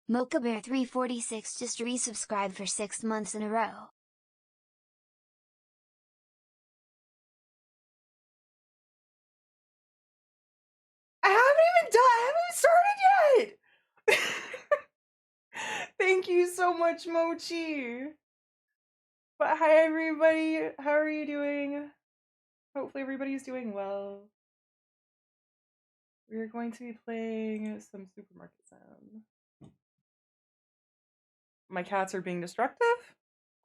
Mocha Bear 346 just resubscribed for 6 months in a row. I haven't even started yet! Thank you so much, Mochi! But hi everybody, how are you doing? Hopefully everybody's doing well. We're going to be playing some supermarket sound. My cats are being destructive?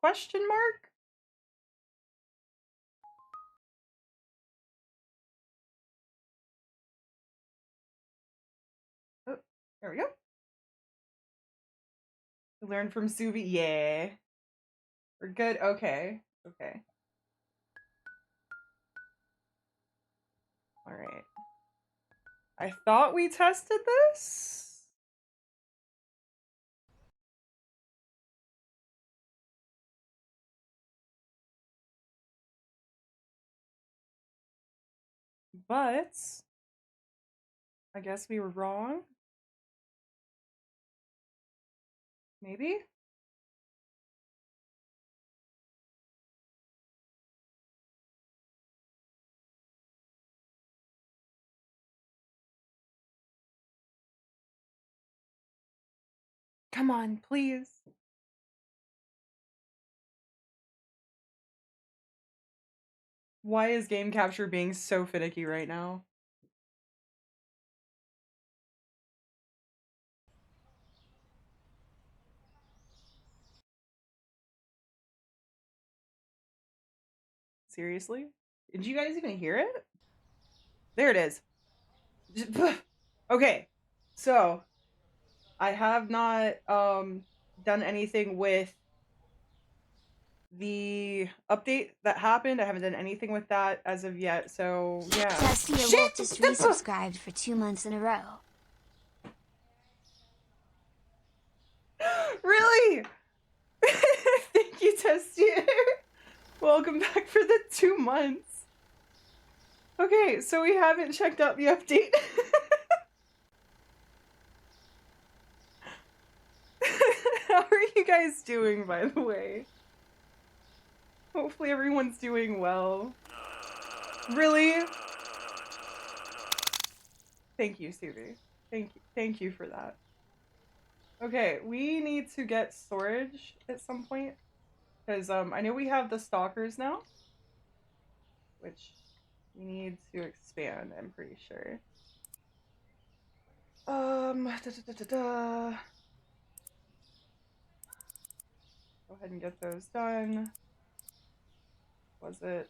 Question mark? Oh, there we go. Learn from Suvi. Yeah. We're good. Okay. Okay. Alright. I thought we tested this? But I guess we were wrong. Maybe? Come on, please. Why is game capture being so finicky right now? Seriously? Did you guys even hear it? There it is. Okay, so I have not done anything with the update that happened. I haven't done anything with that as of yet, so yeah. Testia Wolf just resubscribed for 2 months in a row. Really? Thank you, Testia. Welcome back for the 2 months. Okay, so we haven't checked out the update. How are you guys doing, by the way? Hopefully everyone's doing well. Really? Thank you, Suvi. Thank you for that. Okay, we need to get storage at some point. Because I know we have the stalkers now. Which we need to expand, I'm pretty sure. Go ahead and get those done. Was it?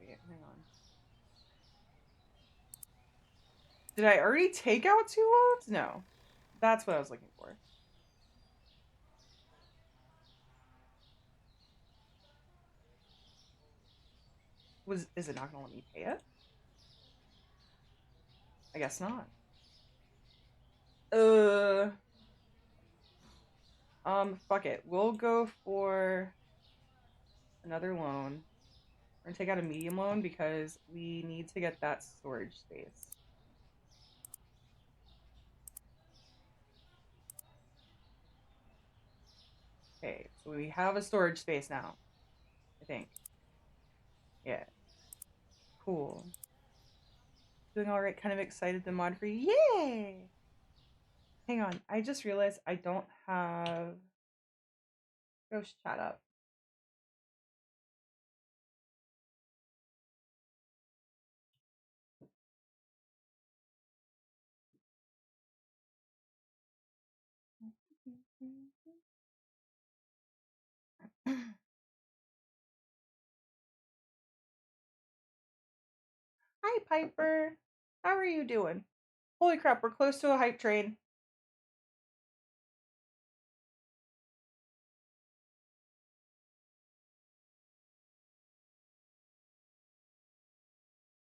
Wait, hang on. Did I already take out 2 loads? No. That's what I was looking for. Is it not gonna let me pay it? I guess not. Fuck it. We'll go for another loan. We're gonna take out a medium loan because we need to get that storage space. Okay, so we have a storage space now, I think. Yeah. Cool. Doing alright, kind of excited to mod for you. Yay! Hang on, I just realized I don't have Ghost Chat up. Hi, Piper. How are you doing? Holy crap, we're close to a hype train.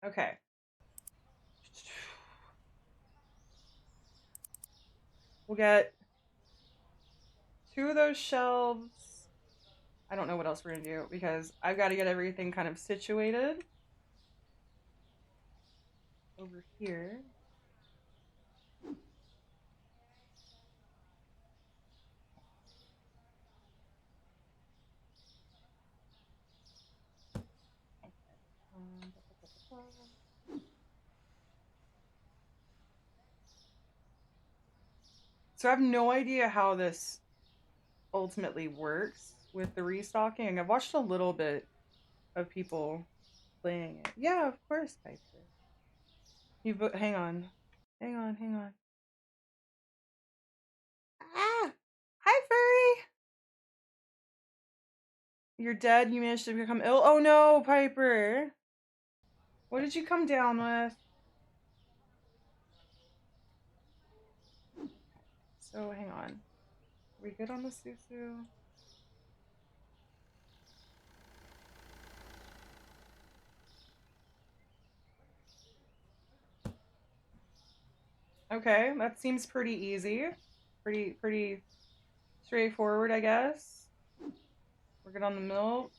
Okay. We'll get 2 of those shelves. I don't know what else we're gonna do because I've got to get everything kind of situated over here. So I have no idea how this ultimately works with the restocking. I've watched a little bit of people playing it. Yeah, of course, Piper. Hang on. Hang on, hang on. Ah! Hi, furry! You're dead? You managed to become ill? Oh no, Piper! What did you come down with? So, hang on. Are we good on the Susu? Okay, that seems pretty easy. Pretty straightforward, I guess. We're good on the milk.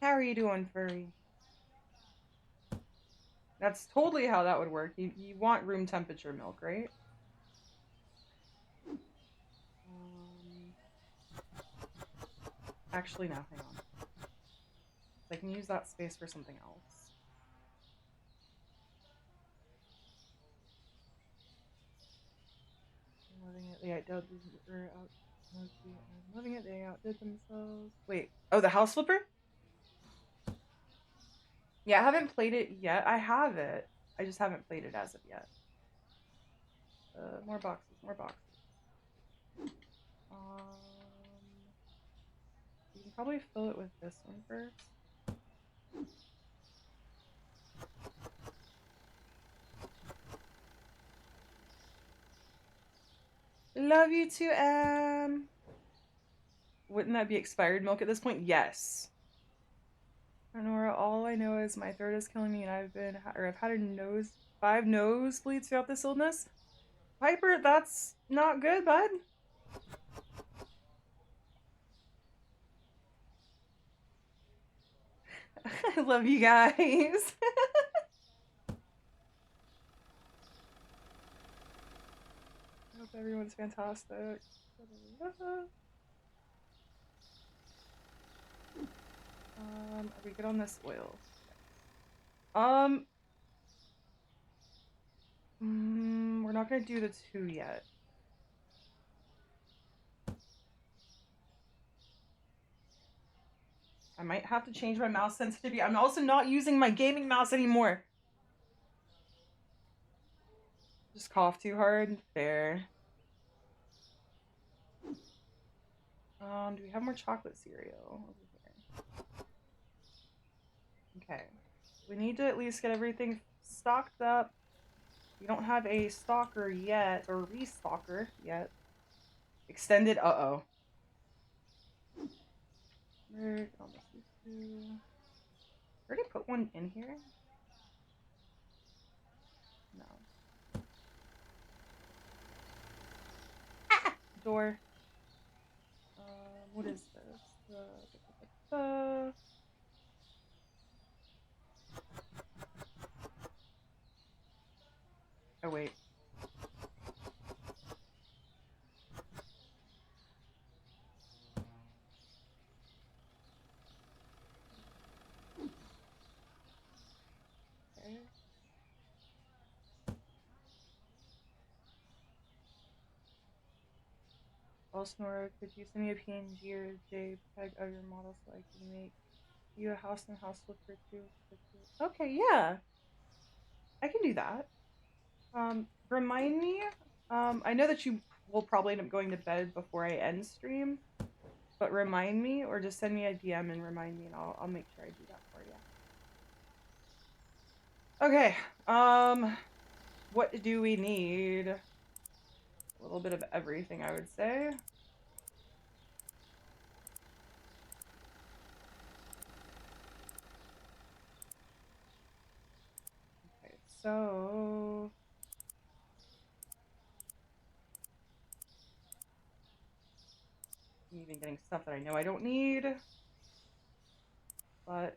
How are you doing, furry? That's totally how that would work. You want room temperature milk, right? Actually, no, hang on. I can use that space for something else. I'm loving it. They I'm loving it. They outdid themselves. Wait. Oh, the house flipper? Yeah, I haven't played it yet. I have it. I just haven't played it as of yet. More boxes, more boxes. You can probably fill it with this one first. Love you too, Wouldn't that be expired milk at this point? Yes. Nora, all I know is my throat is killing me, and I've had 5 nosebleeds throughout this illness. Piper, that's not good, bud. I love you guys. I hope everyone's fantastic. Are we good on this oil? We're not gonna do the 2 yet. I might have to change my mouse sensitivity. I'm also not using my gaming mouse anymore. Just cough too hard. Fair. Do we have more chocolate cereal over here? Okay. We need to at least get everything stocked up. We don't have a stalker yet, or restocker yet. Extended, uh-oh. Where already put one in here? No. Ah! Door. What is this? Oh, wait. Okay. Also, Nora, could you send me a PNG or JPEG of your model so I can make you a house and house flipper too? Okay, yeah. I can do that. Remind me. I know that you will probably end up going to bed before I end stream, but remind me or just send me a DM and remind me, and I'll make sure I do that for you. Okay. What do we need? A little bit of everything, I would say. Okay, so getting stuff that I know I don't need, but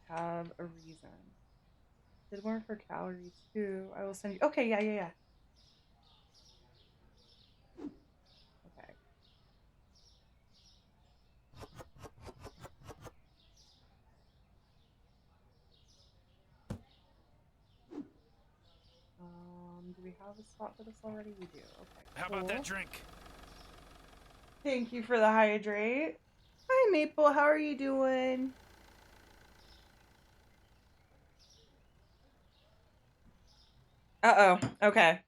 have a reason. Did one for calories too. I will send you. Okay, yeah. Okay. Do we have a spot for this already? We do. Okay. How cool. about that drink? Thank you for the hydrate. Hi, Maple. How are you doing? Uh-oh. Okay.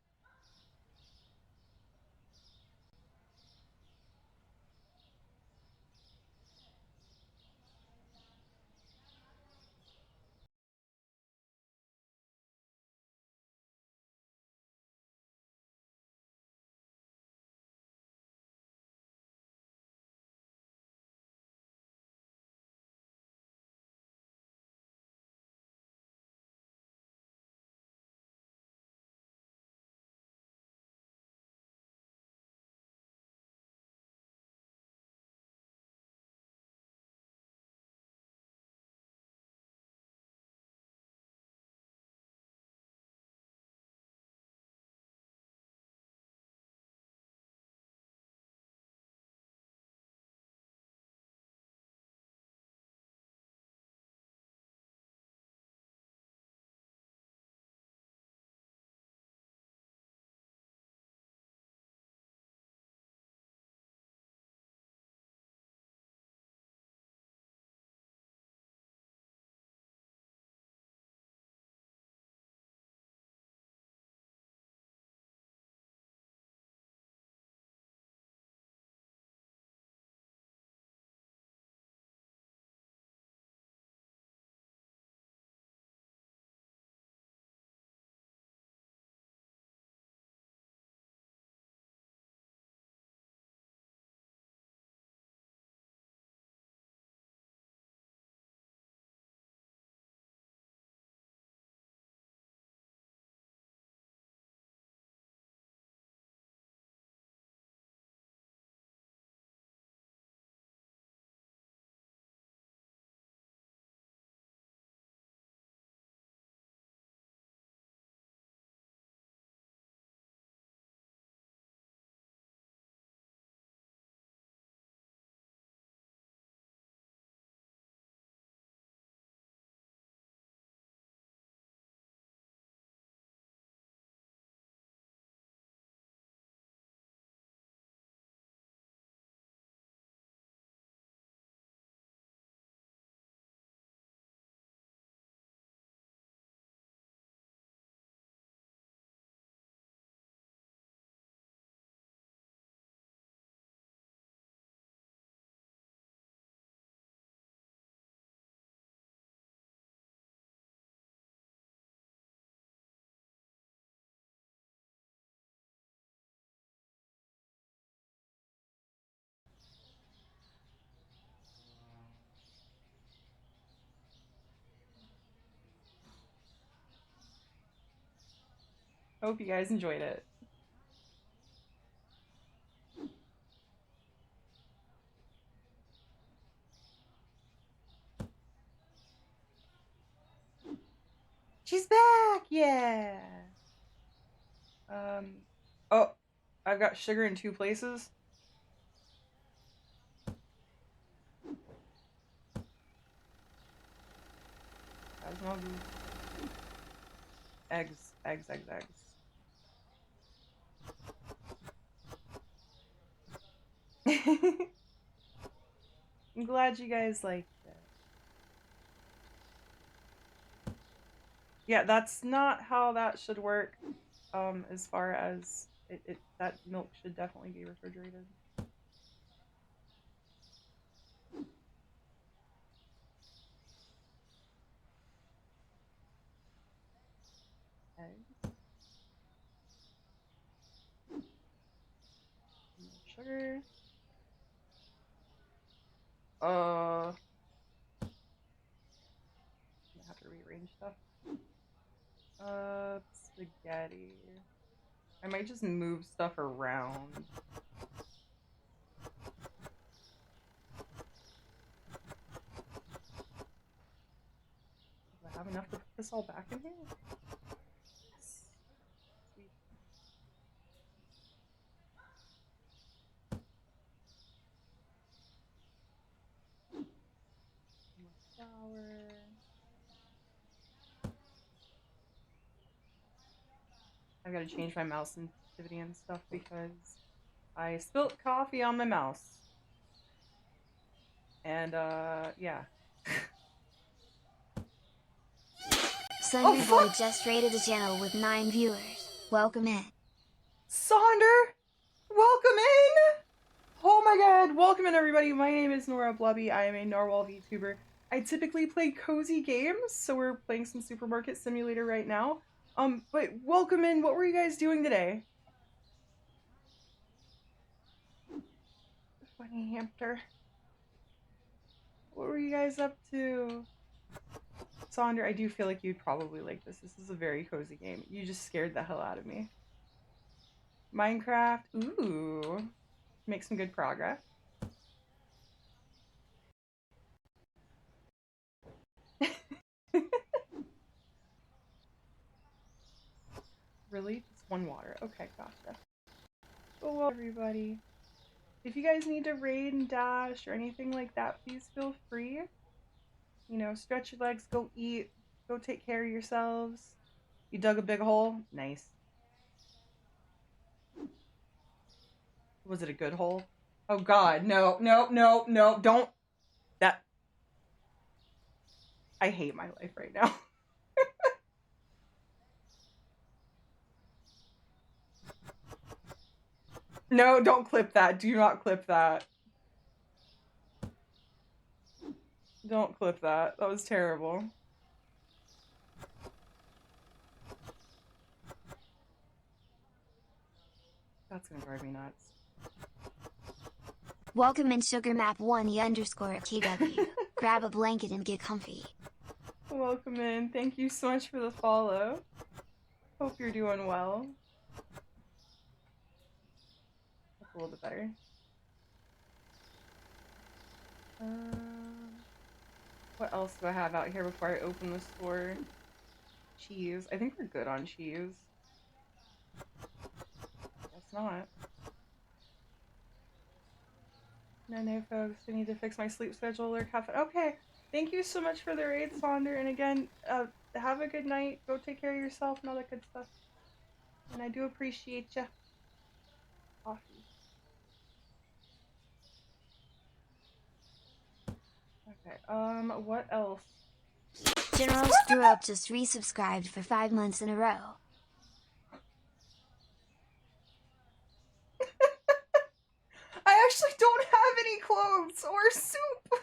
Hope you guys enjoyed it. She's back! Yeah! Oh, I've got sugar in 2 places. That's not good. Eggs. I'm glad you guys liked it. Yeah, that's not how that should work. As far as that milk should definitely be refrigerated. Eggs. Sugar. I have to rearrange stuff. Spaghetti. I might just move stuff around. have enough to put this all back in here? Yes. Sweet. More flour. I've got to change my mouse sensitivity and stuff because I spilt coffee on my mouse. And, yeah. Sundry Boy just rated the channel with 9 viewers. Welcome in. Sonder! Welcome in! Oh my god, welcome in everybody. My name is NoraBlubby. I am a narwhal VTuber. I typically play cozy games, so we're playing some Supermarket Simulator right now. But welcome in. What were you guys doing today? Funny hamster. What were you guys up to? Sonder, I do feel like you'd probably like this. This is a very cozy game. You just scared the hell out of me. Minecraft. Ooh. Make some good progress. Really? Just one water. Okay, gotcha. Well, everybody. If you guys need to raid and dash or anything like that, please feel free. You know, stretch your legs, go eat, go take care of yourselves. You dug a big hole? Nice. Was it a good hole? Oh god, no, no, no, no, don't. That. I hate my life right now. No, don't clip that. Do not clip that. Don't clip that. That was terrible. That's gonna drive me nuts. Welcome in SugarMap1E_KW. Grab a blanket and get comfy. Welcome in. Thank you so much for the follow. Hope you're doing well. That's a little bit better. What else do I have out here before I open the store? Cheese. I think we're good on cheese. Guess not. No, folks. I need to fix my sleep schedule or caffeine. Okay. Thank you so much for the raid, Sonder. And again, have a good night. Go take care of yourself and all that good stuff. And I do appreciate ya. Coffee. Okay. What else? General Screw Up just resubscribed for 5 months in a row. I actually don't have any clothes or soup.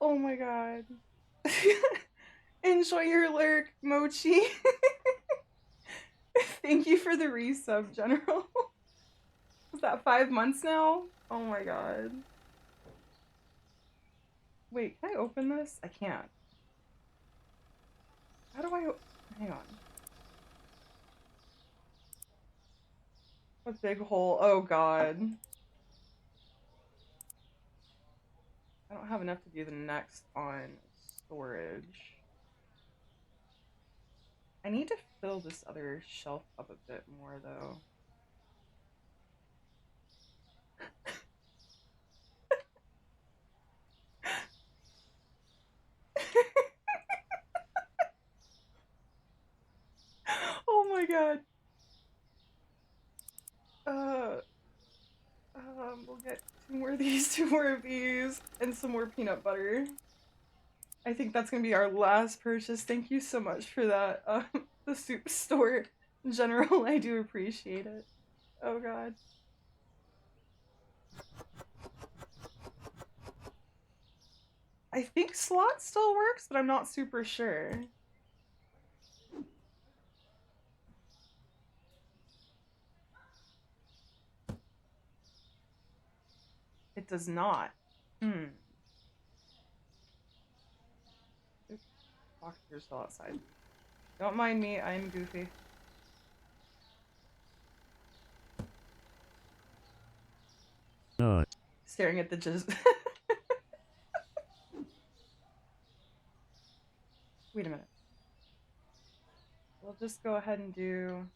Oh my god. Enjoy your lurk, Mochi. Thank you for the resub, General. Is that 5 months now? Oh my god. Wait, can I open this? I can't. How do I hang on. A big hole. Oh god. I don't have enough to do the next on storage. I need to fill this other shelf up a bit more though. Oh my god. We'll get 2 more of these, 2 more of these, and some more peanut butter. I think that's gonna be our last purchase. Thank you so much for that, the soup store in general. I do appreciate it. Oh god. I think slot still works, but I'm not super sure. It does not. Boxers still outside. Don't mind me, I'm goofy. No. Staring at the jizz. Wait a minute. We'll just go ahead and do...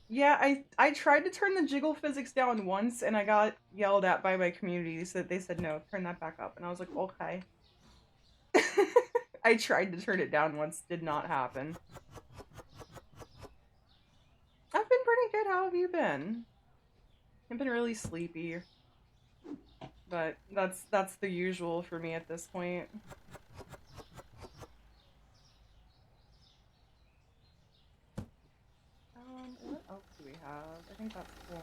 Yeah, I tried to turn the jiggle physics down once, and I got yelled at by my community. They said no, turn that back up. And I was like, okay. I tried to turn it down once, did not happen. I've been pretty good. How have you been? I've been really sleepy. But that's the usual for me at this point. What else do we have? I think that's cool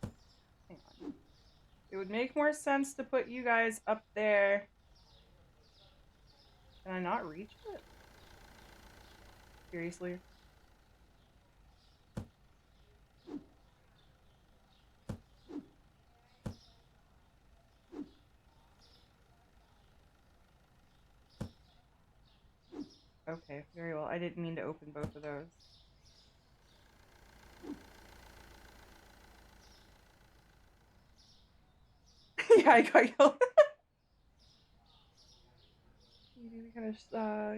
now. Hang on. It would make more sense to put you guys up there. Can I not reach it? Seriously? Okay, very well. I didn't mean to open both of those. Yeah, I got you.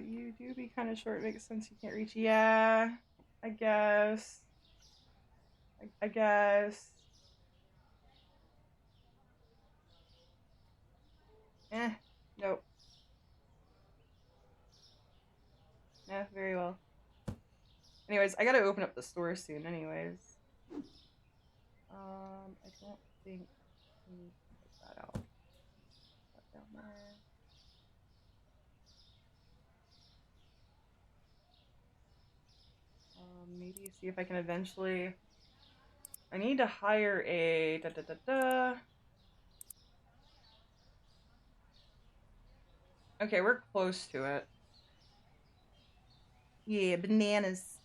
You do be kind of short. Makes sense. You can't reach. Yeah, I guess. I guess. Nope. Very well. Anyways, I gotta open up the store soon. Anyways, I don't think we need to take that out. That down there. Maybe see if I can eventually. I need to hire a Okay, we're close to it. Yeah, bananas.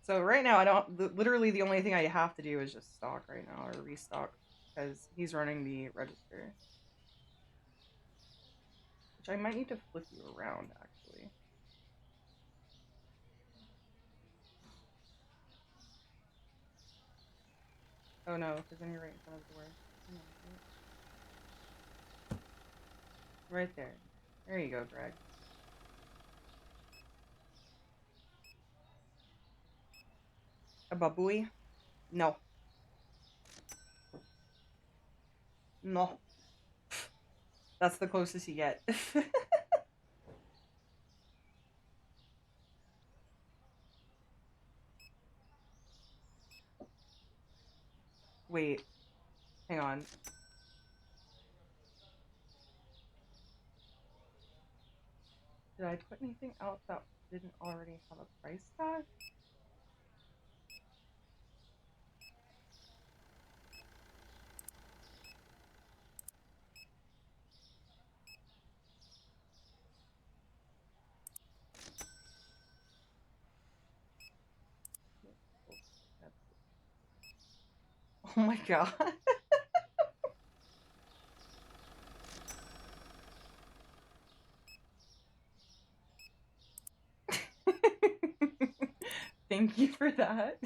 So right now, I don't. Literally, the only thing I have to do is just stock right now or restock because he's running the register, which I might need to flip you around actually. Oh no, because then you're right in front of the door. Right there. There you go, Greg. A babooey? No. No. That's the closest you get. Wait. Hang on. Did I put anything out that didn't already have a price tag? Oh my god. Thank you for that.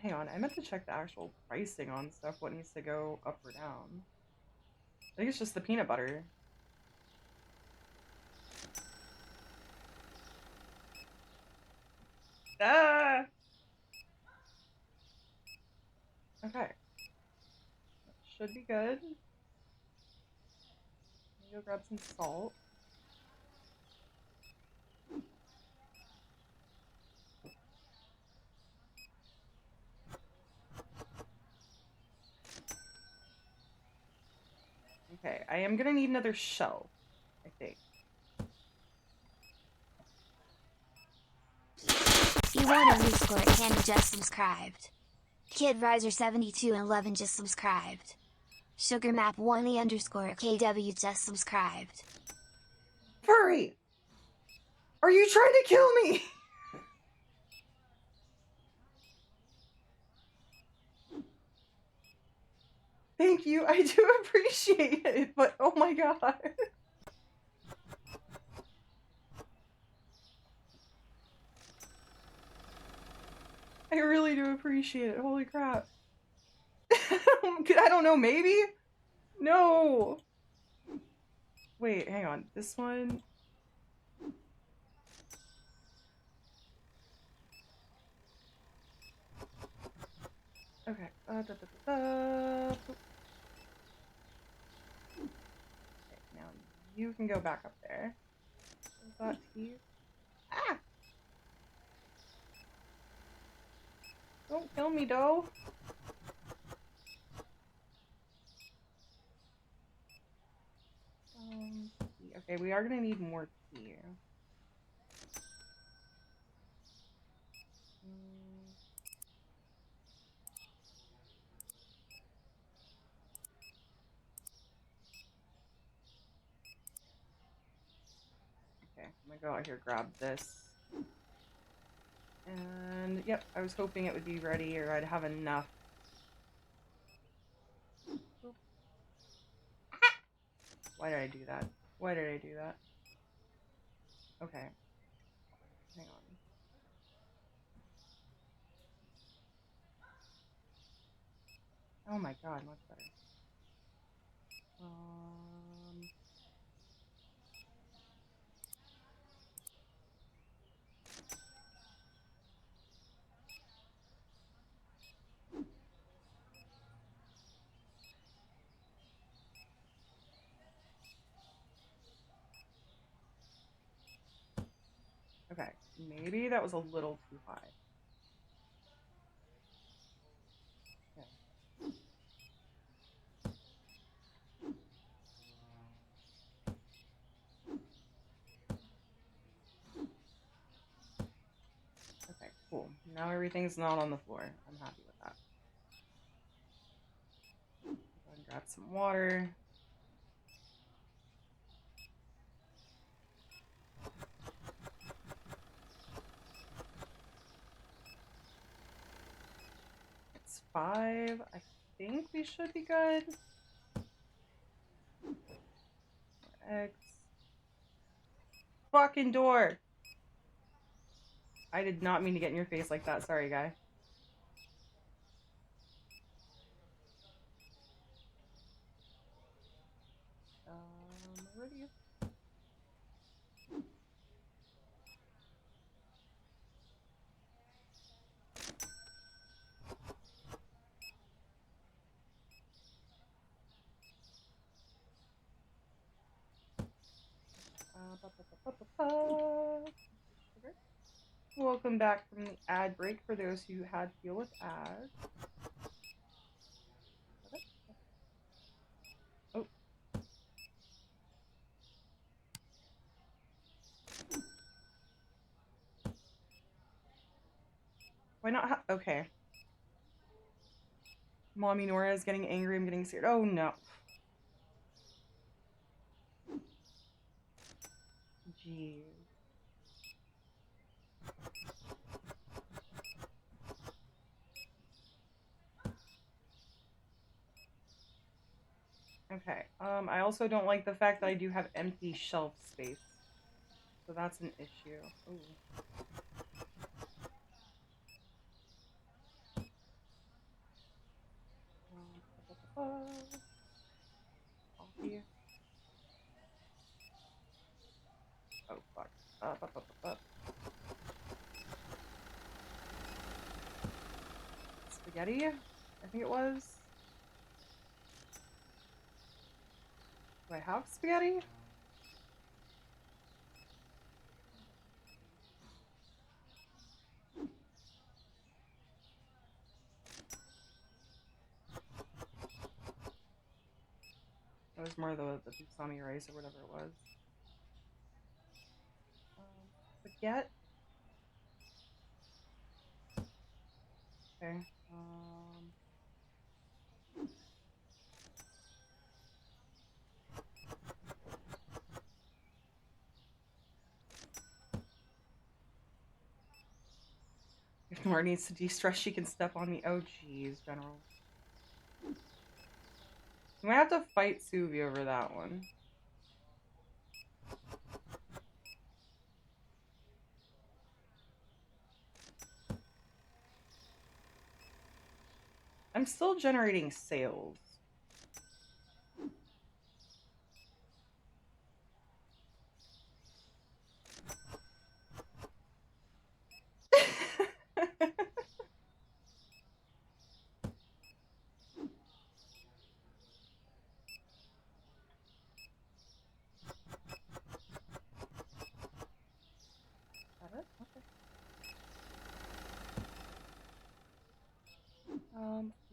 Hang on, I meant to check the actual pricing on stuff, what needs to go up or down. I think it's just the peanut butter. Ah! Okay. That should be good. Go grab some salt. Okay, I am gonna need another shell, I think. C1 Candy just subscribed. Kid Riser 7211 just subscribed. Sugarmap 1e_KW just subscribed. Furry! Are you trying to kill me? Thank you, I do appreciate it, but oh my god. I really do appreciate it. Holy crap. I don't know, maybe? No! Wait, hang on. This one... Okay. Okay, now you can go back up there. Is that teeth? Ah! Don't kill me, doe! Okay, we are gonna need more tea. Okay, I'm gonna go out here, grab this. And, yep, I was hoping it would be ready or I'd have enough. Why did I do that? Why did I do that? Okay. Hang on. Oh my god, much better. Okay, maybe that was a little too high. Okay. Okay, cool. Now everything's not on the floor. I'm happy with that. Go and grab some water. It's 5. I think we should be good. More eggs. Fucking door! I did not mean to get in your face like that. Sorry, guy. Where do you... Welcome back from the ad break for those who had to deal with ads. Oh. Why not? Okay. Mommy Nora is getting angry. I'm getting scared. Oh no. Jeez. Okay. I also don't like the fact that I do have empty shelf space. So that's an issue. Ooh. Coffee. Oh fuck. Spaghetti? I think it was. Do I have spaghetti? It was more the Busami rice or whatever it was. Spaghetti? Okay. If Nora needs to de-stress, she can step on me. Oh, jeez, General. We might have to fight Suvi over that one. I'm still generating sales.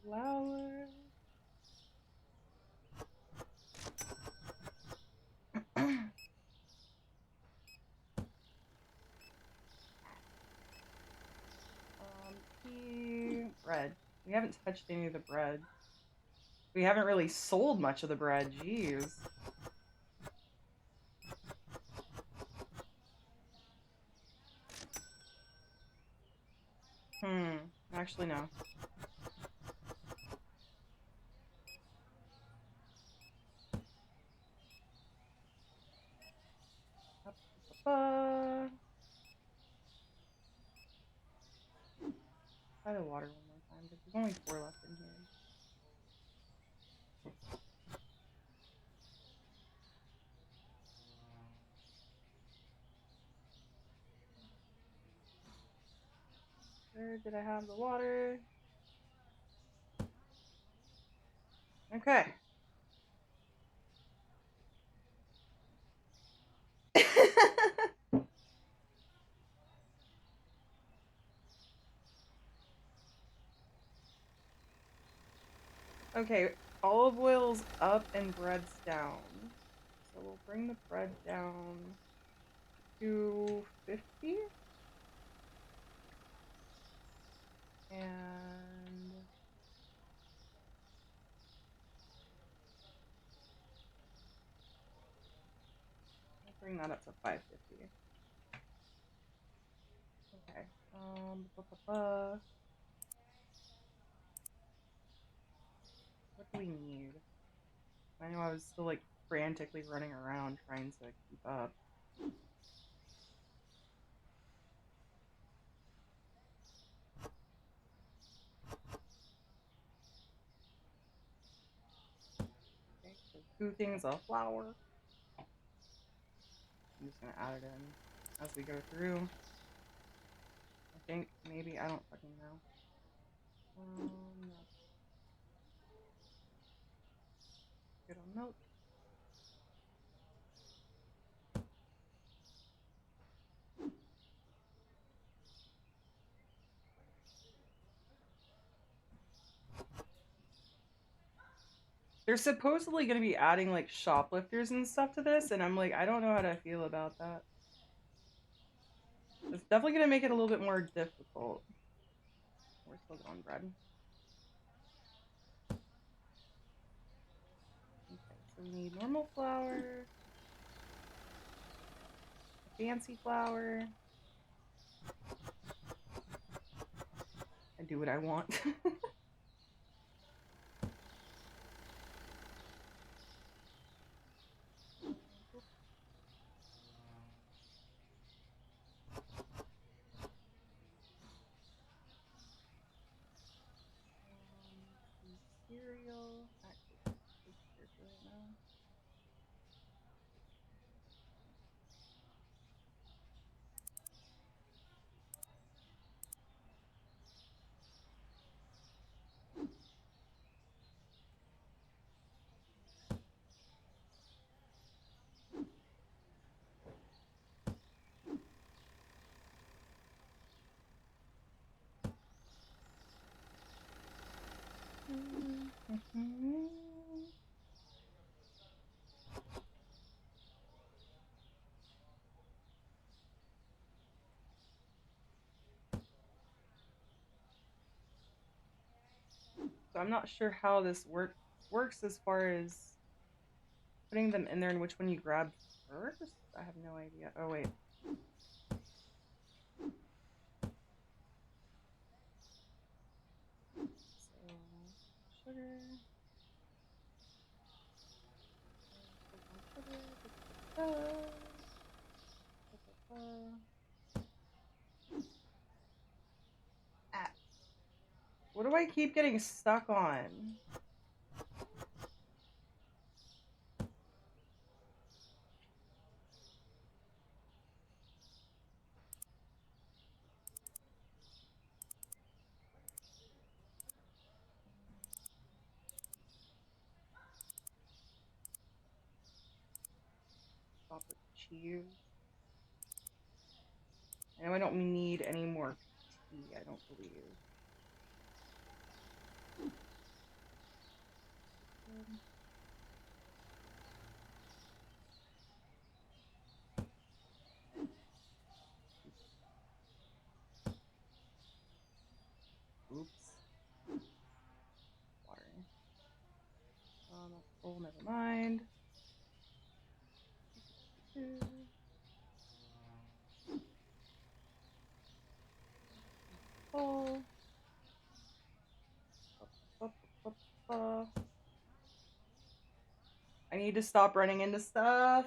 Flower. Bread. We haven't touched any of the bread. We haven't really sold much of the bread. Jeez. Actually, no. Try the water one more time because there's only 4 left in here. Where did I have the water? Okay. Okay, olive oil's up and bread's down. So we'll bring the bread down to 50. And I'll bring that up to 550. Okay. What do we need? I know I was still like frantically running around trying to keep up. Okay, so 2 things of flour. I'm just gonna add it in as we go through. I think maybe, I don't fucking know. No. Good on milk. They're supposedly going to be adding like shoplifters and stuff to this, and I'm like, I don't know how to feel about that. It's definitely going to make it a little bit more difficult. We're still going bread. Okay, so we need normal flour, fancy flour. I do what I want. Cereal. Actually, just right now. So I'm not sure how this works as far as putting them in there and which one you grab first. I have no idea. Oh wait. So sugar. What do I keep getting stuck on? Stop with cheese. I know I don't need any more tea, I don't believe. Oops. Water. That's full, never mind. Full. I need to stop running into stuff.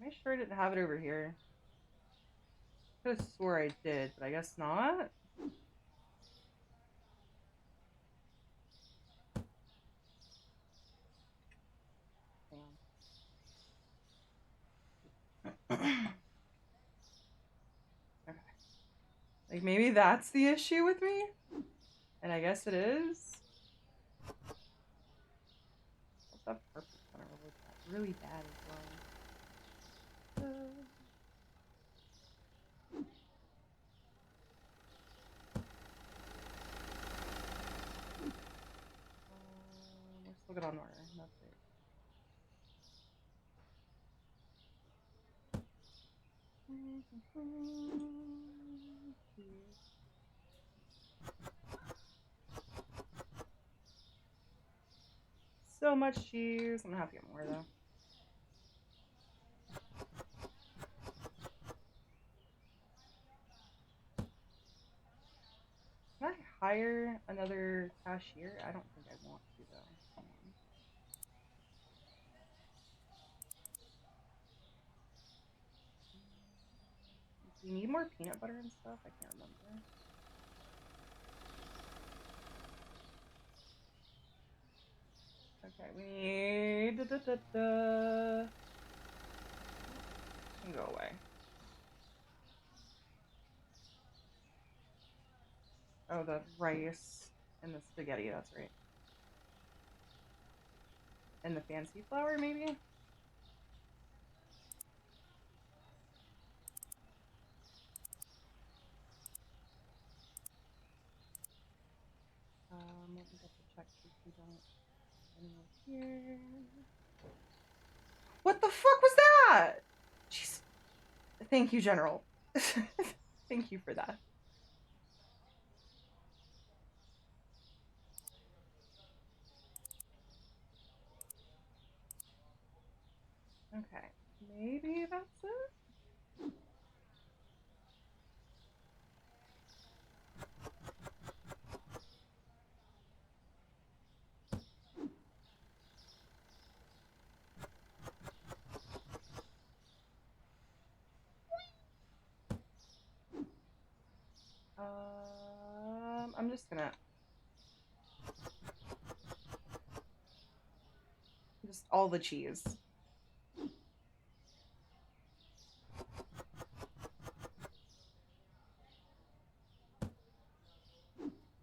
Am I sure I didn't have it over here? I could have swore I did, but I guess not. Damn. Okay. Like, maybe that's the issue with me? And I guess it is. What's that purple color? Really bad as well. We're still good on order. That's it. So much cheese. I'm gonna have to get more though. Can I hire another cashier? I don't think I want to though. Hold on. Do you need more peanut butter and stuff? I can't remember. Okay, we need Can go away. Oh, the rice and the spaghetti, that's right. And the fancy flour, maybe? Let me double check if we don't anywhere here. What the fuck was that? Jeez. Thank you, General. Thank you for that. Okay, maybe that's it? I'm just gonna just all the cheese.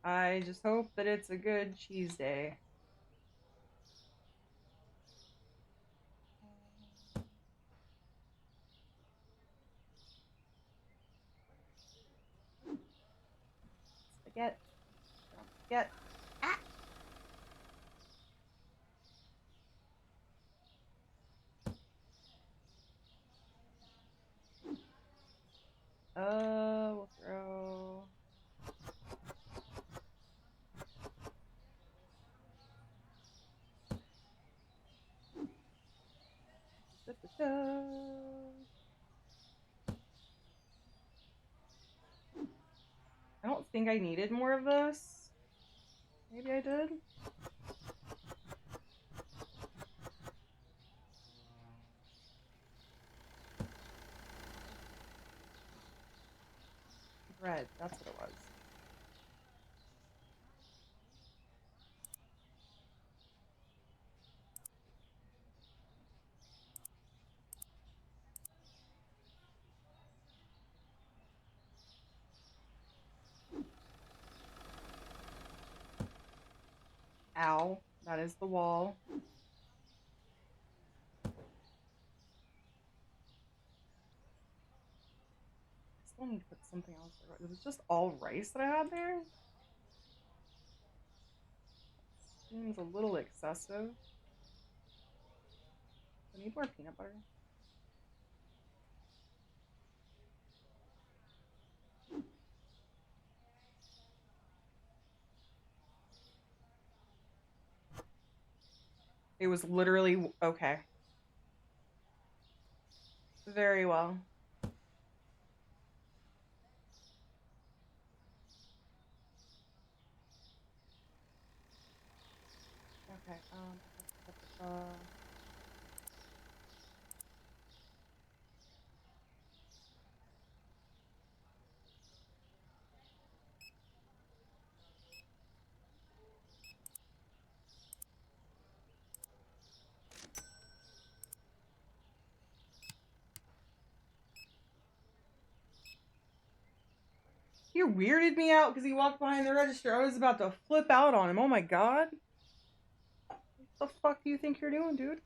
I just hope that it's a good cheese day. Spaghetti. Don't forget. Ah! I don't think I needed more of this. Maybe I did. Bread, that's what it was. Ow, that is the wall. I still need to put something else there. It was just all rice that I had there? Seems a little excessive. I need more peanut butter. It was literally okay. Very well. Okay, he weirded me out because he walked behind the register. I was about to flip out on him. Oh my god. What the fuck do you think you're doing, dude?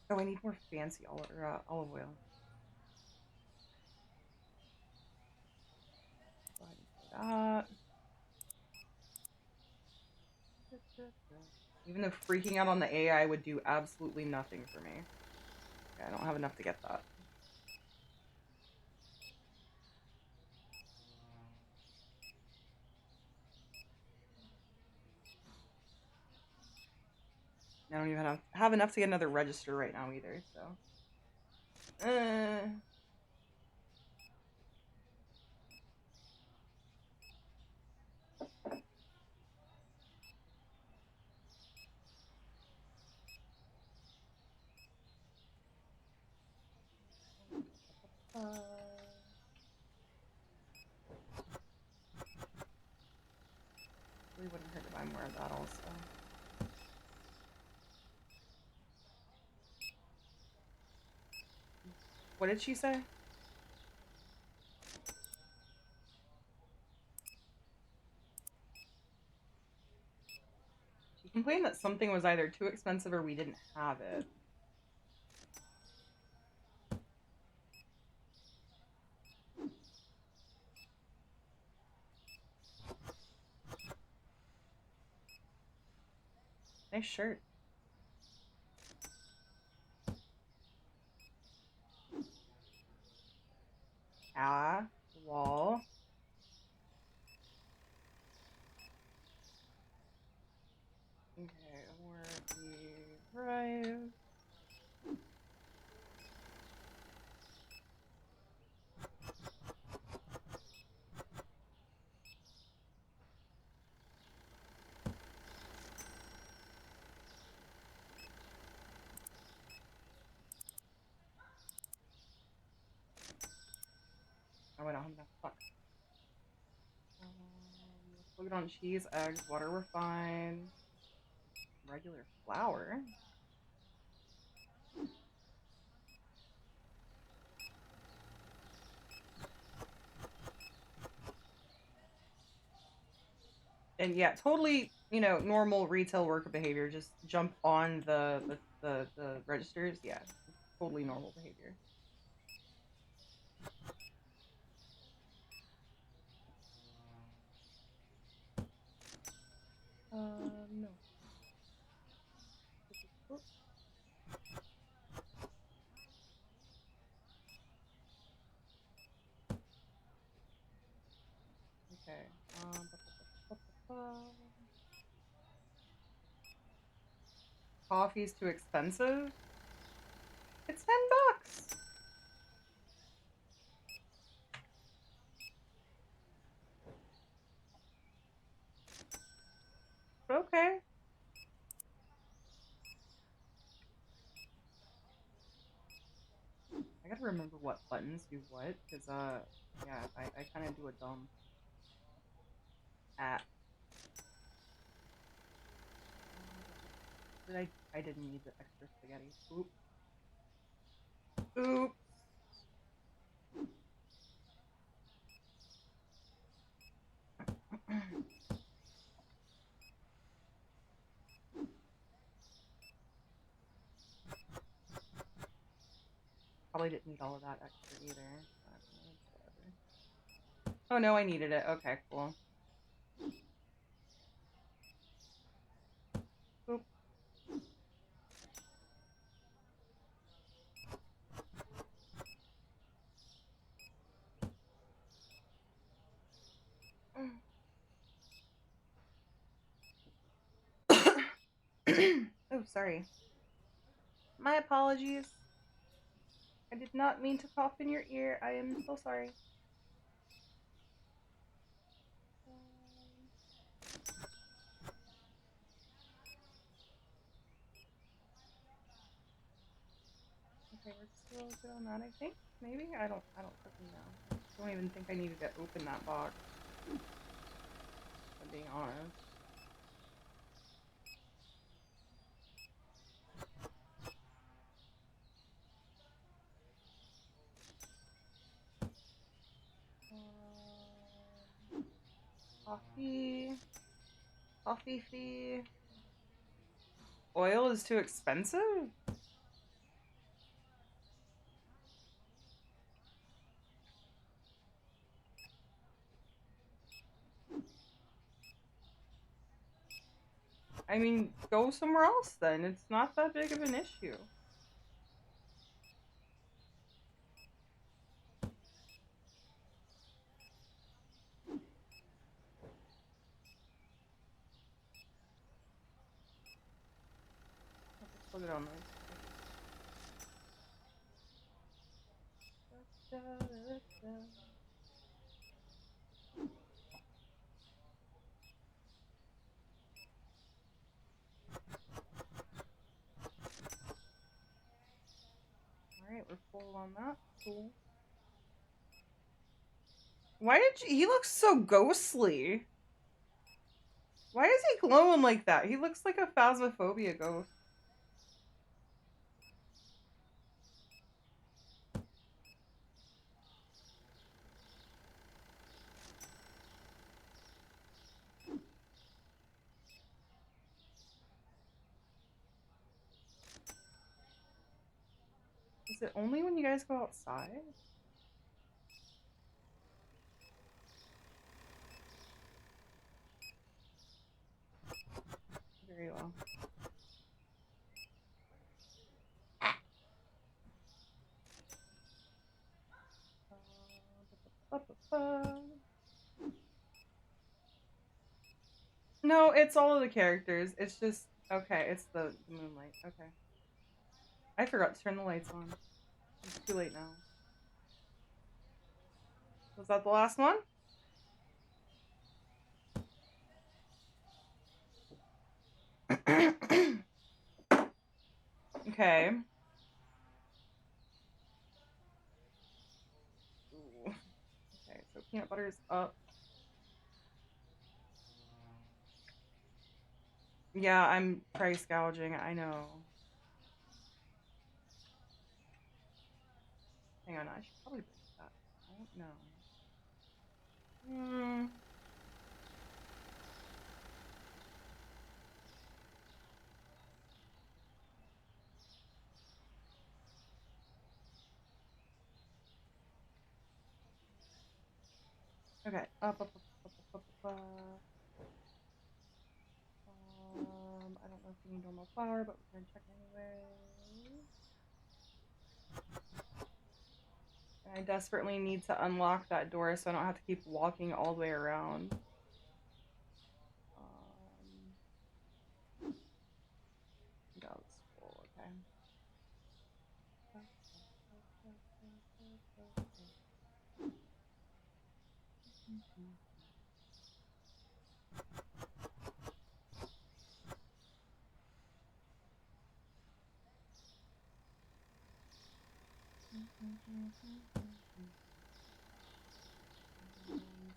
Oh, I need more fancy olive oil. Go ahead and that. Even though freaking out on the AI would do absolutely nothing for me. Okay, I don't have enough to get that. I don't even have enough to get another register right now either, so. We wouldn't hurt to buy more of that also. What did she say? She complained that something was either too expensive or we didn't have it. Nice shirt. Ah, wall. Okay, we're right. Oh, I don't have enough. Fuck. Look on cheese, eggs, water, we're fine. Regular flour. And yeah, totally, you know, normal retail worker behavior. Just jump on the registers. Yeah, totally normal behavior. No. Coffee's too expensive? It's $10. Okay. I gotta remember what buttons do what, because, yeah, I kind of do a dumb app. I didn't need the extra spaghetti. Oop. Oop. Probably didn't need all of that extra either. Whatever. Oh no, I needed it. Okay, cool. Oop. Oh, sorry. My apologies. I did not mean to cough in your ear. I am so sorry. Okay, we're still good on that, I think. Maybe? I don't fucking know. I don't even think I needed to open that box. If I'm being honest. Coffee. Coffee fee. Oil is too expensive? I mean, go somewhere else then. It's not that big of an issue. Let's put it on this. Alright, we're full on that. Cool. Why did you— he looks so ghostly. Why is he glowing like that? He looks like a phasmophobia ghost. Is it only when you guys go outside? Very well. No, it's all of the characters. It's just— okay, it's the moonlight. Okay. I forgot to turn the lights on. It's too late now. Was that the last one? Okay. Ooh. Okay, so peanut butter's up. Yeah, I'm price gouging, I know. Hang on, I should probably break that. I don't know. Okay, up. I don't know if we need normal flour, but we're gonna check anyway. And I desperately need to unlock that door so I don't have to keep walking all the way around. Got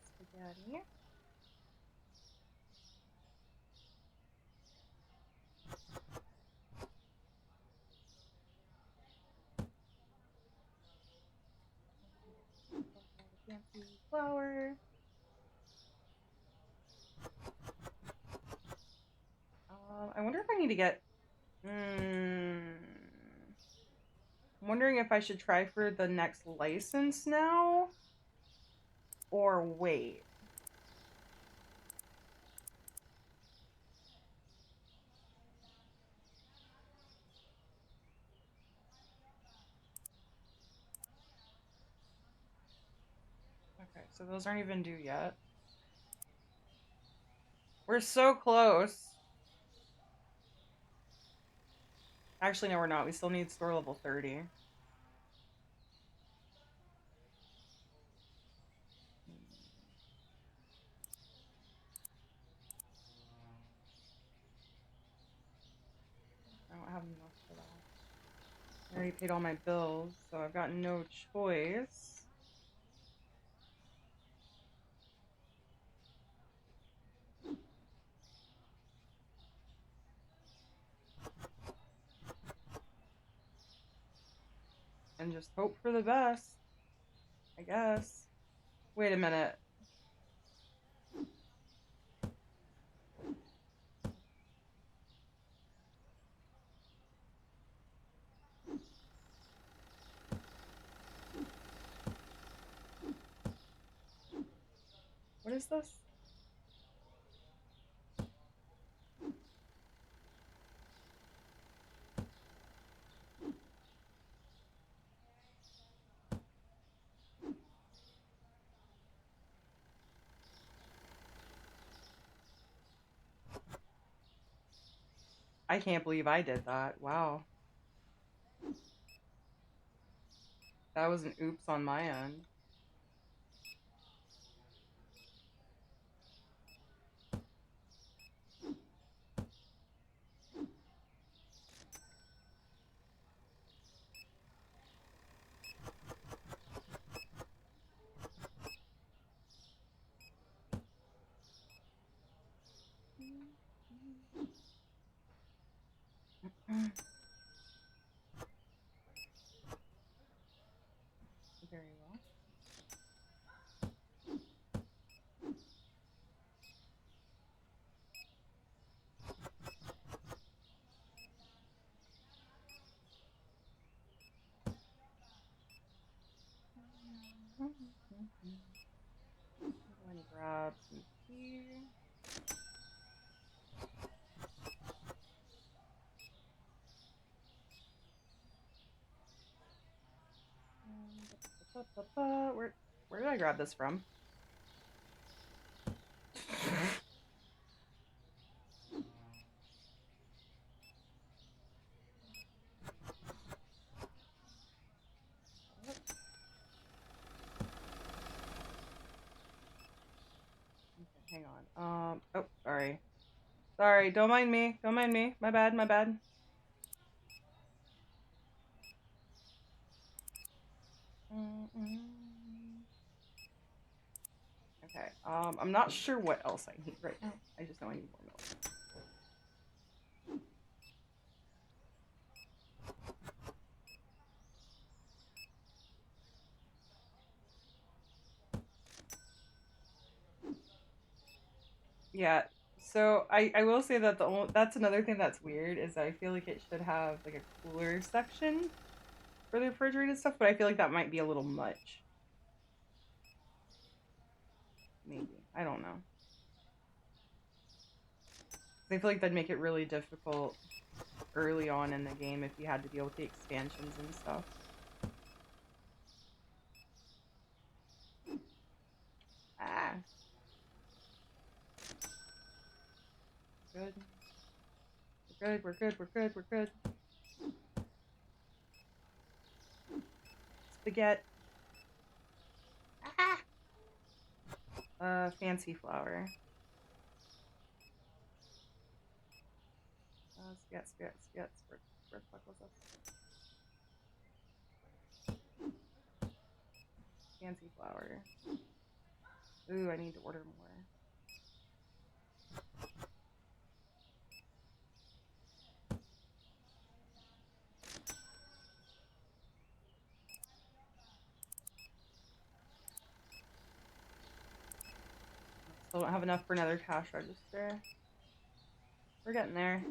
Spaghetti. Fancy flour. I wonder if I need to get. I'm wondering if I should try for the next license now, or wait. Okay, so those aren't even due yet. We're so close. Actually, no, we're not. We still need store level 30. I don't have enough for that. I already paid all my bills, so I've got no choice. And just hope for the best, I guess. Wait a minute. What is this? I can't believe I did that. Wow. That was an oops on my end. Very well. I'm going to grab some tea. Where did I grab this from? Okay, hang on. Oh, sorry. Sorry, don't mind me. Don't mind me. My bad, my bad. Okay, I'm not sure what else I need right now. I just know I need more milk. Yeah, so I will say that that's another thing that's weird is I feel like it should have like a cooler section for the refrigerated stuff, but I feel like that might be a little much. Maybe. I don't know. I feel like that'd make it really difficult early on in the game if you had to deal with the expansions and stuff. Ah. Good. We're good, we're good, we're good, we're good. Spaghetti. Ah! Fancy flower. Skits. Where the fuck was this? Fancy flower. Ooh, I need to order more. Still don't have enough for another cash register. We're getting there.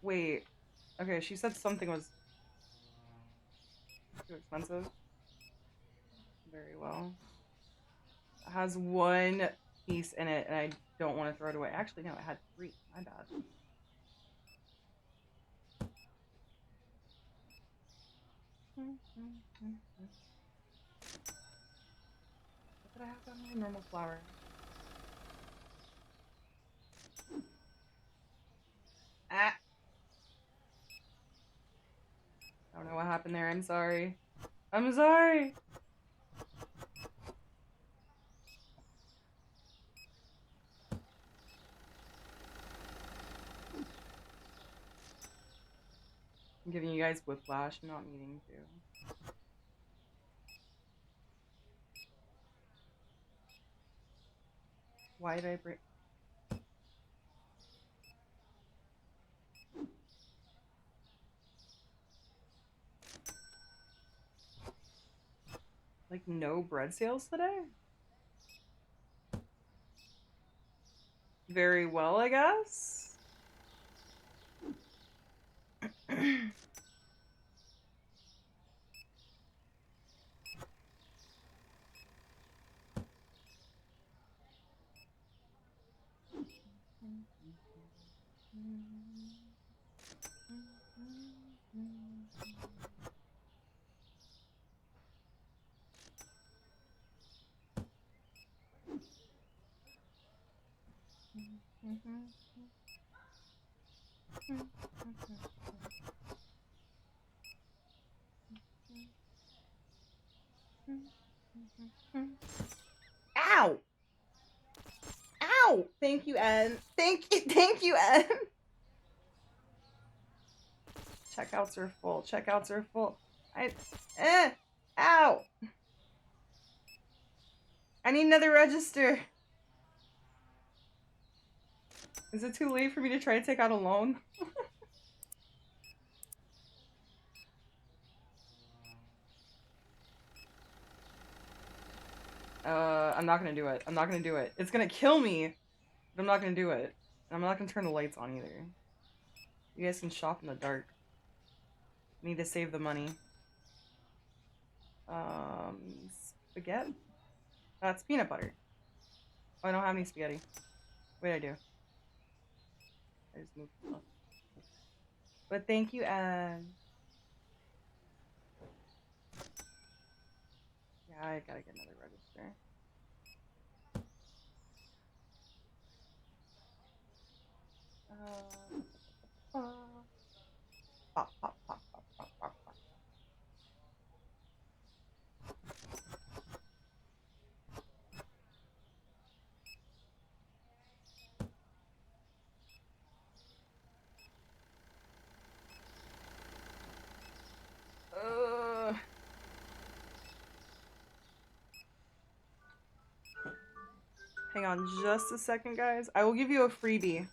Wait. Okay, she said something was too expensive. Very well. It has one piece in it, and I don't want to throw it away. Actually, no, it had 3. My bad. What did I have down here? Normal flower. Ah! I don't know what happened there. I'm sorry. I'm sorry! I'm giving you guys whiplash. I'm not meaning to. Why did I break? Like, no bread sales today? Very well, I guess. Ow! Ow! Thank you, N. Thank you, N. Checkouts are full. Checkouts are full. Ow! I need another register. Is it too late for me to try to take out a loan? I'm not gonna do it. I'm not gonna do it. It's gonna kill me, but I'm not gonna do it. I'm not gonna turn the lights on either. You guys can shop in the dark. I need to save the money. Spaghetti? That's peanut butter. Oh, I don't have any spaghetti. Wait, I do. I just moved stuff. But thank you, Ed. Yeah, I gotta get another register. Pop, pop, pop, pop, pop, pop, pop. Hang on just a second, guys. I will give you a freebie.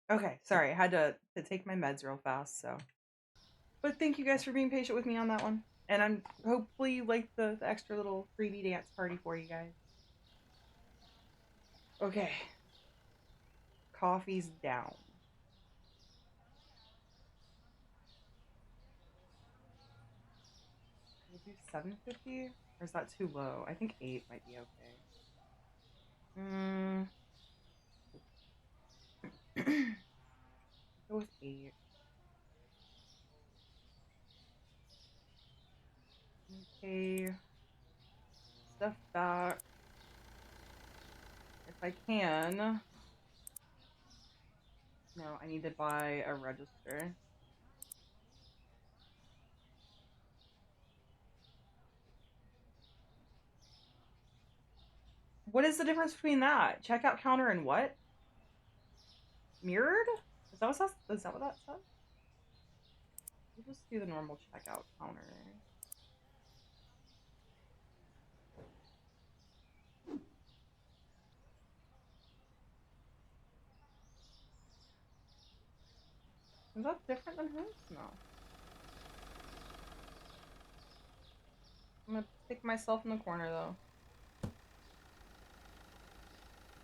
Okay, sorry, I had to take my meds real fast, so. But thank you guys for being patient with me on that one. And I'm hopefully you like the extra little freebie dance party for you guys. Okay. Coffee's down. We'll do 750? Or is that too low? I think 8 might be okay. Go with 8. Okay. Stuff back. If I can. No, I need to buy a register. What is the difference between that? Checkout counter and what? Mirrored? Is that what that says? We'll just do the normal checkout counter. Is that different than hers? No. I'm gonna pick myself in the corner though.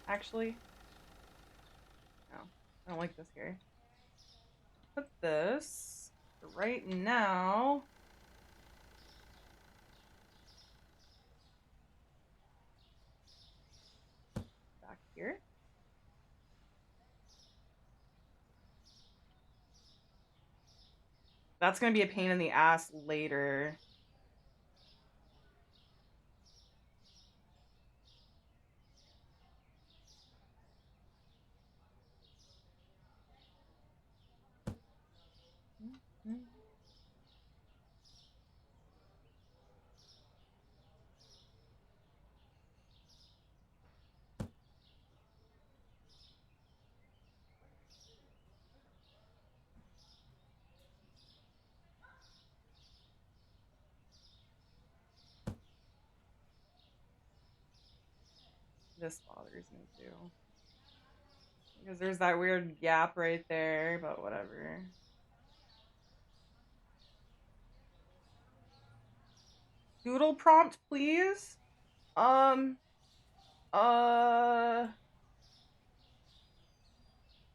Actually, no. I don't like this here. Put this right now. Back here. That's gonna be a pain in the ass later. This bothers me too. Because there's that weird gap right there, but whatever. Doodle prompt, please? A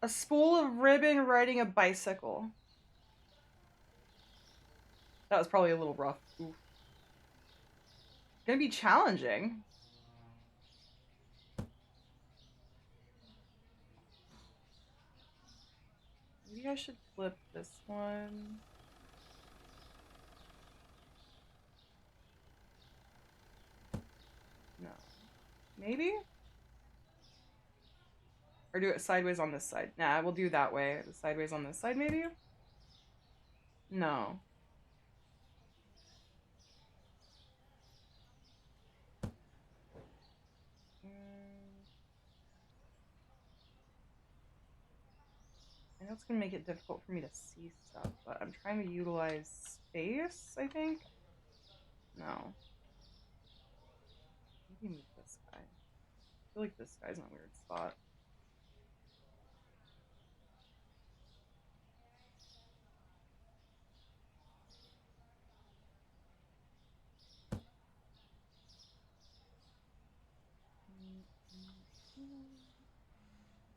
spool of ribbon riding a bicycle. That was probably a little rough. Oof. Gonna be challenging. Maybe I should flip this one. No. Maybe? Or do it sideways on this side. Nah, we'll do that way. Sideways on this side, maybe? No. I know it's gonna make it difficult for me to see stuff, but I'm trying to utilize space, I think? No. Maybe move this guy. I feel like this guy's in a weird spot.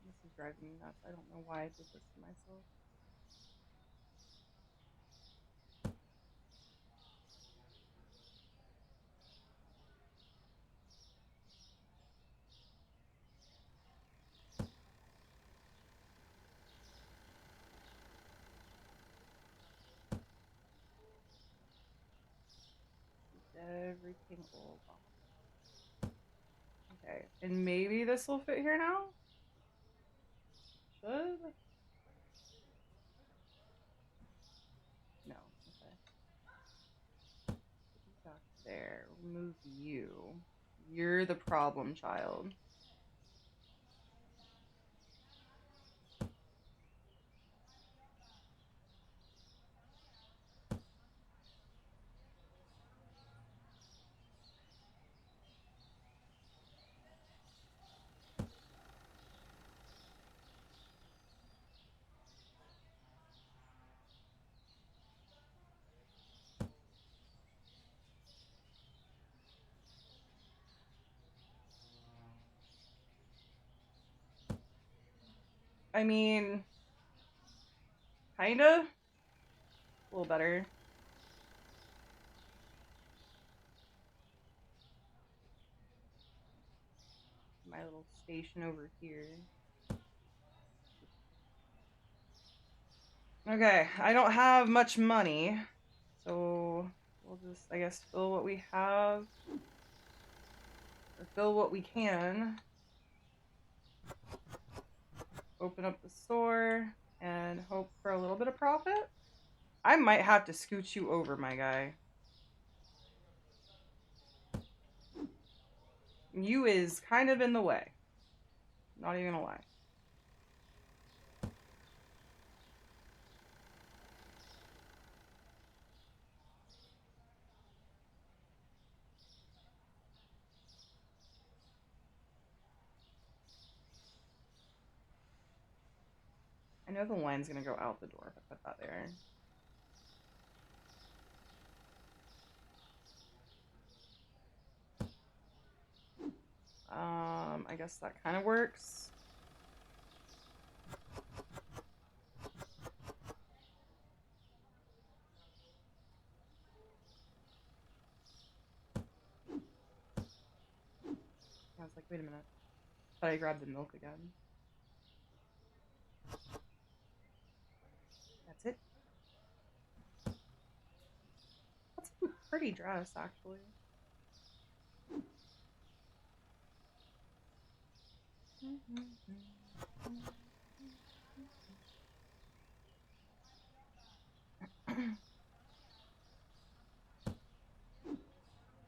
This is driving me nuts. I don't know why I did this to myself. Everything all off. Okay, and maybe this will fit here now? Should? No. Okay. Put you back there. Remove you. You're the problem child. I mean, kinda. A little better. My little station over here. Okay, I don't have much money, so we'll just, I guess, fill what we have, or fill what we can. Open up the store and hope for a little bit of profit. I might have to scoot you over, my guy. You is kind of in the way. Not even gonna lie. I know the line's gonna go out the door if I put that there. I guess that kind of works. I was like, wait a minute. Thought I grabbed the milk again. That's it. That's a pretty dress, actually.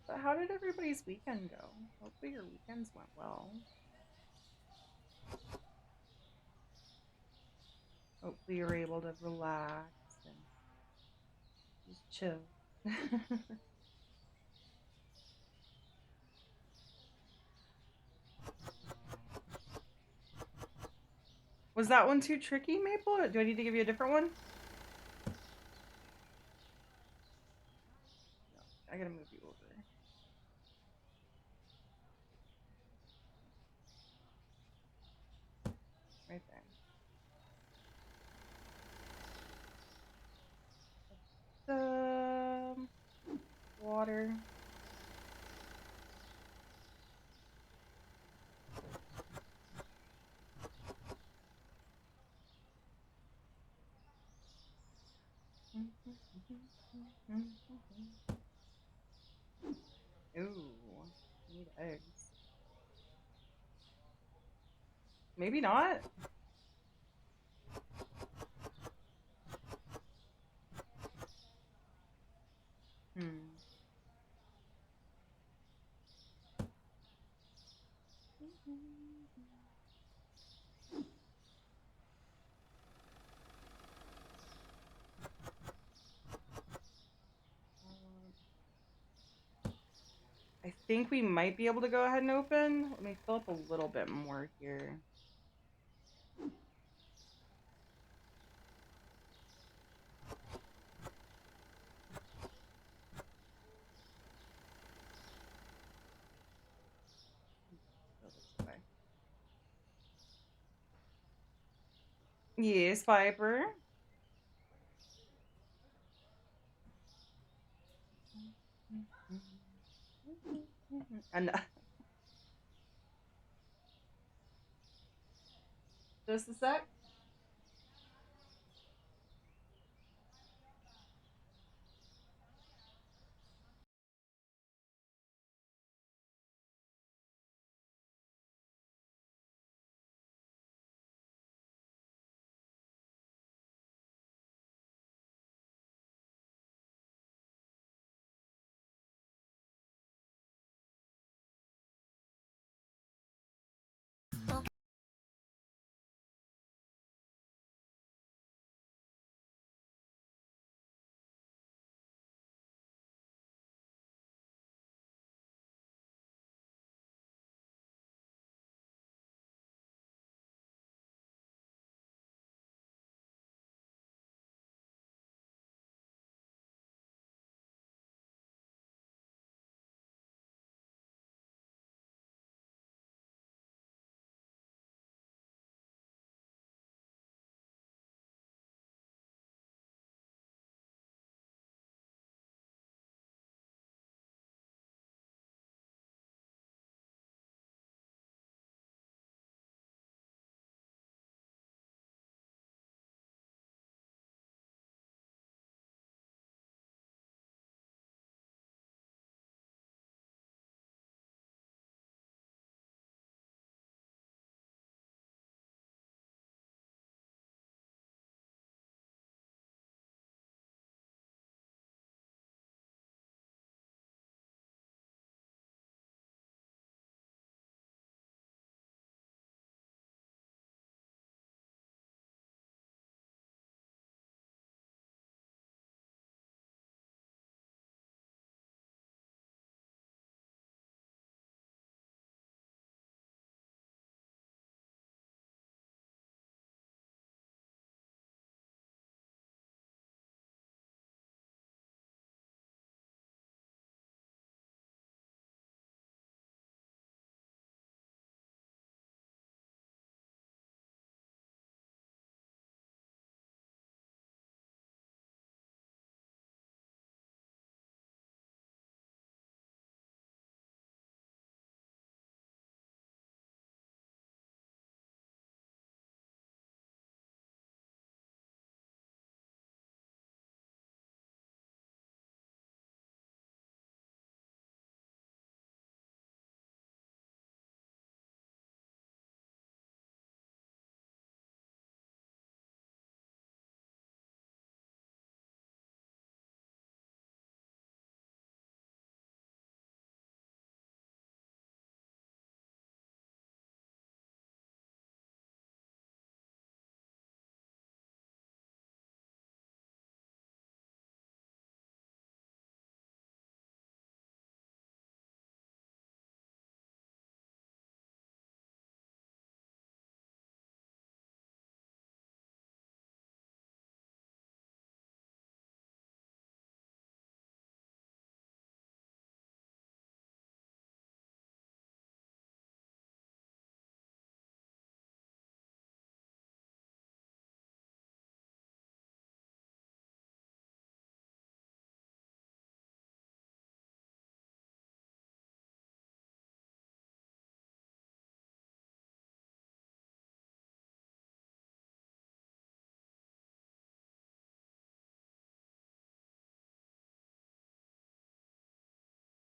But how did everybody's weekend go? Hopefully your weekends went well. Hopefully you were able to relax and just chill. Was that one too tricky, Maple? Do I need to give you a different one? No, I gotta move you over. Right there. Water. Ooh, need eggs. Maybe not. Hmm. I think we might be able to go ahead and open. Let me fill up a little bit more here. Go this way. Yes, Viper. And just a sec.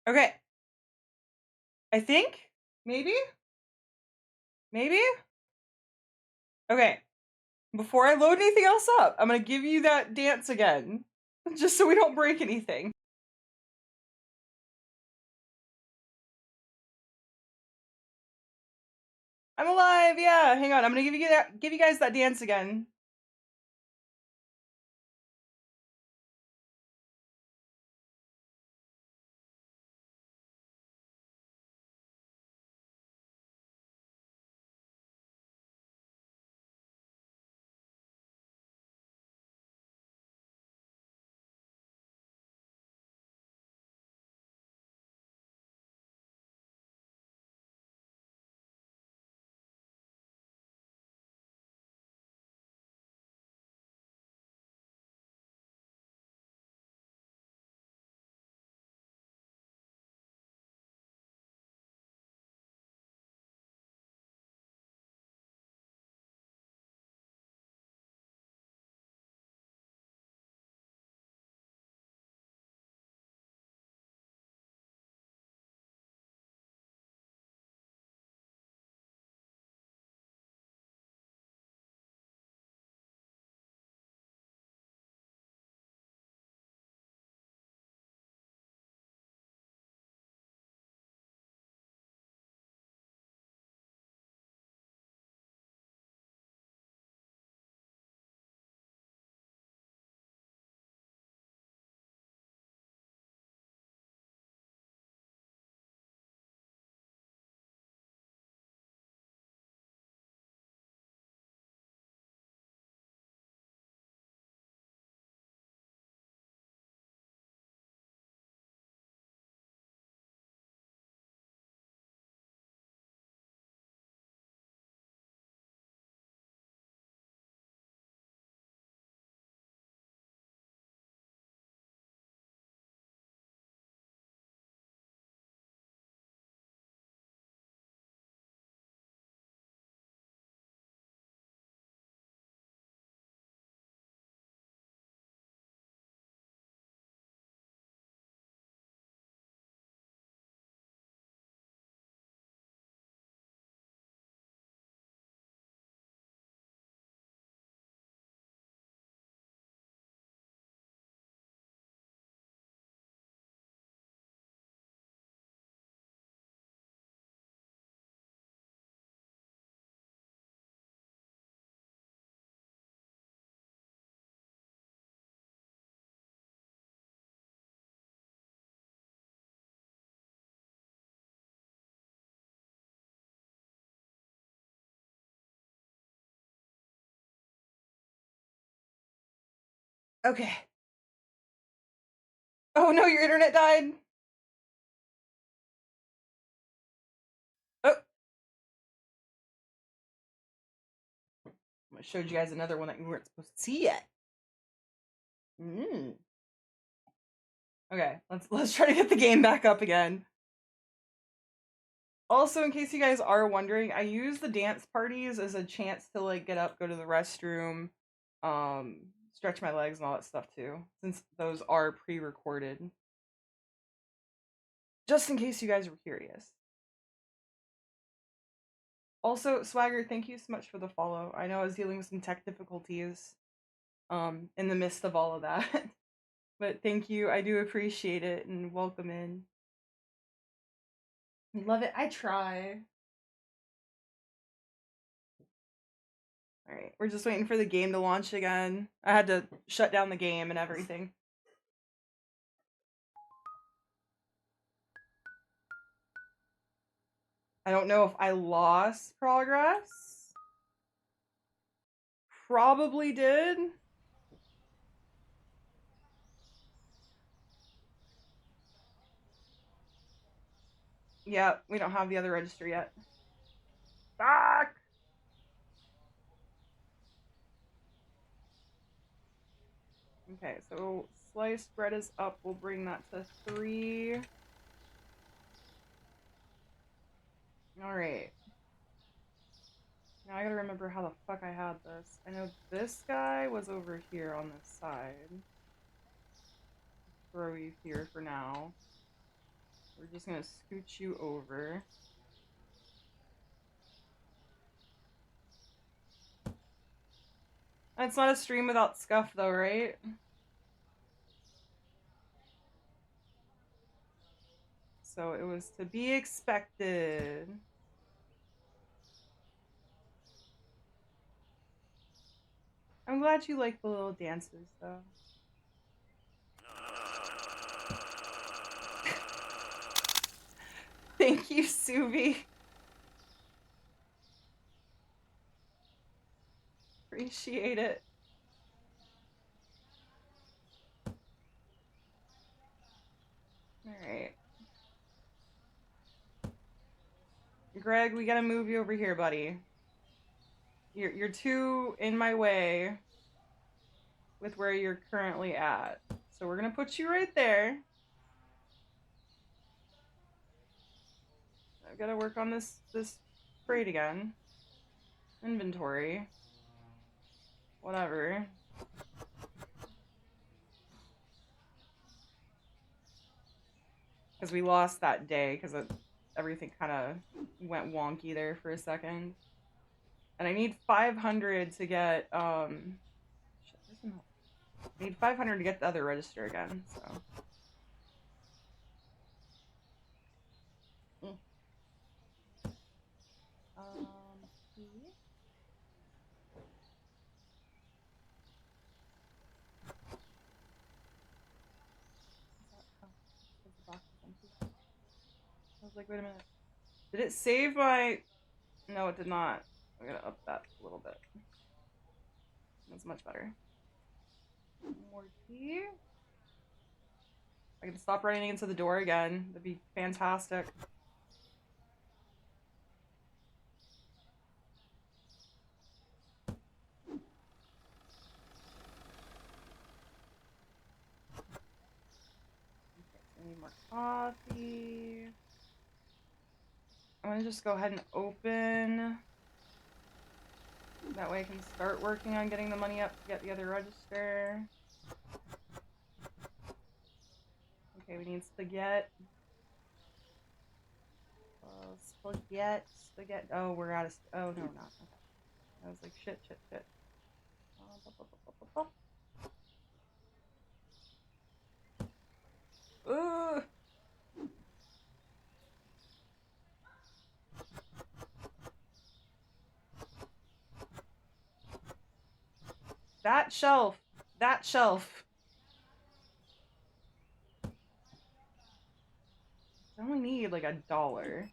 Okay. I think? Maybe? Maybe? Okay. Before I load anything else up, I'm gonna give you that dance again. Just so we don't break anything. I'm alive, yeah. Hang on, I'm gonna give you guys that dance again. Okay. Oh no, your internet died. Oh. I showed you guys another one that you weren't supposed to see yet. Okay, let's try to get the game back up again. Also, in case you guys are wondering, I use the dance parties as a chance to like get up, go to the restroom, stretch my legs and all that stuff too, since those are pre-recorded. Just in case you guys were curious. Also, Swagger, thank you so much for the follow. I know I was dealing with some tech difficulties in the midst of all of that. But thank you. I do appreciate it and welcome in. Love it. I try. Alright, we're just waiting for the game to launch again. I had to shut down the game and everything. I don't know if I lost progress. Probably did. Yeah, we don't have the other register yet. Fuck! Okay, so sliced bread is up. We'll bring that to 3. Alright. Now I gotta remember how the fuck I had this. I know this guy was over here on this side. Throw you here for now. We're just gonna scooch you over. It's not a stream without scuff though, right? So it was to be expected. I'm glad you like the little dances though. Thank you, Subi. Appreciate it. Alright. Greg, we gotta move you over here, buddy. You're too in my way with where you're currently at. So we're gonna put you right there. I've gotta work on this crate again. Inventory. Whatever. Because we lost that day because everything kind of went wonky there for a second. And I need 500 to get, I need 500 to get the other register again, so. I was like, wait a minute. Did it save my... No, it did not. I'm gonna up that a little bit. That's much better. More tea. I can stop running into the door again. That'd be fantastic. Okay, so I need more coffee. I'm gonna just go ahead and open. That way I can start working on getting the money up to get the other register. Okay, we need spaghetti. Spaghetti. Oh, we're out of. Oh, no, we're not. Okay. I was like, shit. Ugh. That shelf. I only need like $1.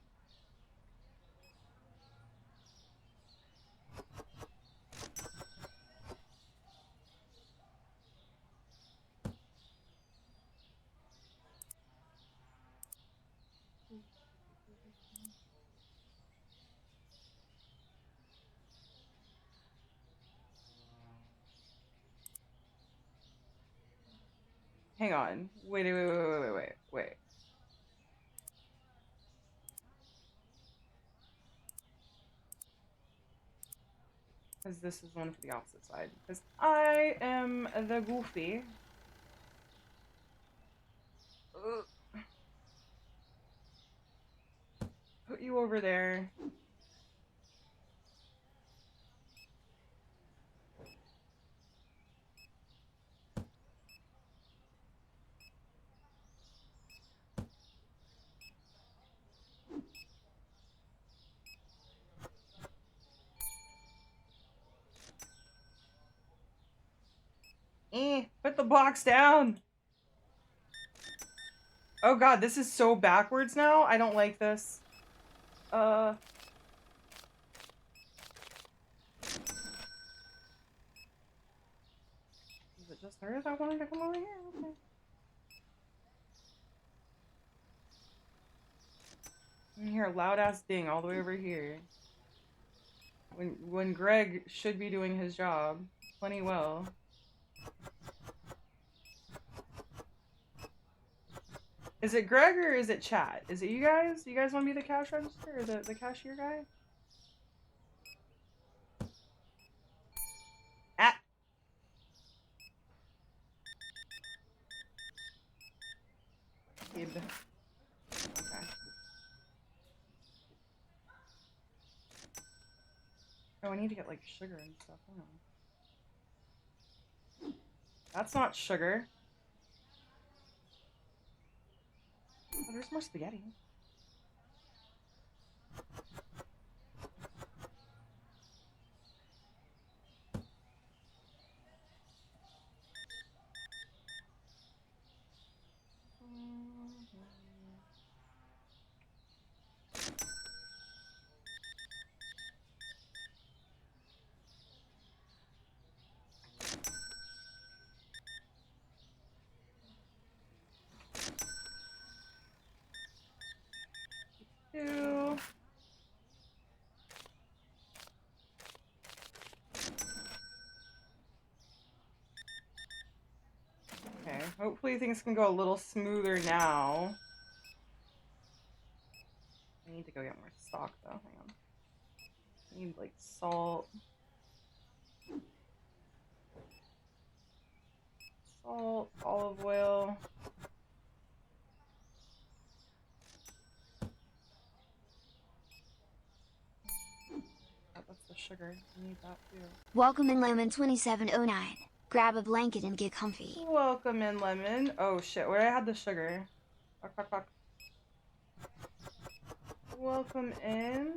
Hang on. Wait. Because this is one for the opposite side. Because I am the goofy. Ugh. Put you over there. Put the box down. Oh god, this is so backwards now. I don't like this. Is it just her that wanted to come over here? Okay. I hear a loud ass ding all the way over here. When Greg should be doing his job plenty well. Is it Greg or is it chat? Is it you guys? You guys want to be the cash register or the cashier guy? Ah. Oh, I need to get like sugar and stuff. Hang on. That's not sugar. Oh, there's more spaghetti. Two. Okay, hopefully things can go a little smoother now. I need to go get more stock though. Hang on. I need like salt. Salt, olive oil. Oh, that's the sugar. I need that too. Welcome in Lemon 2709. Grab a blanket and get comfy. Welcome in, Lemon. Oh shit, where I had the sugar. Fuck, fuck, fuck. Welcome in.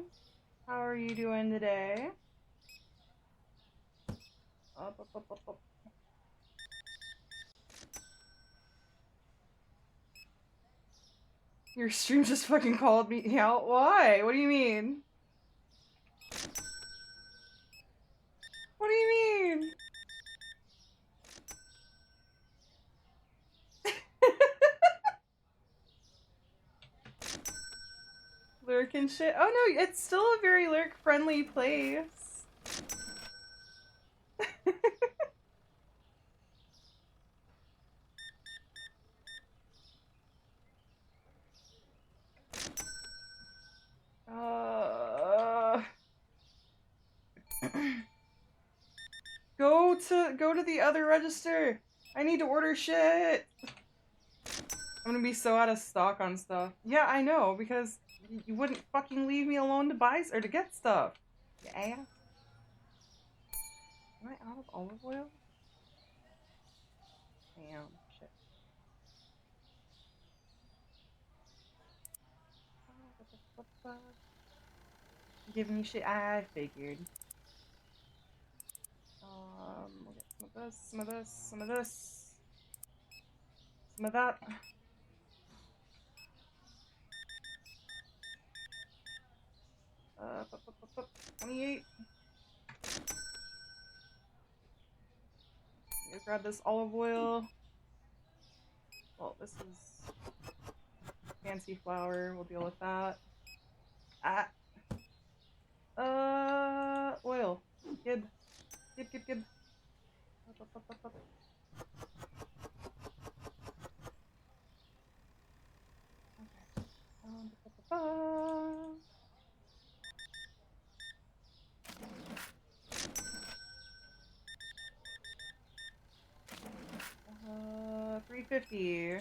How are you doing today? Up, up, up, up, up. Your stream just fucking called me out. Why? What do you mean? What do you mean? Lurk and shit. Oh no, it's still a very lurk friendly place. Go to the other register. I need to order shit. I'm gonna be so out of stock on stuff. Yeah, I know, because you wouldn't fucking leave me alone to buy or to get stuff. You ass. Am I out of olive oil? Damn, shit. Giving you shit, I figured. We'll get some of this, some of this, some of this. Some of that. Up, up, up, up, up. 28. Let's grab this olive oil. Well, this is fancy flour. We'll deal with that. Ah. Oil. Gib. Gib, gib, gib. Up, up, up, up, up. Okay. Ba, ba, ba. 350.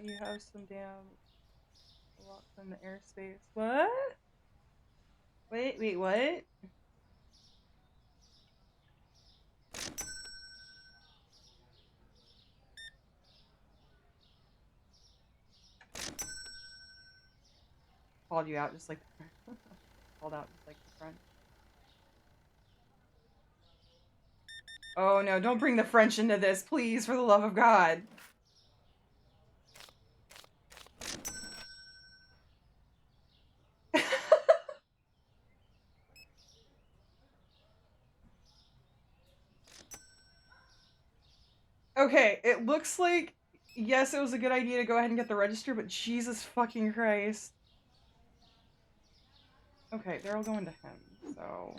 You have some damn blocks in the airspace. What? Wait, what? Called you out just like the front. Called out just like the front. Oh no, don't bring the French into this, please, for the love of God. Okay, it looks like, yes, it was a good idea to go ahead and get the register, but Jesus fucking Christ. Okay, they're all going to him, so...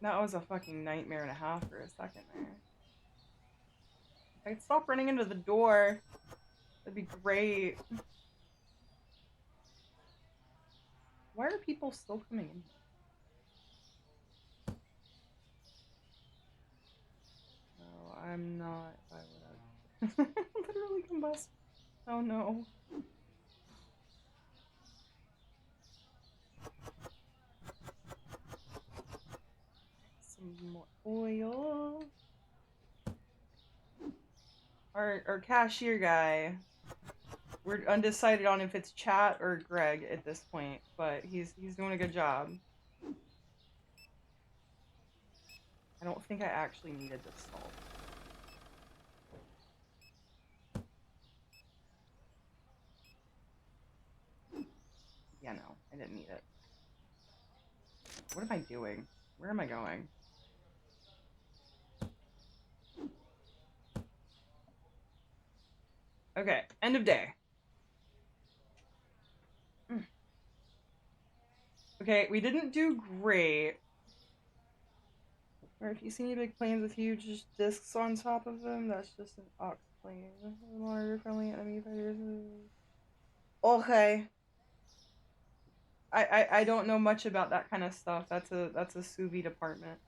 That was a fucking nightmare and a half for a second there. If I could stop running into the door, that'd be great. Why are people still coming in here? I'm not. Why would I? Literally combust. Oh no. Some more oil. Our cashier guy. We're undecided on if it's Chat or Greg at this point, but he's doing a good job. I don't think I actually needed the salt. Yeah, no, I didn't need it. What am I doing? Where am I going? Okay, end of day. Okay, we didn't do great. Or if you see any big planes with huge discs on top of them, that's just an ox plane. Monitor friendly enemy fighters. Okay. I don't know much about that kind of stuff. That's a sous vide department.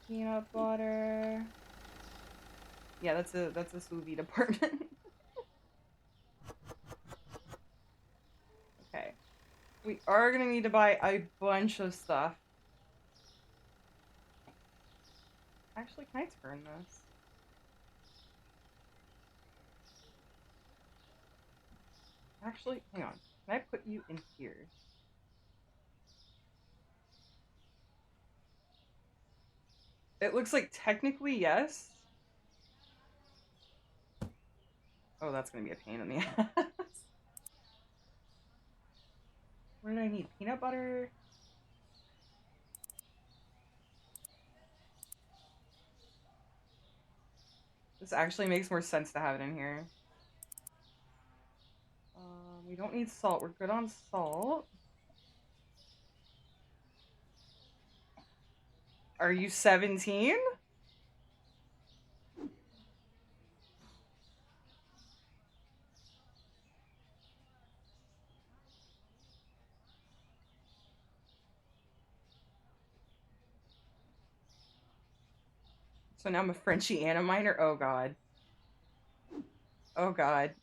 Peanut butter. Yeah, that's a sous vide department. Okay. We are gonna need to buy a bunch of stuff. Actually, can I turn this? Actually, hang on. Can I put you in here? It looks like technically yes. Oh, that's gonna be a pain in the ass. What did I need? Peanut butter? This actually makes more sense to have it in here. We don't need salt. We're good on salt. Are you 17? So now I'm a Frenchie and a minor? Oh god. Oh god.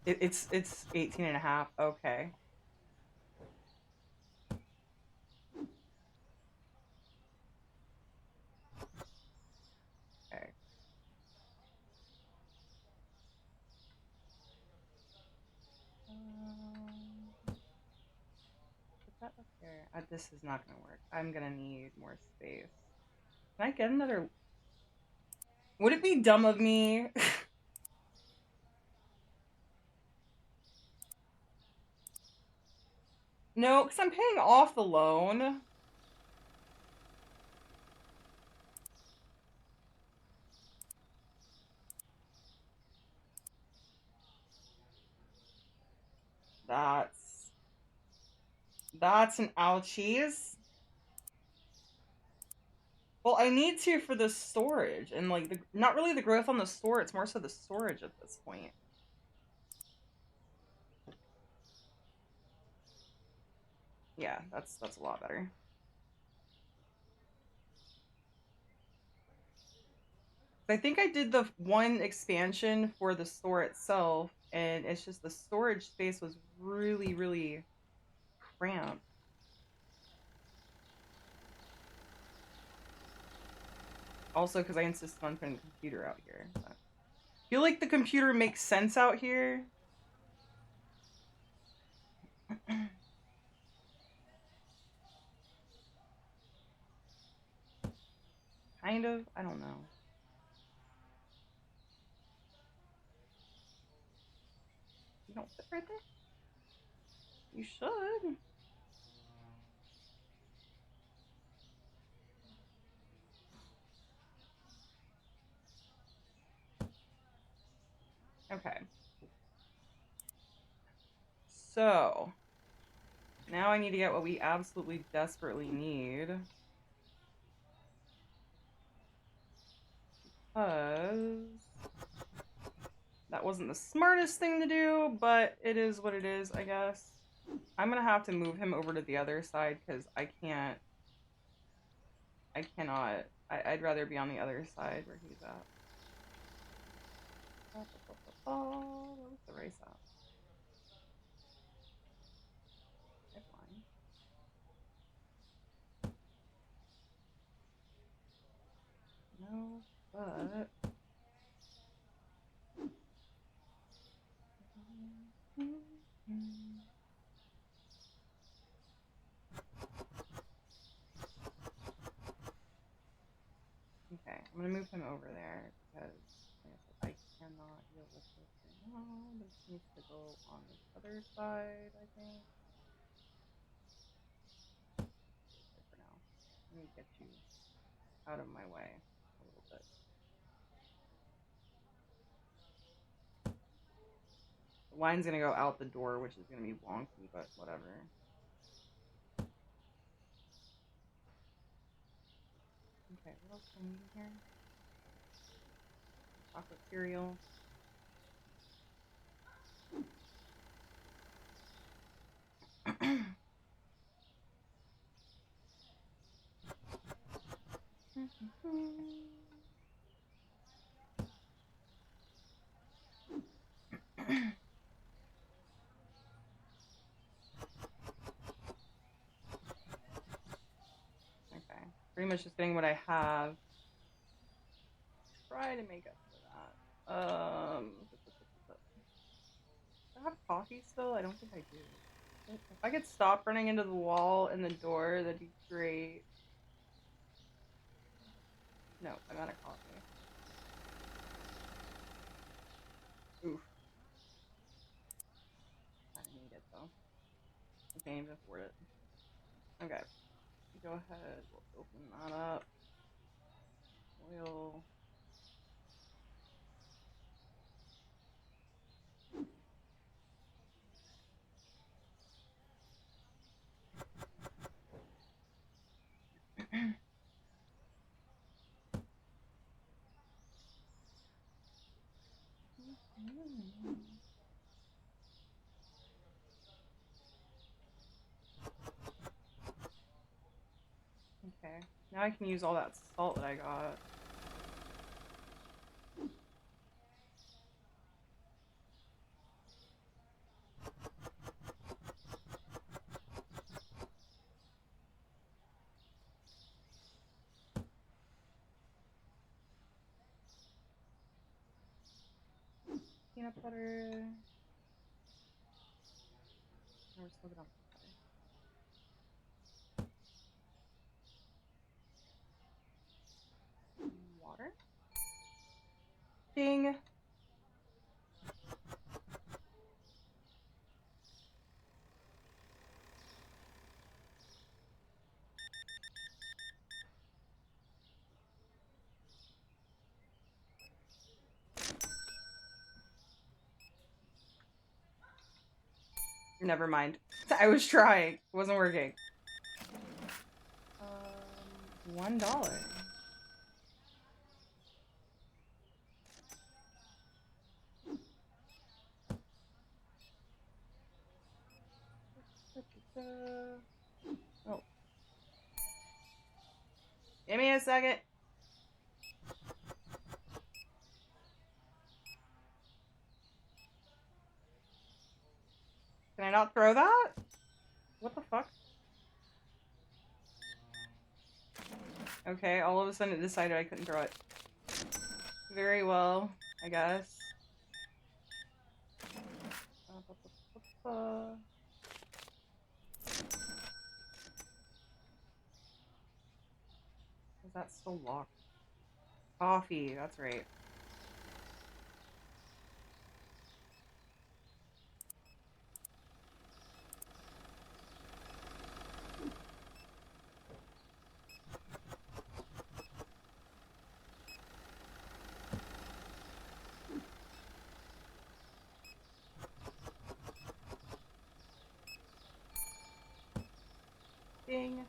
It's 18 and a half. Okay. Okay. Put that up there. This is not gonna work. I'm gonna need more space. Can I get another? Would it be dumb of me? No, because I'm paying off the loan. That's an ouchies. Well, I need to for the storage and like not really the growth on the store. It's more so the storage at this point. Yeah, that's a lot better. I think I did the one expansion for the store itself, and it's just the storage space was really, really cramped. Also, because I insisted on putting the computer out here. But I feel like the computer makes sense out here. Kind of. I don't know. You don't fit right there? You should. Okay. So, now I need to get what we absolutely desperately need. Because that That wasn't the smartest thing to do, but it is what it is, I guess. I'm gonna have to move him over to the other side because I cannot. I'd rather be on the other side where he's at. Where's the race at? Okay, fine. No, but... Okay, I'm gonna move him over there because I cannot deal with this right now. This needs to go on the other side, I think. Okay, for now. Let me get you out of my way a little bit. The line's gonna go out the door, which is gonna be wonky, but whatever. Okay, what else do I need here? Chocolate cereal. Okay, pretty much just getting what I have. Try to make up for that. Do I have coffee still? I don't think I do. If I could stop running into the wall and the door, that'd be great. No, I'm out of coffee. Oof. I need it though. I can't even afford it. Okay. Go ahead. We'll open that up. Oil. Okay. Now I can use all that salt that I got. Peanut butter. Oh, we're still good on butter. Water. Ding. Never mind. I was trying. It wasn't working. $1. Oh. Give me a second. Can I not throw that? What the fuck? Okay, all of a sudden it decided I couldn't throw it. Very well, I guess. Is that still locked? Coffee, that's right. Ding.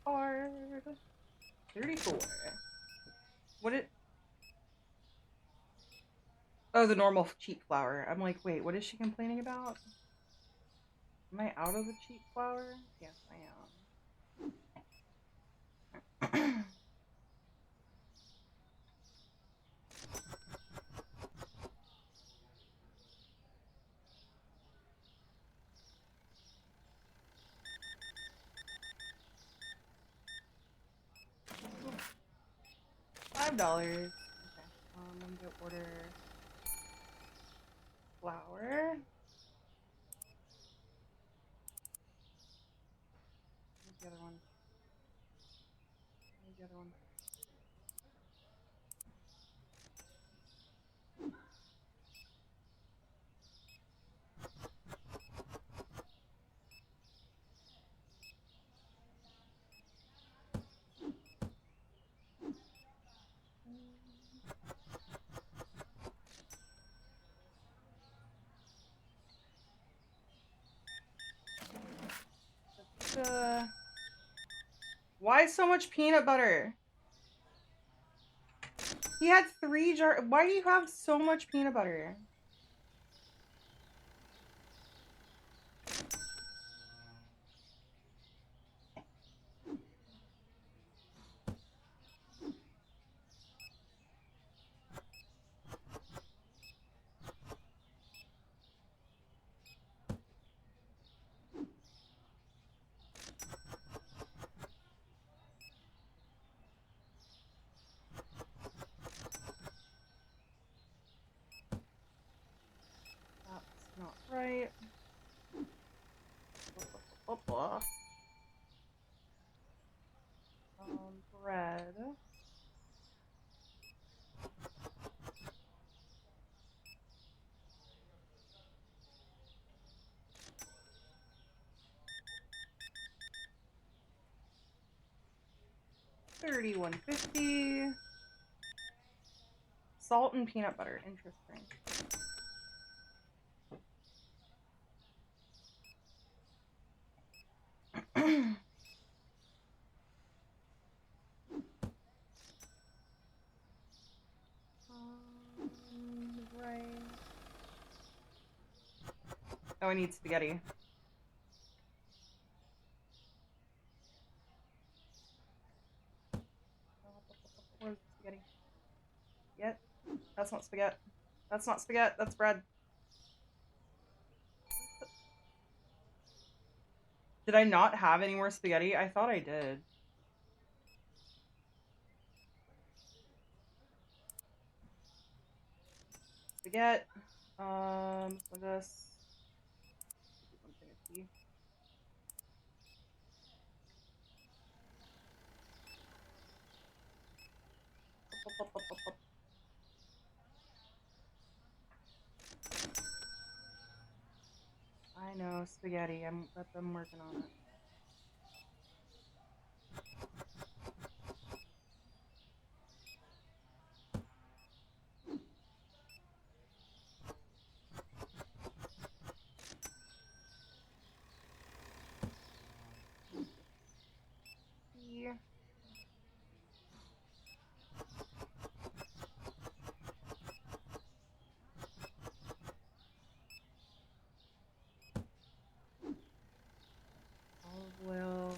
Card. 34. What it? Oh, the normal cheap flour. I'm like, wait, what is she complaining about? Am I out of the cheap flour? Yes, I am. $5. Okay. I'm gonna order flour. Where's the other one? Where's the other one? Why so much peanut butter? He had 3 jars. Why do you have so much peanut butter? That's not right. Bread. $31.50. Salt and peanut butter. Interesting. Right. Oh, I need spaghetti. Where's the spaghetti? Yet? That's not spaghetti. That's not spaghetti. That's bread. Did I not have any more spaghetti? I thought I did. Spaghetti. So this. One thing of tea. I know, spaghetti. I'm working on it. Yeah. Olive oil.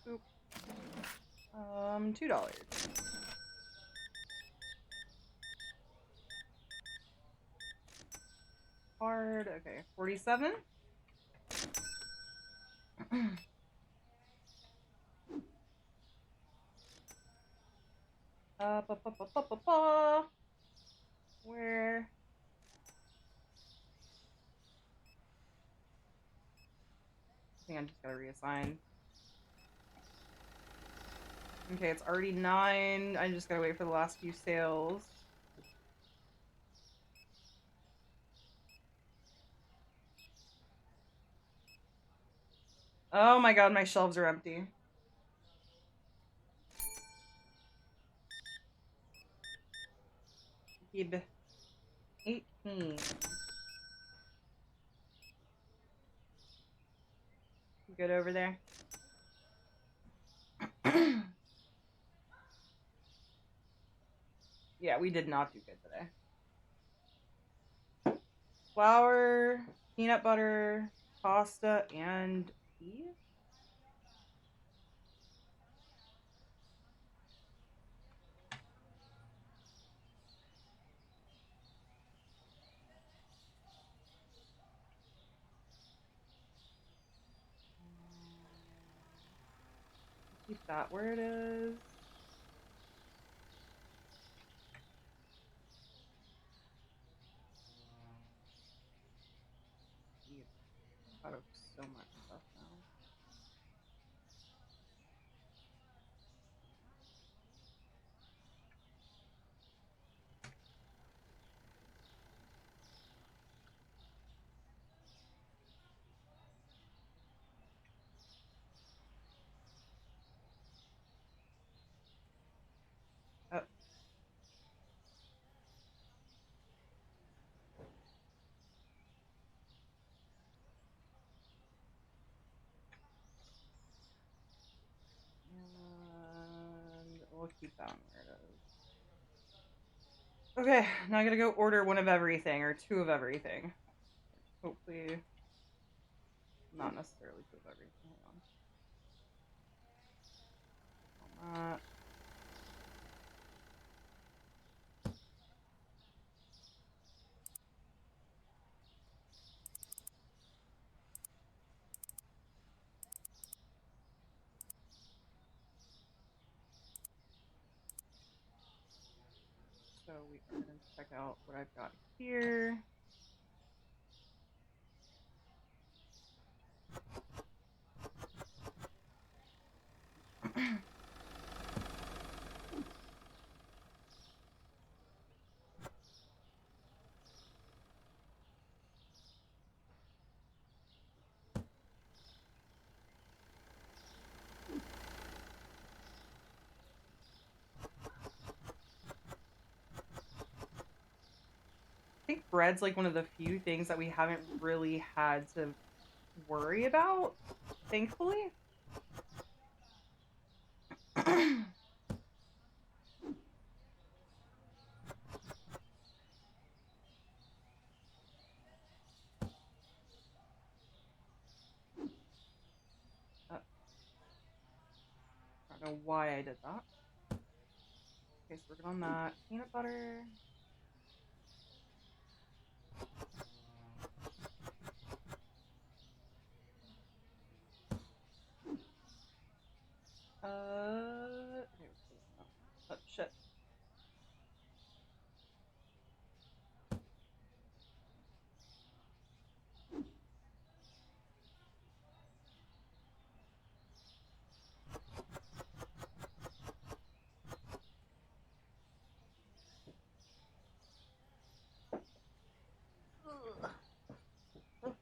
Oop. $2. Hard. Okay, 47. Where? I think I just gotta reassign. Okay, it's already 9. I just gotta wait for the last few sales. Oh my god, my shelves are empty. Gib 18. You good over there? Yeah, we did not do good today. Flour, peanut butter, pasta, and beef? Keep that where it is. Out of so much stuff now. Oh. And we'll keep that where it is. Okay, now I gotta go order one of everything, or two of everything. Hopefully, not necessarily two of everything. Hold on. So we are gonna check out what I've got here. I think bread's like one of the few things that we haven't really had to worry about, thankfully. I don't know why I did that. Okay, so we're good on that. Peanut butter. Okay, oh, shit. Okay.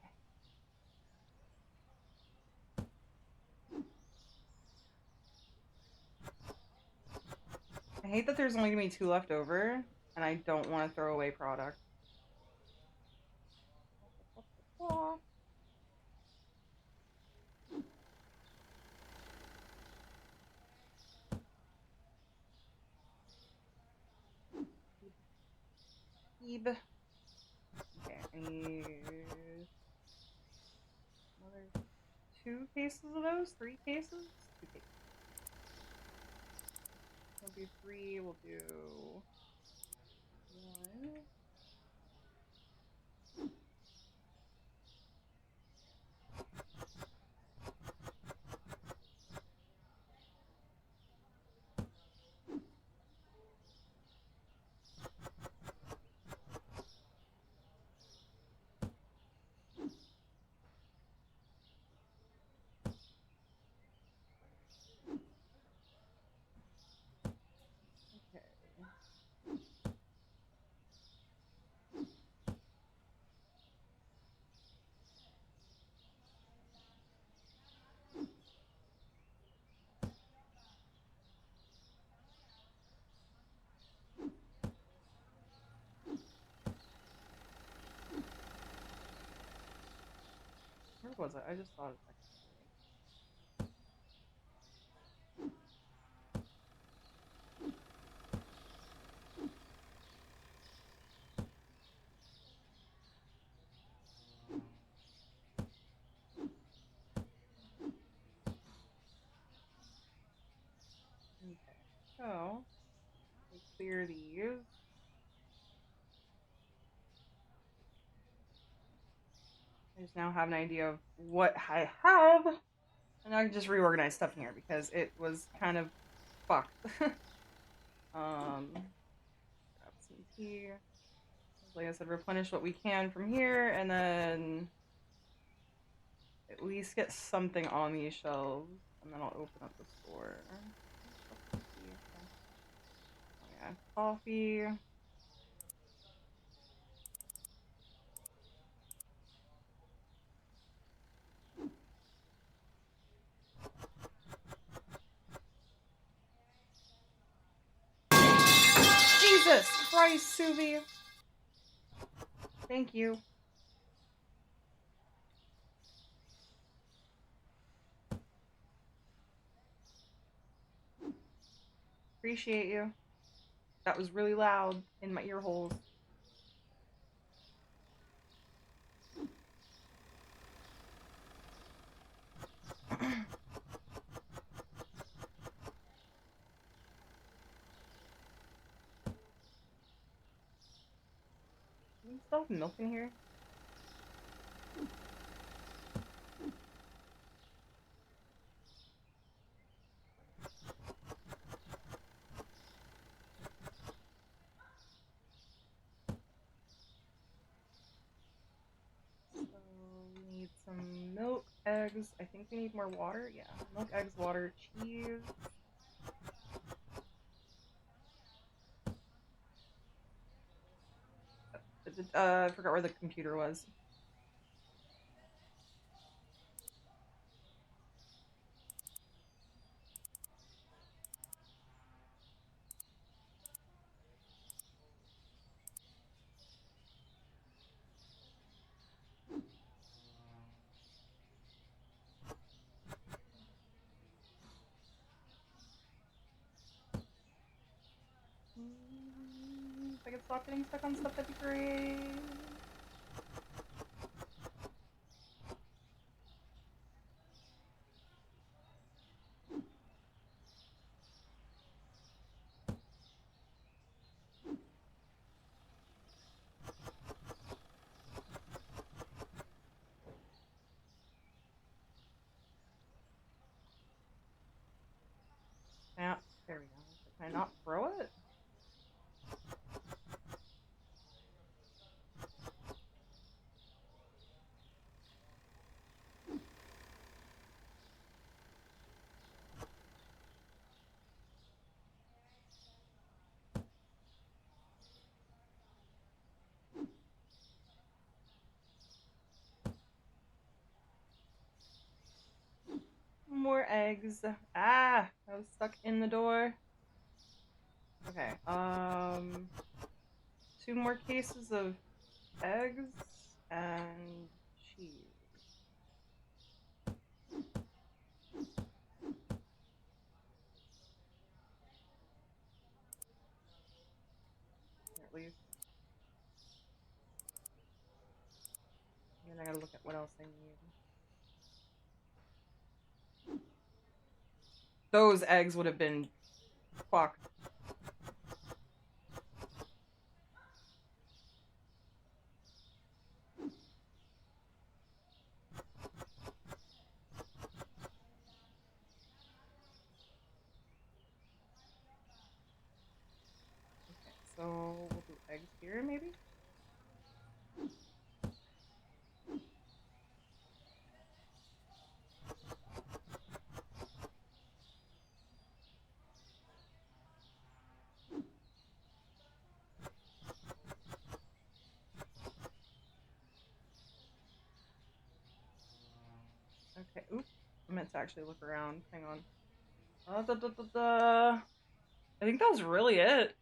I hate that there's only gonna be two left over, and I don't want to throw away product. Eeb. Okay, I need another 2 cases of those? 3 cases? 2 cases. We'll do 3, we'll do 1. Okay. Where was it? I just saw it a second ago. Okay, so we clear these. I just now have an idea of what I have, and I can just reorganize stuff in here because it was kind of fucked. Grab some tea. Like I said, replenish what we can from here, and then at least get something on these shelves, and then I'll open up the store. Oh yeah, coffee. Jesus Christ, Suvi! Thank you. Appreciate you. That was really loud in my ear holes. Do we still have milk in here? So we need some milk, eggs. I think we need more water. Yeah, milk, eggs, water, cheese. I forgot where the computer was. If I could stop getting stuck on stuff, that'd be great. Yeah, there we go. Can I not throw it? More eggs. Ah, I was stuck in the door. Okay, 2 more cases of eggs and cheese. At least. And then I gotta look at what else I need. Those eggs would have been fucked. Okay, so we'll do eggs here, maybe? Okay, oop. I meant to actually look around. Hang on. I think that was really it.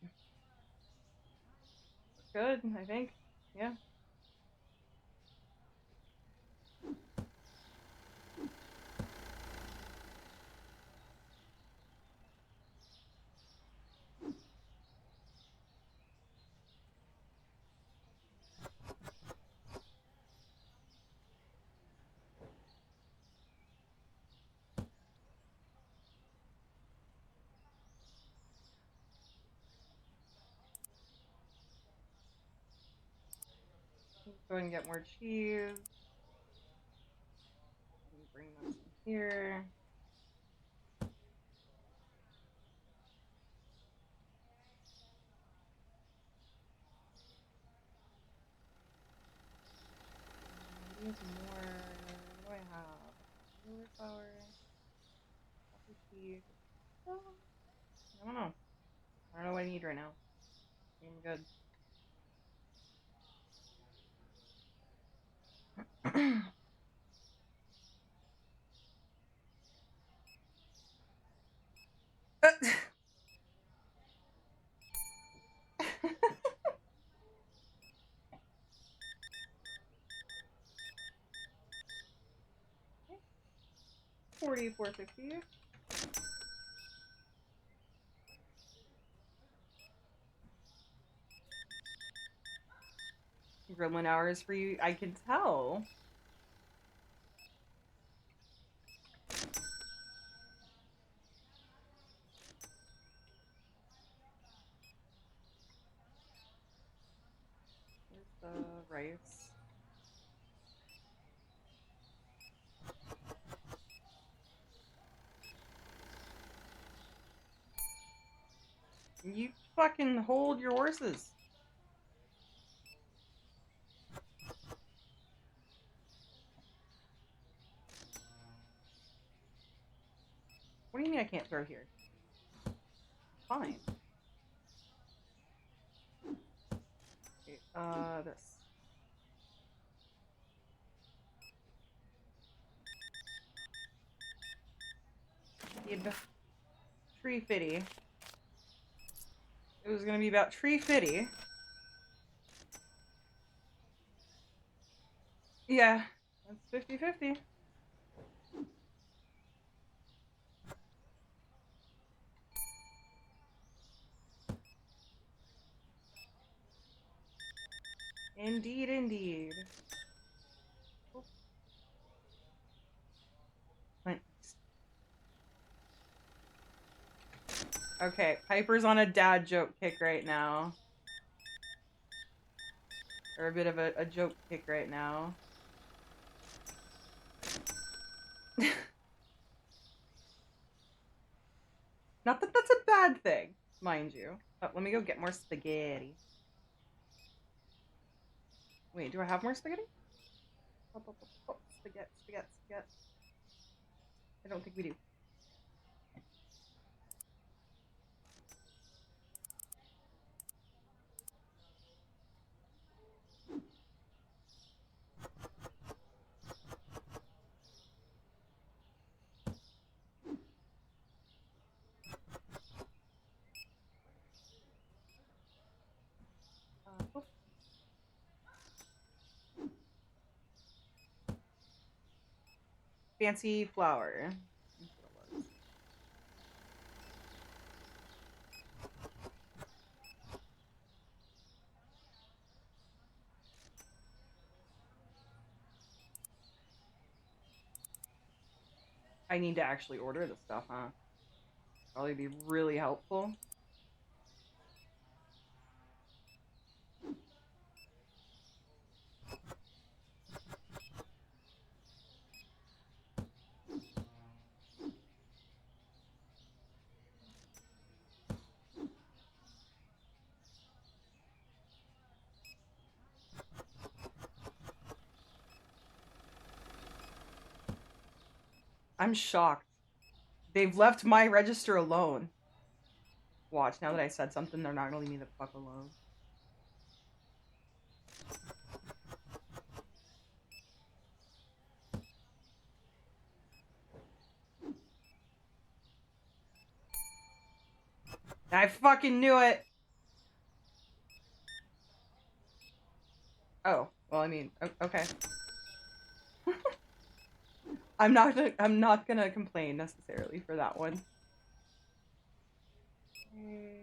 Good, I think. Yeah. Go ahead and get more cheese. Bring this in here. Need more. What do I have? Roller flour. Coffee tea. Oh, I don't know. I don't know what I need right now. I'm good. $44.50. Gremlin hours for you. I can tell. Where's the rice? You fucking hold your horses. What do you mean I can't throw here? Fine. Okay, this. Tree fitty. It was gonna be about tree fitty. Yeah, that's 50-50. Indeed, indeed. Okay, Piper's on a dad joke kick right now. Or a bit of a joke kick right now. Not that that's a bad thing, mind you. Oh, let me go get more spaghetti. Wait, do I have more spaghetti? Oh, spaghetti. I don't think we do. Oh. Fancy flour. I need to actually order this stuff, huh? Probably be really helpful. I'm shocked. They've left my register alone. Watch, now that I said something, they're not gonna leave me the fuck alone. I fucking knew it! Oh, well, I mean, okay. I'm not gonna complain necessarily for that one. Okay.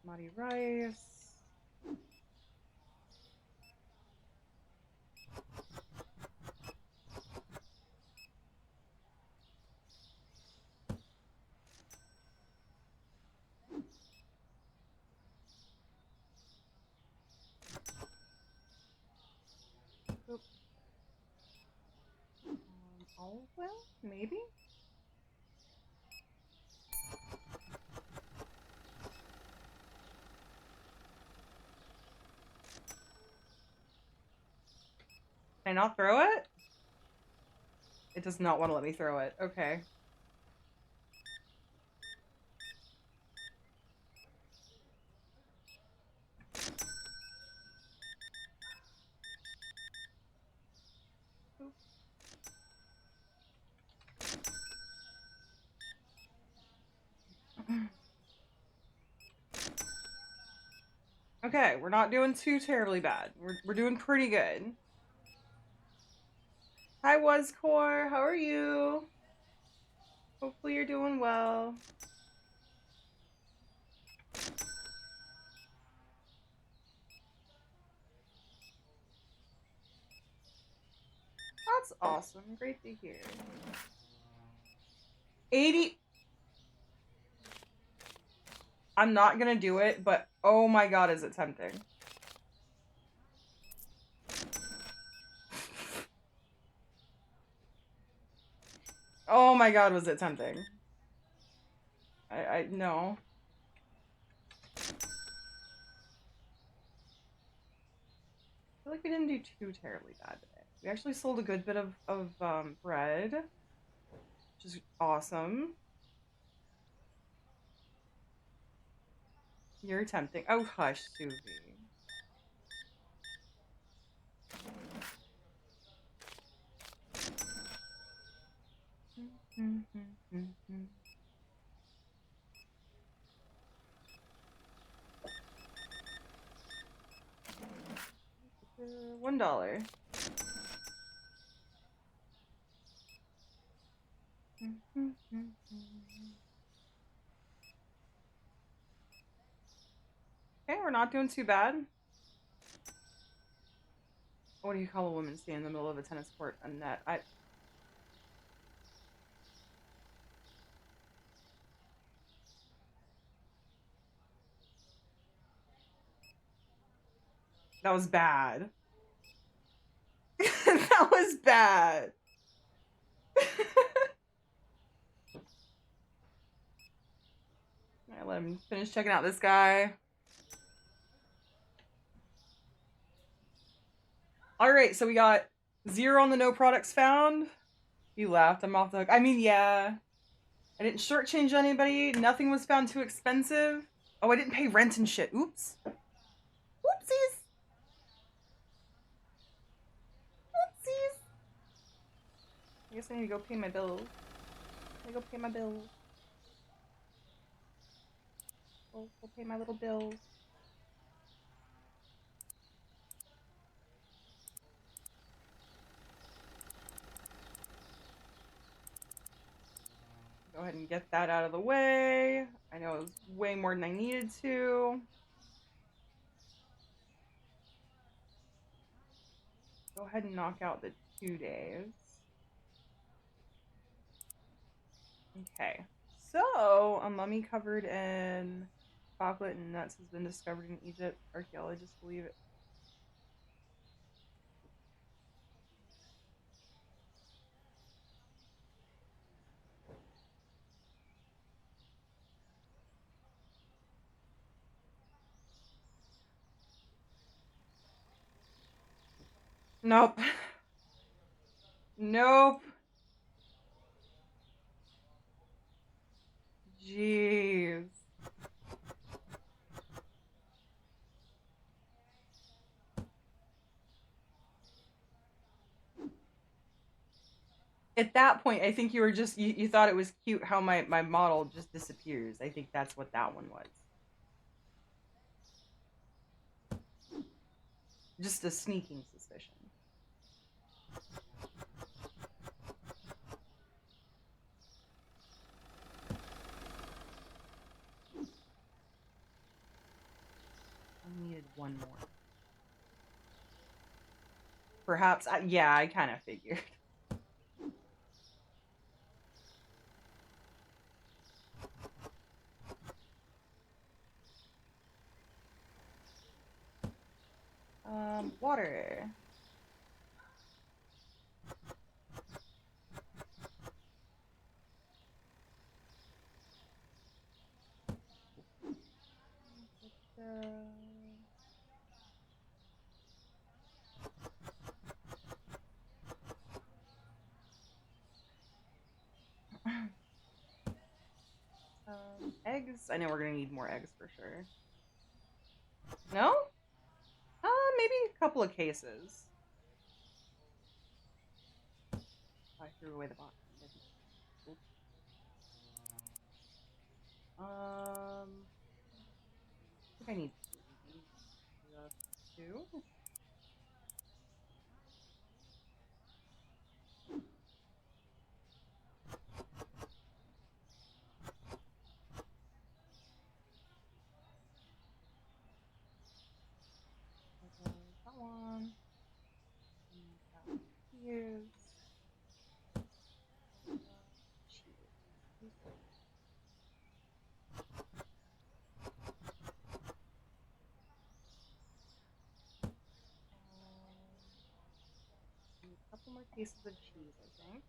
Basmati rice. Boop. Olive oil? Maybe? Can I not throw it? It does not want to let me throw it. Okay. Okay, we're not doing too terribly bad. We're doing pretty good. Hi, Wascore. How are you? Hopefully you're doing well. That's awesome. Great to hear. 80. I'm not gonna do it, but oh my god, is it tempting. Oh my god, was it tempting. No. I feel like we didn't do too terribly bad today. We actually sold a good bit of bread, which is awesome. You're tempting. Oh, hush, Suvi. $1. Okay, we're not doing too bad. What do you call a woman standing in the middle of a tennis court? A net. That was bad. That was bad. Alright, let him finish checking out this guy. Alright, so we got 0 on the no products found. You laughed. I'm off the hook. I mean, yeah. I didn't shortchange anybody. Nothing was found too expensive. Oh, I didn't pay rent and shit. Oops. Whoopsies. Whoopsies. I guess I need to go pay my bills. I go pay my bills. Go pay my little bills. Go ahead and get that out of the way. I know it was way more than I needed to. Go ahead and knock out the 2 days. Okay. So, a mummy covered in chocolate and nuts has been discovered in Egypt. Archaeologists believe it. Nope. Nope. Jeez. At that point, I think you were just, you thought it was cute how my model just disappears. I think that's what that one was. Just a sneaking suspicion. I needed one more. Perhaps, yeah, I kind of figured. Water. Eggs? I know we're gonna need more eggs for sure. No? Maybe a couple of cases. I threw away the box. Oops. I think I need just two. That one. That one here. A couple more pieces of cheese, I think.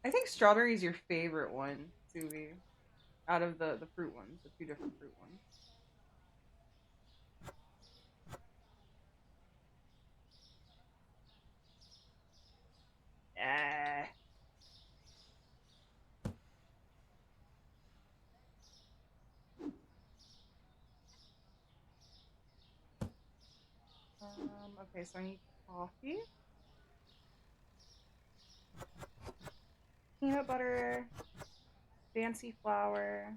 I think strawberry is your favorite one, Suvi, out of the fruit ones, the two different fruit ones. Okay, so I need coffee, peanut butter, fancy flour.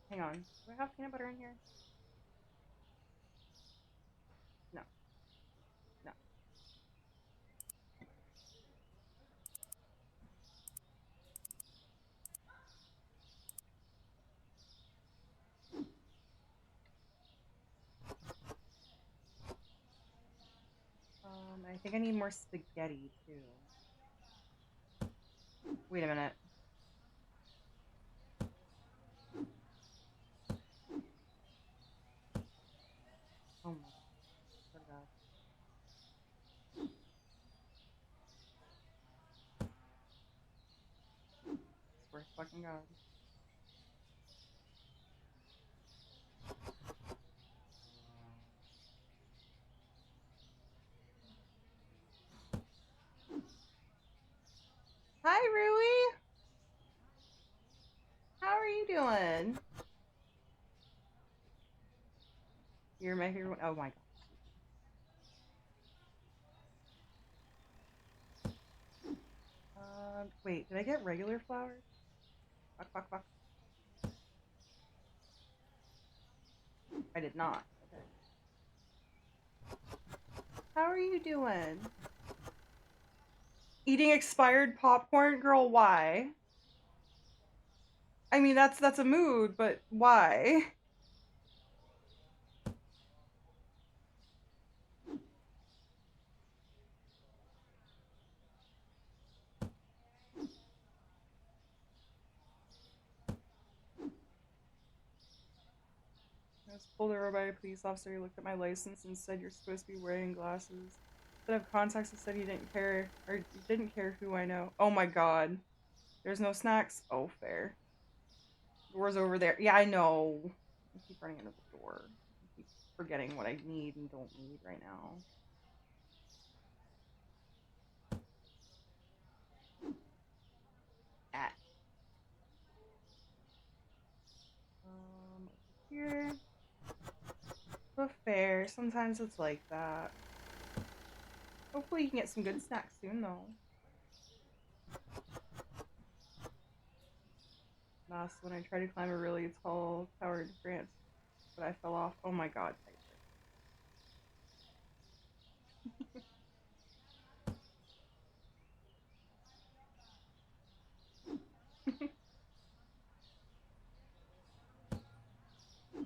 Hang on, do I have peanut butter in here? No, no. I think I need more spaghetti too. Wait a minute. Oh my god. Swear to fucking god. Hi, Rui! How are you doing? You're my favorite one. Oh my god. Wait, did I get regular flour? Fuck, fuck, fuck. I did not. Okay. How are you doing? Eating expired popcorn? Girl, why? I mean, that's a mood, but why? I was pulled over by a police officer. He looked at my license and said, "You're supposed to be wearing glasses." But I have contacts and said he didn't care, or he didn't care who I know. Oh my god. There's no snacks? Oh, fair. Door's over there. Yeah, I know. I keep running into the door. I keep forgetting what I need and don't need right now. At. Here. But fair. Sometimes it's like that. Hopefully you can get some good snacks soon, though. Last when I tried to climb a really tall tower in France, but I fell off. Oh my god.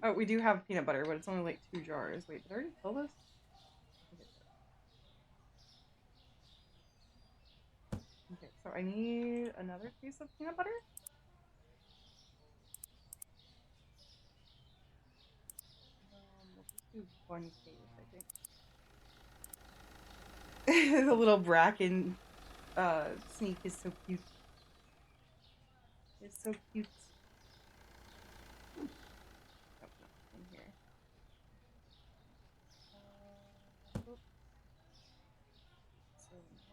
Oh, we do have peanut butter, but it's only like 2 jars. Wait, did I already fill this? Okay, so I need another piece of peanut butter. Let's just do 1 case, I think. The little bracken sneak is so cute. It's so cute. Oh, no, in here.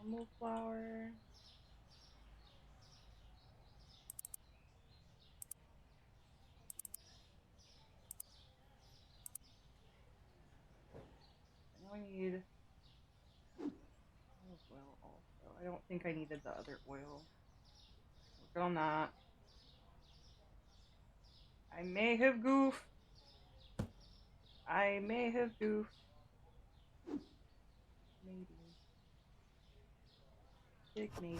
Normal flour. I need olive oil also. I don't think I needed the other oil. We're good on that. I may have goofed. I may have goofed. Maybe. Big maybe.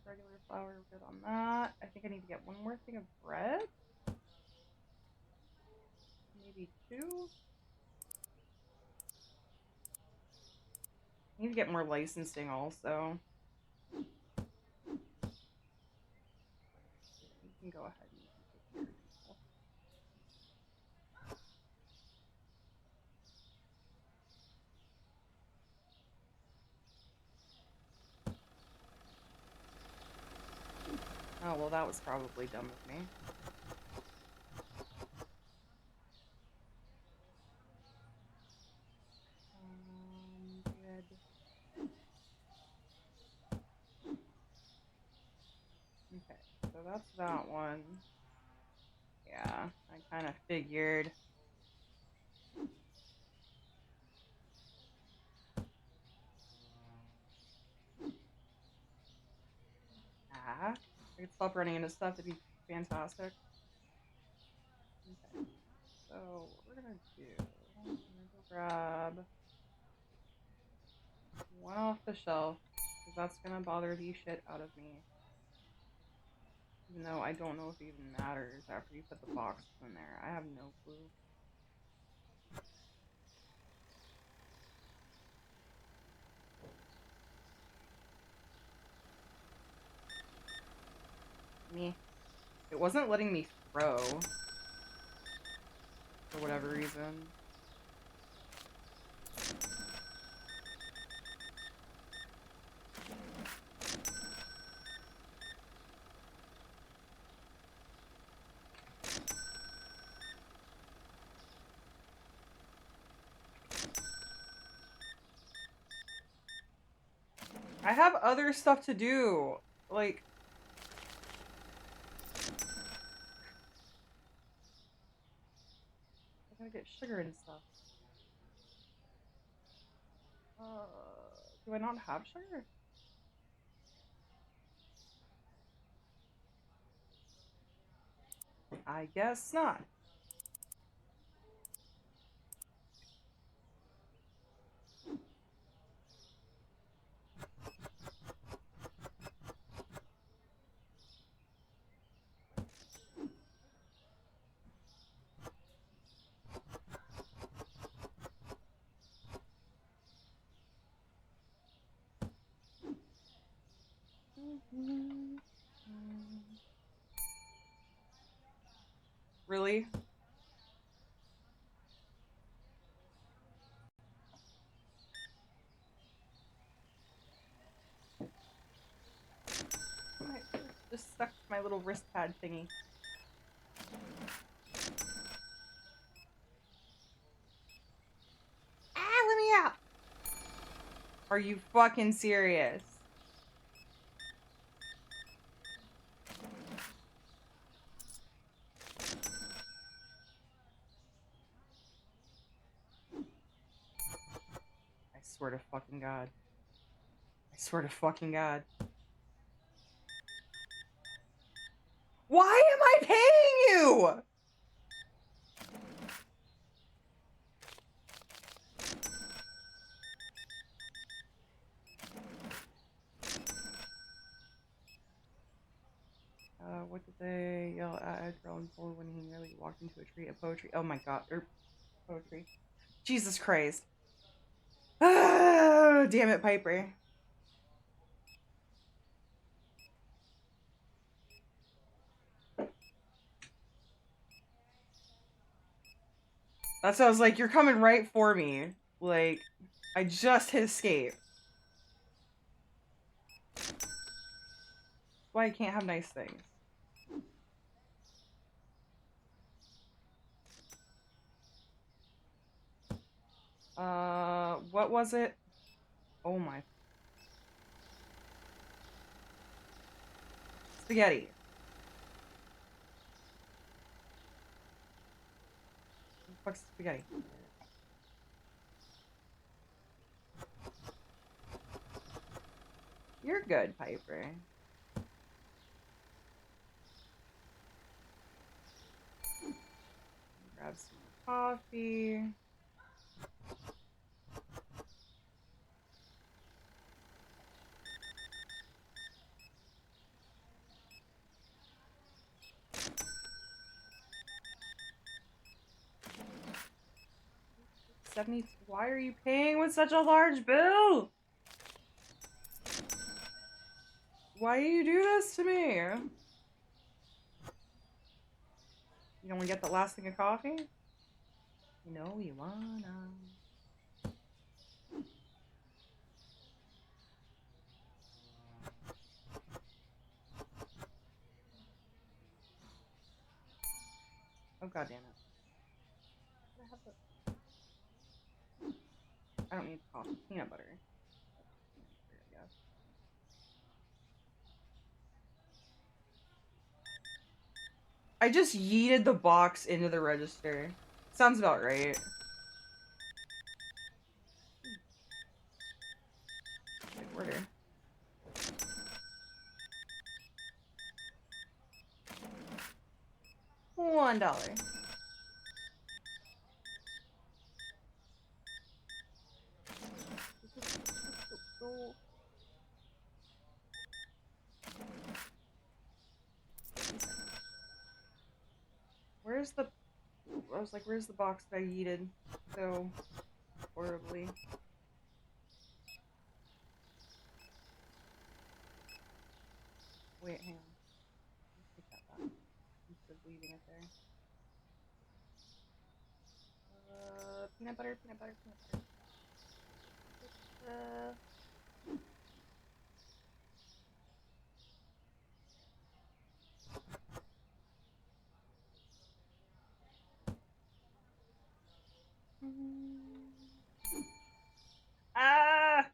Regular flour, good on that. I think I need to get one more thing of bread. Maybe two. I need to get more licensing also. You can go ahead and take care of yourself. Oh, well, that was probably dumb of me. Good. Okay, so that's that one. Yeah, I kind of figured. I could stop running into stuff, that'd be fantastic. Okay, so what we're gonna do, I'm gonna go grab one off the shelf, because that's gonna bother the shit out of me. Even though I don't know if it even matters after you put the boxes in there. I have no clue. Me. It wasn't letting me throw. For whatever reason. I have other stuff to do. Like, I gotta get sugar and stuff. Do I not have sugar? I guess not. Really? I just stuck to my little wrist pad thingy. Ah, let me out! Are you fucking serious? I swear to fucking God. I swear to fucking God. Why am I paying you? What did they yell at Edgar and Ford when he nearly walked into a tree of poetry? Oh my God, poetry. Jesus Christ. Oh, damn it, Piper. That's why I was like, you're coming right for me. Like, I just hit escape. That's why I can't have nice things. What was it? Oh my. Spaghetti. Fuck's spaghetti. You're good, Piper. Grab some coffee. Why are you paying with such a large bill? Why do you do this to me? You don't want to get the last thing of coffee? You know you wanna. Oh god damn it. I don't need coffee. Peanut butter. I guess. I just yeeted the box into the register. Sounds about right. Good order. $1. Where's the... I was like, where's the box that I yeeted so horribly? Wait, hang on. Let's take that back. Instead of leaving it there. Peanut butter, peanut butter, peanut butter. Ah!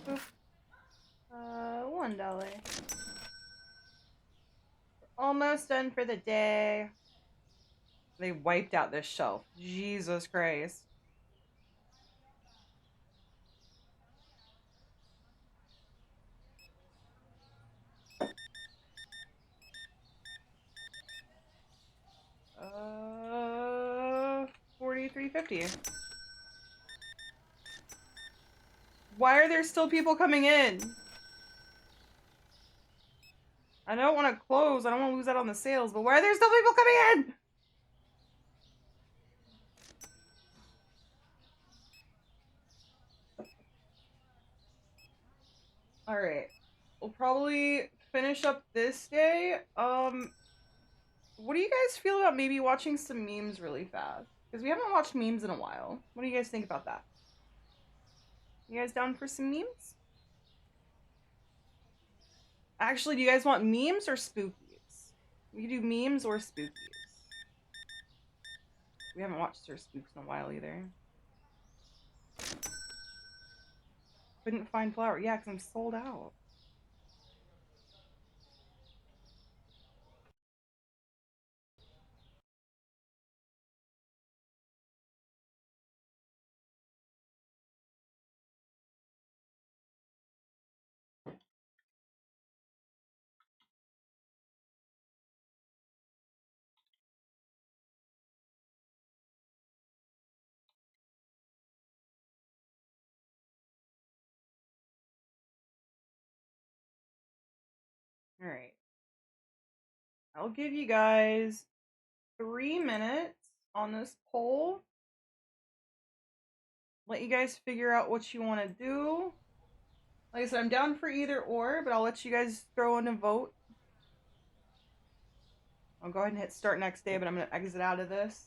Boop. $1. Almost done for the day. They wiped out this shelf. Jesus Christ. $43.50. Why are there still people coming in? I don't want to close. I don't want to lose out on the sales, but why are there still people coming in? Alright. We'll probably finish up this day. What do you guys feel about maybe watching some memes really fast? Because we haven't watched memes in a while. What do you guys think about that? You guys down for some memes? Actually, do you guys want memes or spookies? We can do memes or spookies. We haven't watched her spooks in a while either. Couldn't find flour. Yeah, because I'm sold out. Alright. I'll give you guys 3 minutes on this poll let you guys figure out what you want to do. Like I said, I'm down for either or, but I'll let you guys throw in a vote. I'll go ahead and hit start next day, but I'm going to exit out of this.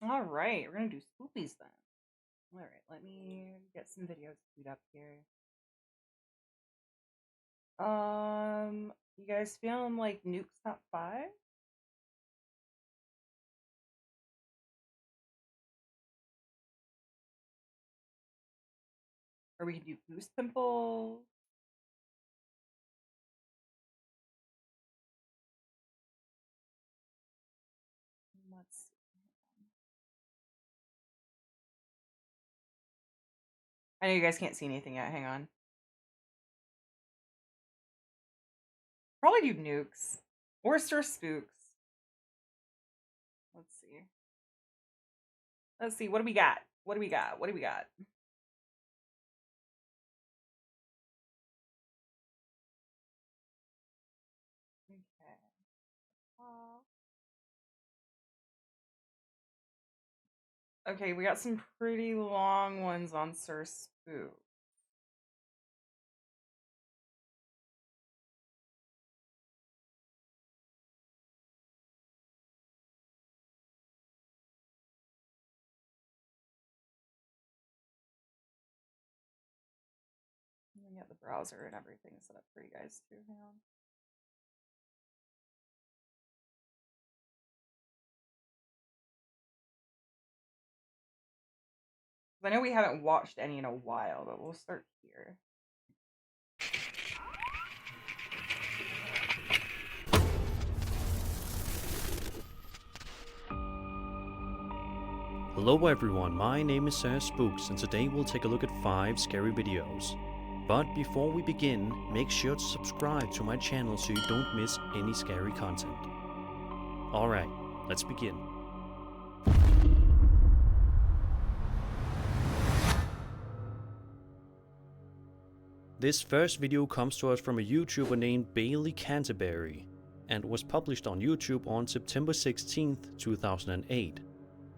All right, we're going to do spoopies then. All right, let me get some videos queued up here. You guys feeling like Nuke's top 5? Or we can do Goose Pimple. Let's see. I know you guys can't see anything yet. Hang on. Probably do Nukes. Or Sir Spooks. Let's see. Let's see. What do we got? What do we got? What do we got? Okay. Okay, we got some pretty long ones on Sir Spook. Let me get the browser and everything set up for you guys too. Hang on. I know we haven't watched any in a while, but we'll start here. Hello everyone, my name is Sir Spooks and today we'll take a look at 5 scary videos. But before we begin, make sure to subscribe to my channel so you don't miss any scary content. Alright, let's begin. This first video comes to us from a YouTuber named Bailey Canterbury and was published on YouTube on September 16th, 2008.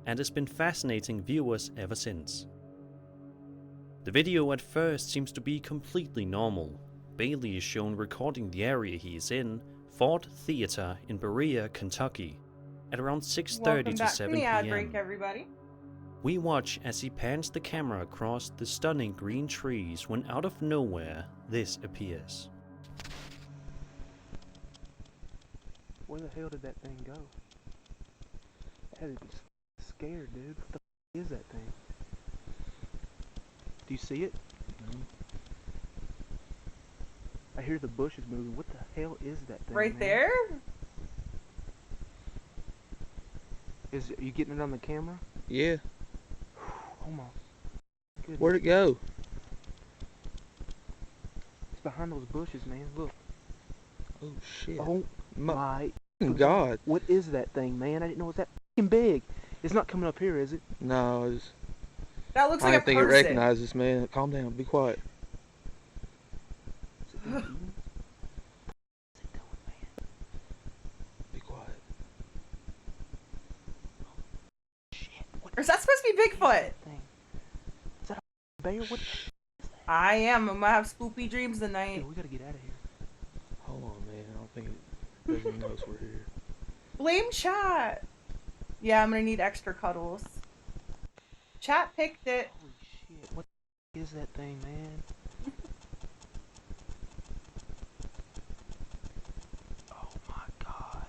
And has been fascinating viewers ever since. The video at first seems to be completely normal. Bailey is shown recording the area he is in, Ford Theater in Berea, Kentucky, at around 6:30 to 7 p.m. Break, everybody. We watch as he pans the camera across the stunning green trees when out of nowhere, this appears. Where the hell did that thing go? That had to be scared, dude. What the f is that thing? Do you see it? No. I hear the bushes moving. What the hell is that thing? Right man? there? Are you getting it on the camera? Yeah. Oh my goodness. Where'd it go? It's behind those bushes, man. Look. Oh shit. Oh my God. What is that thing, man? I didn't know it was that f***ing big. It's not coming up here, is it? No, it's, That looks I like a don't think it person. recognizes, man. Calm down. Be quiet. Is it being eaten? What's it doing, man? Be quiet. Shit. What Or is that supposed to be Bigfoot? thing? Is that a bear? What the f is that? I am. I'm gonna have spoopy dreams tonight. Dude, we gotta get out of here. Hold on, man. I don't think it doesn't even notice we're here. Blame chat. Yeah, I'm gonna need extra cuddles. Chat picked it. Holy shit. What the f is that thing, man? Oh my god.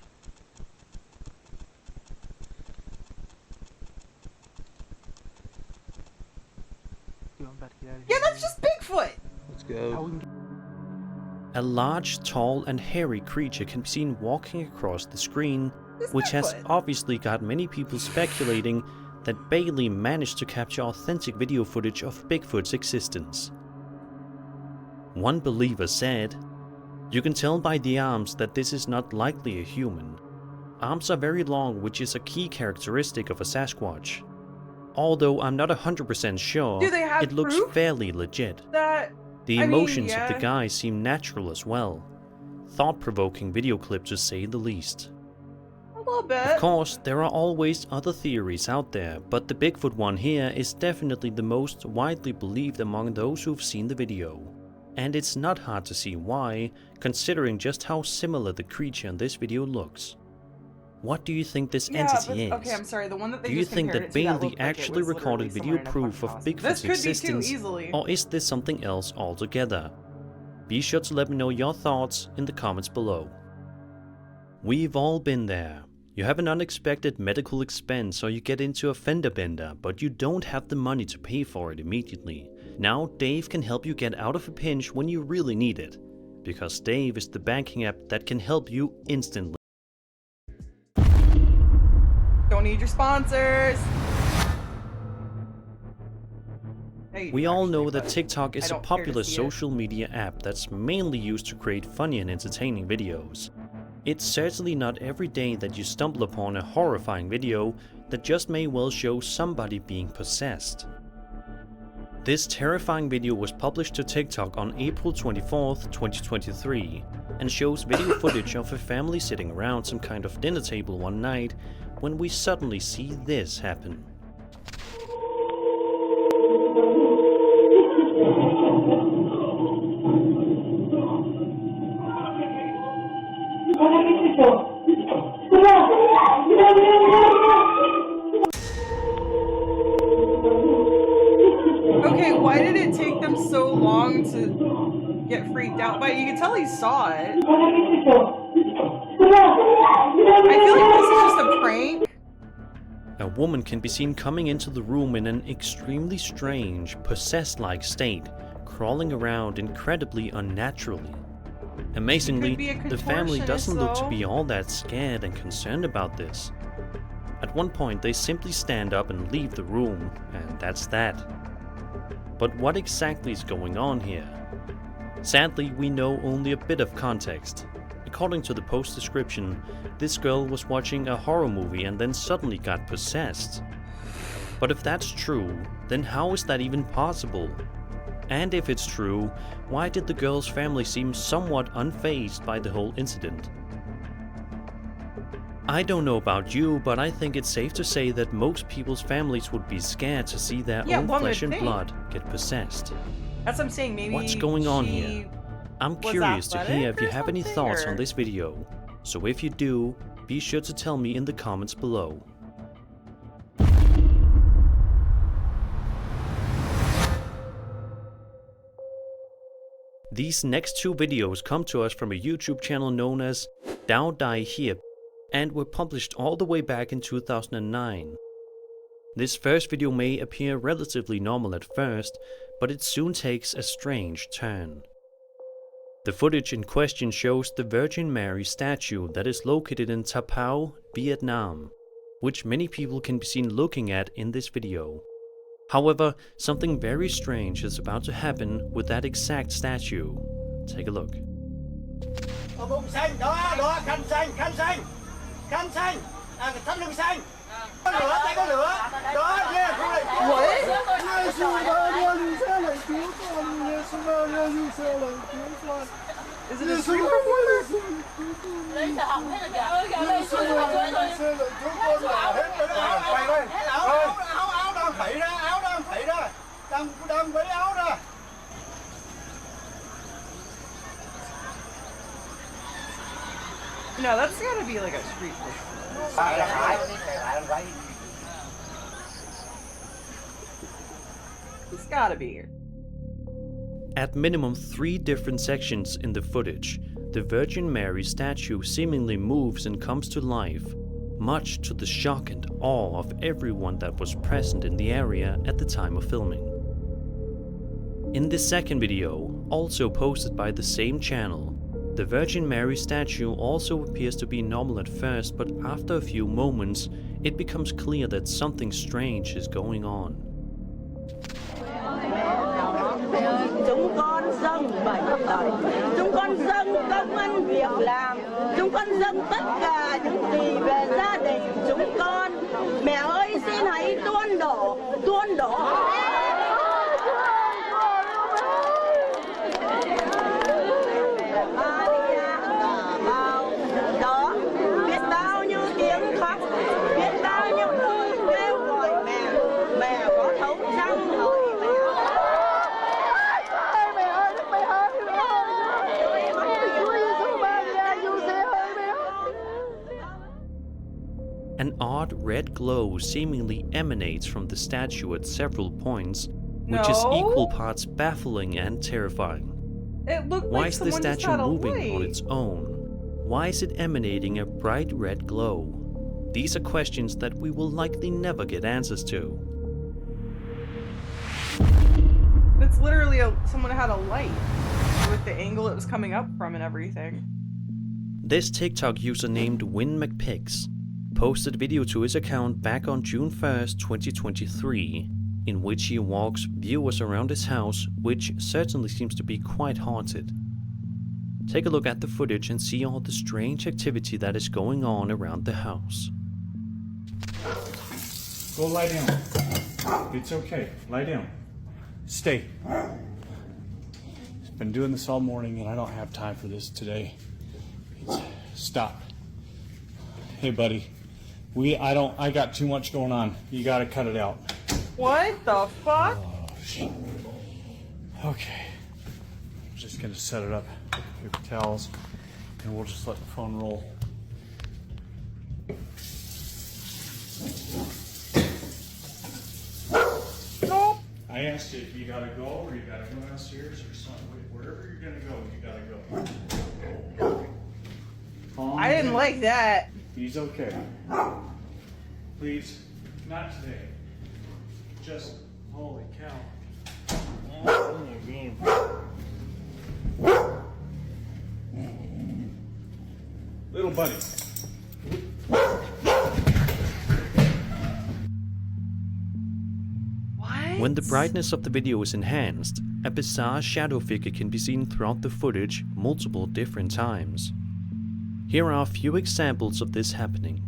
Dude, I'm about to get out of Yeah, here. that's just Bigfoot. Let's How go. we can get A large, tall and hairy creature can be seen walking across the screen, It's which has Bigfoot. obviously got many people speculating that Bailey managed to capture authentic video footage of Bigfoot's existence. One believer said, "You can tell by the arms that this is not likely a human. Arms are very long, which is a key characteristic of a Sasquatch. Although I'm not 100% sure, Do they have it looks proof? fairly legit. That The I mean, emotions of the yeah. guy seem natural as well. Thought-provoking video clip to say the least. a little bit. Of course, there are always other theories out there, but the Bigfoot one here is definitely the most widely believed among those who've seen the video. And it's not hard to see why, considering just how similar the creature in this video looks. What do you think this entity is? Okay, I'm sorry. The one that they Do you just think compared that it to, Bailey looked like it actually was recorded literally video somewhere in a proof fucking of hospital. Bigfoot's This could be too existence, easily. or is this something else altogether? Be sure to let me know your thoughts in the comments below. We've all been there. You have an unexpected medical expense or you get into a fender bender, but you don't have the money to pay for it immediately. Now Dave can help you get out of a pinch when you really need it, because Dave is the banking app that can help you instantly. Don't need your sponsors. Hey, We all actually, know that but TikTok I is a don't care to popular see it. social media app that's mainly used to create funny and entertaining videos. It's certainly not every day that you stumble upon a horrifying video that just may well show somebody being possessed. This terrifying video was published to TikTok on April 24th, 2023, and shows video footage of a family sitting around some kind of dinner table one night when we suddenly see this happen. Okay, why did it take them so long to get freaked out by it? You can tell he saw it. I feel like this is just a prank. A woman can be seen coming into the room in an extremely strange, possessed-like state, crawling around incredibly unnaturally. Amazingly, Could be a the family contortionist, doesn't look to though. be all that scared and concerned about this. At one point they simply stand up and leave the room, and that's that. But what exactly is going on here? Sadly, we know only a bit of context. According to the post description, this girl was watching a horror movie and then suddenly got possessed. But if that's true, then how is that even possible? And if it's true, why did the girl's family seem somewhat unfazed by the whole incident? I don't know about you, but I think it's safe to say that most people's families would be scared to see their own flesh and blood get possessed. That's what I'm saying, maybe What's going on here? I'm curious to hear if you have any thoughts on this video, so if you do, be sure to tell me in the comments below. These next two videos come to us from a YouTube channel known as Dao Dai Hiep, and were published all the way back in 2009. This first video may appear relatively normal at first, but it soon takes a strange turn. The footage in question shows the Virgin Mary statue that is located in Tapao, Vietnam, which many people can be seen looking at in this video. However, something very strange is about to happen with that exact statue. Take a look. Bông xanh, đó, đó, khăn xanh, khăn xanh, thắt lưng xanh, có lửa, tay có lửa, đó, yeah, Is it a scream from water? Đang quấy áo ra. No, that's gotta be like a street person. It's gotta be here. At minimum 3 different sections in the footage, the Virgin Mary statue seemingly moves and comes to life, much to the shock and awe of everyone that was present in the area at the time of filming. In this second video, also posted by the same channel, the Virgin Mary statue also appears to be normal at first, but after a few moments, it becomes clear that something strange is going on. Chúng con dâng bảy đời, chúng con dâng công ăn việc làm, chúng con dâng tất cả những gì về gia đình chúng con. Mẹ ơi, xin hãy tuôn đổ. Đó, biết bao nhiêu tiếng khóc, biết bao nhiêu lời kêu gọi mẹ, mẹ có thấu chăng lời mẹ. An odd red glow seemingly emanates from the statue at several points, which is equal parts baffling and terrifying. It looked Why like is the someone just statue had a moving on light. its own? Why is it emanating a bright red glow? These are questions that we will likely never get answers to. It's literally someone had a light with the angle it was coming up from and everything. This TikTok user named Win McPix posted a video to his account back on June 1st, 2023, in which he walks viewers around his house, which certainly seems to be quite haunted. Take a look at the footage and see all the strange activity that is going on around the house. Go lie down. It's okay. Lie down. Stay. Been doing this all morning and I don't have time for this today. Stop. Hey buddy. I got too much going on. You gotta cut it out. What the fuck? Oh shit. Okay. I'm just gonna set it up. Paper towels. And we'll just let the phone roll. Nope. I asked you if you gotta go or you gotta go downstairs or something. Wherever you're gonna go, you gotta go. Calm I didn't down. like that. He's okay. Please, not today. Just, holy cow. Oh my God. Little buddy. When the brightness of the video is enhanced, a bizarre shadow figure can be seen throughout the footage multiple different times. Here are a few examples of this happening.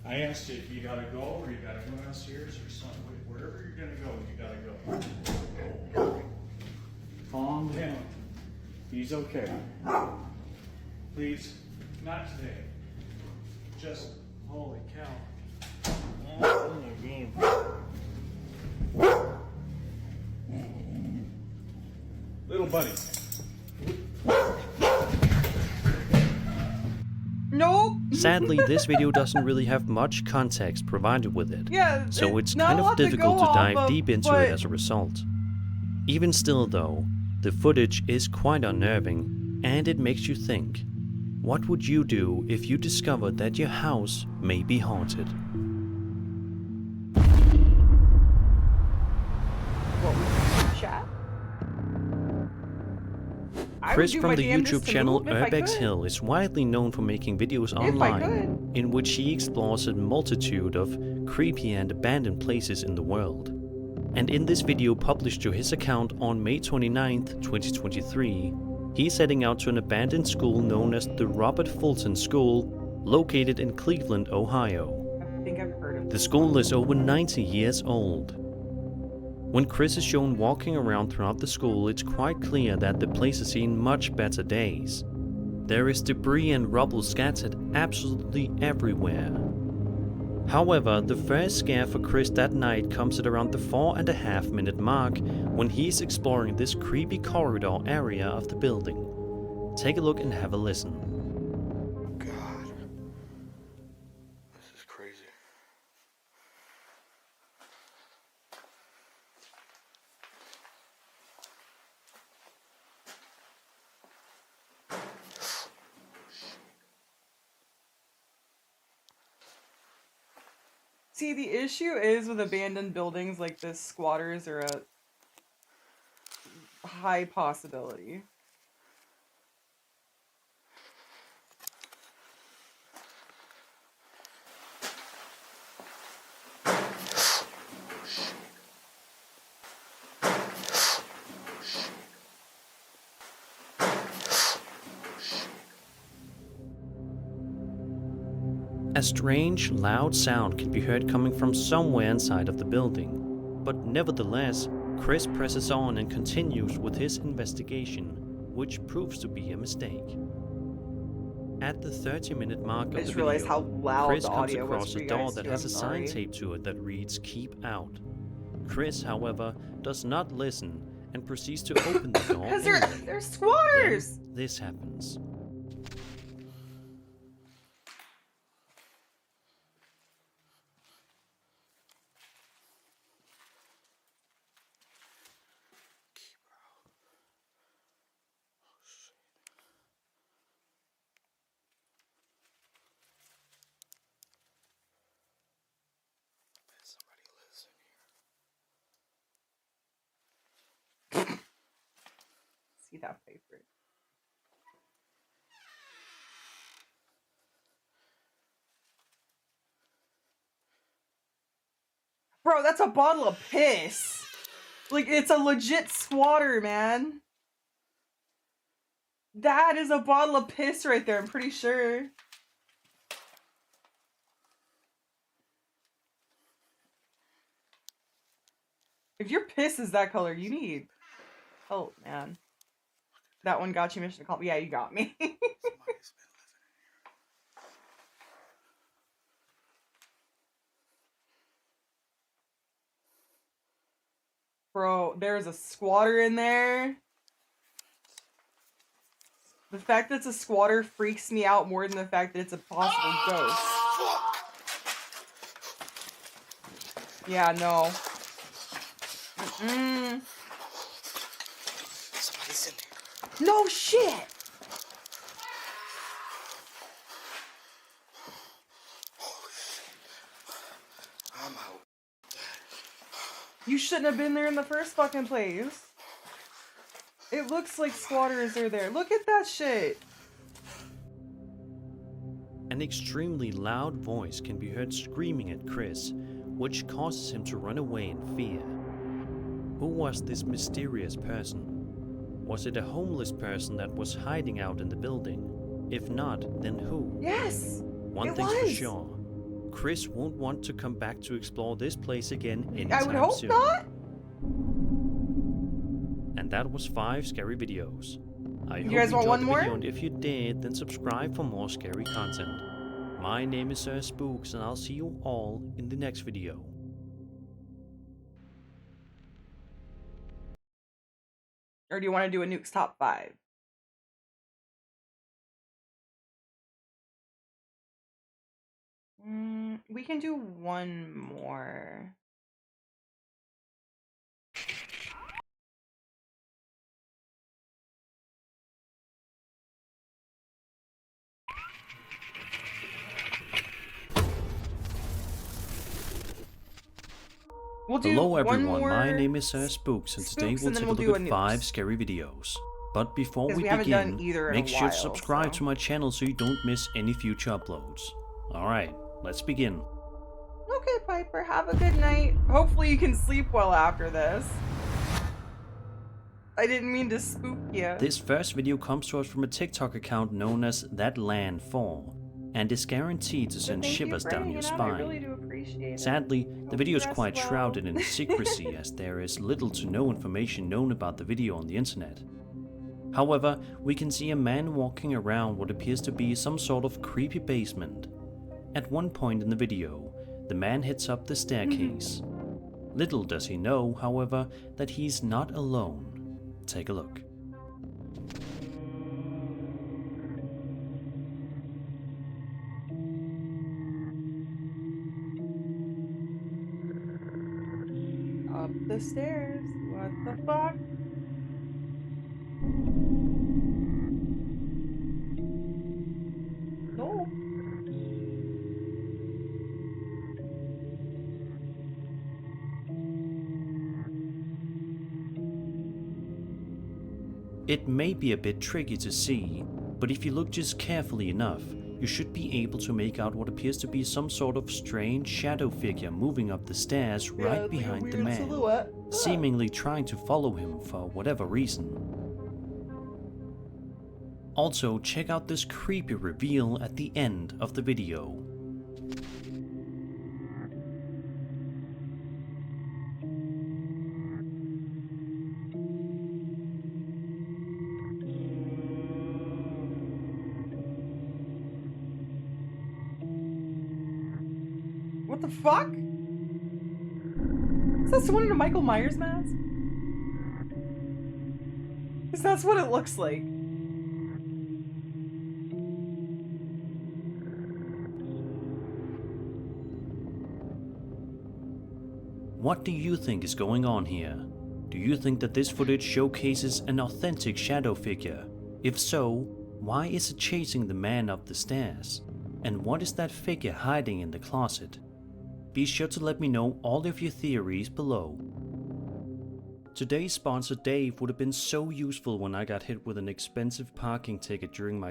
I asked you if you gotta go or you gotta go downstairs or something. Wherever you're gonna go, you gotta go. Calm down. He's okay. Please, not today. Just, holy cow. Oh my God. Little buddy. Nope. Sadly, this video doesn't really have much context provided with it, Yeah, so it's not kind a of lot to difficult go to dive off of, deep into but- it as a result. Even still though, the footage is quite unnerving, and it makes you think. What would you do if you discovered that your house may be haunted? Chat. Chris from the YouTube channel Urbex Hill is widely known for making videos online in which he explores a multitude of creepy and abandoned places in the world. And in this video published to his account on May 29th, 2023, he's heading out to an abandoned school known as the Robert Fulton School, located in Cleveland, Ohio. I think I've heard of The school is over 90 years old. When Chris is shown walking around throughout the school, it's quite clear that the place has seen much better days. There is debris and rubble scattered absolutely everywhere. However, the first scare for Chris that night comes at around the 4.5 minute mark when he's exploring this creepy corridor area of the building. Take a look and have a listen. God. This is crazy. See, the issue is with abandoned buildings like this, squatters are a high possibility. A strange, loud sound can be heard coming from somewhere inside of the building, but nevertheless, Chris presses on and continues with his investigation, which proves to be a mistake. At the 30-minute mark of I the just realized how video, loud Chris the comes audio was across for a you door guys that too, has I'm a sign sorry. taped to it that reads "Keep Out." Chris, however, does not listen and proceeds to open the door Because anyway. they're squatters! Then this happens. Somebody lives in here. See that paper. Bro, that's a bottle of piss. Like, it's a legit squatter, man. That is a bottle of piss right there, I'm pretty sure. If your piss is that color, you need help, man. That one got you mission accomplished. Yeah, you got me. Somebody's been living in here. Bro, there's a squatter in there. The fact that it's a squatter freaks me out more than the fact that it's a possible ghost. Yeah, no. Mm-mm. Somebody's in here. No shit! Holy shit. I'm out. You shouldn't have been there in the first fucking place. It looks like squatters are there. Look at that shit. an extremely loud voice can be heard screaming at Chris, which causes him to run away in fear. Who was this mysterious person? Was it a homeless person that was hiding out in the building? If not, then who? Yes! One it thing's for was. sure. Chris won't want to come back to explore this place again anytime I would hope soon. not. And that was 5 scary videos. I hope You guys you want enjoyed one the more? video, and if you did, then subscribe for more scary content. My name is Sir Spooks, and I'll see you all in the next video. Or do you want to do a Nuke's top 5? We can do one more. We'll do Hello one everyone, more my name is Sir Spooks, and today Spooks, we'll and then take we'll a do look a at 5 Nukes. scary videos. But before Because we we haven't done begin, either in a make sure to while, subscribe so. to my channel so you don't miss any future uploads. Alright, let's begin. Okay, Piper, have a good night. Hopefully you can sleep well after this. I didn't mean to spook you. This first video comes to us from a TikTok account known as ThatLand4, and is guaranteed to send shivers down your I spine. really do appreciate it. Sadly, the video is Rest quite well. shrouded in secrecy as there is little to no information known about the video on the internet. However, we can see a man walking around what appears to be some sort of creepy basement. At one point in the video, the man heads up the staircase. Little does he know, however, that he's not alone. Take a look. Up the stairs. What the fuck? No. It may be a bit tricky to see, but if you look just carefully enough, you should be able to make out what appears to be some sort of strange shadow figure moving up the stairs right behind the man, seemingly trying to follow him for whatever reason. Also, check out this creepy reveal at the end of the video. What the fuck? Is that someone in a Michael Myers mask? Because that's what it looks like. What do you think is going on here? Do you think that this footage showcases an authentic shadow figure? If so, why is it chasing the man up the stairs? And what is that figure hiding in the closet? Be sure to let me know all of your theories below. Today's sponsor Dave would have been so useful when I got hit with an expensive parking ticket during my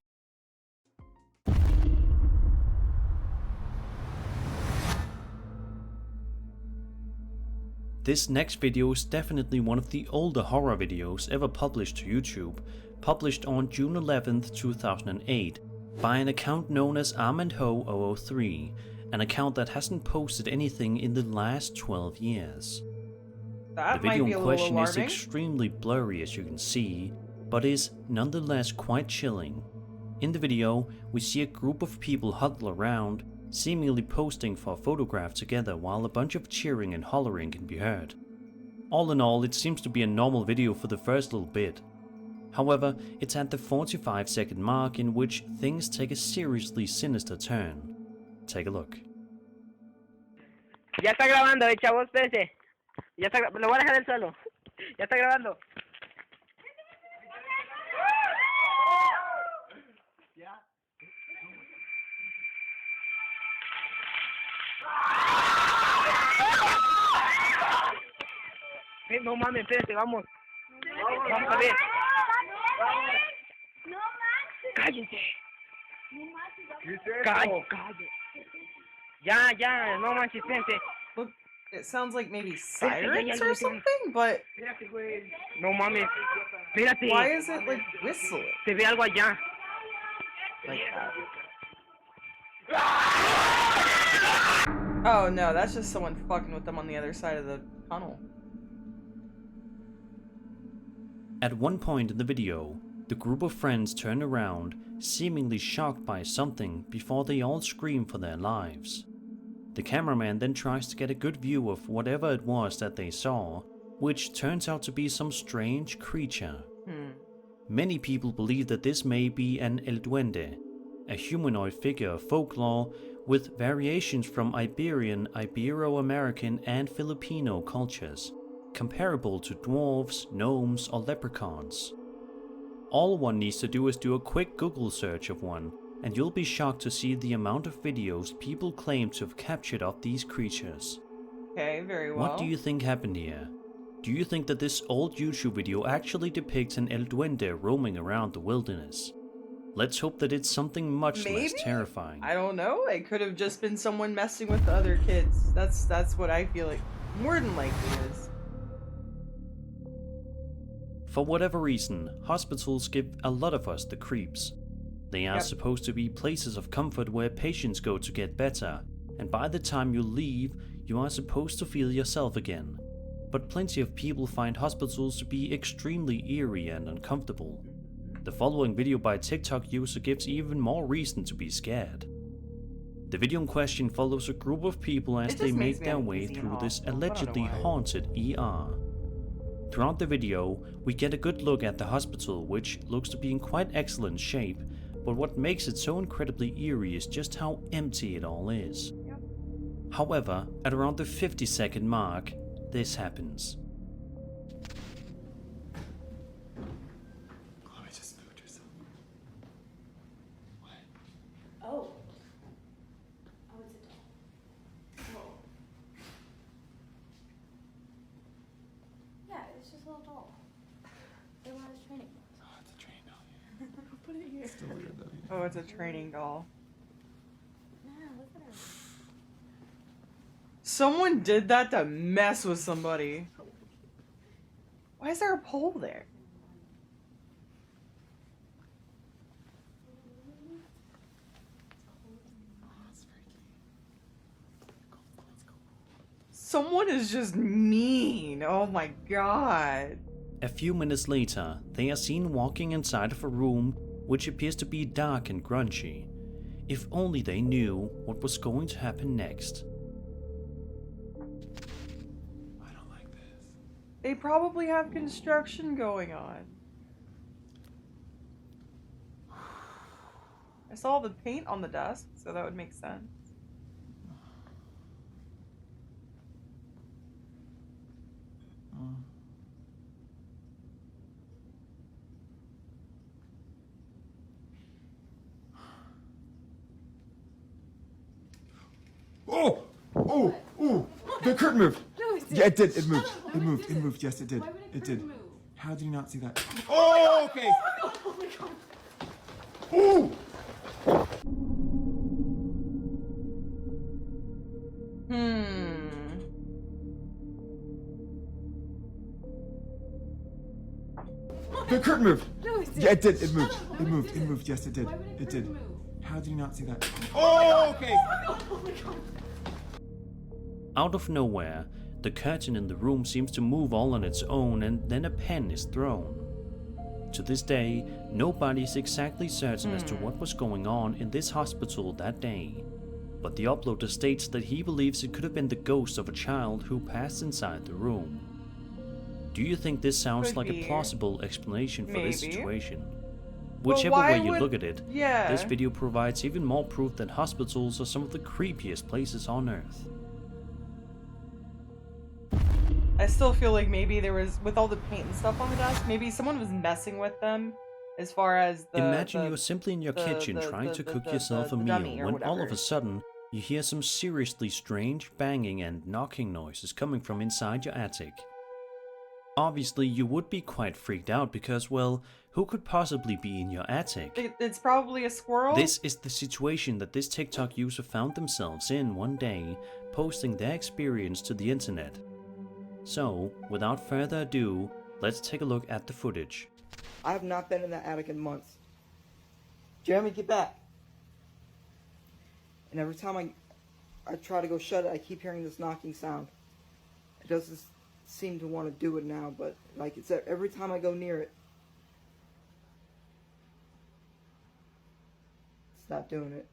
This next video is definitely one of the older horror videos ever published to YouTube, published on June 11th, 2008 by an account known as Armandho003, an account that hasn't posted anything in the last 12 years. That The video might be in a little question is alarming. extremely blurry as you can see, but is nonetheless quite chilling. In the video, we see a group of people huddle around, seemingly posting for a photograph together while a bunch of cheering and hollering can be heard. All in all, it seems to be a normal video for the first little bit. However, it's at the 45-second mark in which things take a seriously sinister turn. Take a look. Ya está grabando, chavo, espérese. Ya está, lo voy a dejar él solo. Ya está grabando. No mames, espérate, vamos. Vamos a ver. Cállate. Ya, no manches, vente. Look, it sounds like maybe sirens or something, but No mames. Espérate. why is it like whistling Se ve algo allá. like that? Oh no, that's just someone fucking with them on the other side of the tunnel. At one point in the video, the group of friends turn around, seemingly shocked by something before they all scream for their lives. The cameraman then tries to get a good view of whatever it was that they saw, which turns out to be some strange creature. Many people believe that this may be an El Duende, a humanoid figure of folklore with variations from Iberian, Ibero-American and Filipino cultures, comparable to dwarves, gnomes or leprechauns. All one needs to do is do a quick Google search of one, and you'll be shocked to see the amount of videos people claim to have captured of these creatures. Okay, very well. What do you think happened here? Do you think that this old YouTube video actually depicts an El Duende roaming around the wilderness? Let's hope that it's something much less terrifying. I don't know. It could have just been someone messing with the other kids. That's what I feel like more than likely is. For whatever reason, hospitals give a lot of us the creeps. They are supposed to be places of comfort where patients go to get better, and by the time you leave, you are supposed to feel yourself again. But plenty of people find hospitals to be extremely eerie and uncomfortable. The following video by a TikTok user gives even more reason to be scared. The video in question follows a group of people as they make their way through this allegedly haunted ER. Throughout the video, we get a good look at the hospital, which looks to be in quite excellent shape, but what makes it so incredibly eerie is just how empty it all is. However, at around the 50-second mark, this happens. Chloe just moved herself. What? Oh. Oh, it's a doll. Oh. Yeah, it's just a little doll. They want his training. Oh, it's a train doll. Put it here. Still weird though. Oh, it's a training doll. Yeah, look at her. Someone did that to mess with somebody. Why is there a pole there? Someone is just mean. Oh my god. A few minutes later, they are seen walking inside of a room which appears to be dark and grungy. If only they knew what was going to happen next. I don't like this. They probably have construction going on. I saw the paint on the desk, so that would make sense. Oh! Oh! Oh! The curtain moved! No, it did. Yeah, it did. It moved. No, It moved. it It did. moved. Yes, it did. Why would a It did. curtain move? How did you not see that? Oh, okay. Oh my god. Oh! The curtain moved. No, it did. Yeah, it did. It moved. Shut up. It moved. It moved. Yes, it did. Why would a It did. curtain move? How did you not see that? Oh, okay. Oh my god. Out of nowhere, the curtain in the room seems to move all on its own, and then a pen is thrown. To this day, nobody is exactly certain as to what was going on in this hospital that day. But the uploader states that he believes it could have been the ghost of a child who passed inside the room. Do you think this sounds Could like be. a plausible explanation for this Maybe. situation? But Whichever why way you would- look at it, Yeah. this video provides even more proof that hospitals are some of the creepiest places on earth. I still feel like maybe there was, with all the paint and stuff on the desk, maybe someone was messing with them as far as the... Imagine you're simply in your kitchen the- trying the- to the- cook the- yourself a the dummy meal or when all of whatever. a sudden you hear some seriously strange banging and knocking noises coming from inside your attic. Obviously, you would be quite freaked out because, well, who could possibly be in your attic? It's probably a squirrel. This is the situation that this TikTok user found themselves in one day, posting their experience to the internet. So, without further ado, let's take a look at the footage. I have not been in that attic in months. Jeremy, get back. And every time I try to go shut it, I keep hearing this knocking sound. It doesn't seem to want to do it now, but like it's every time I go near it, it's not doing it.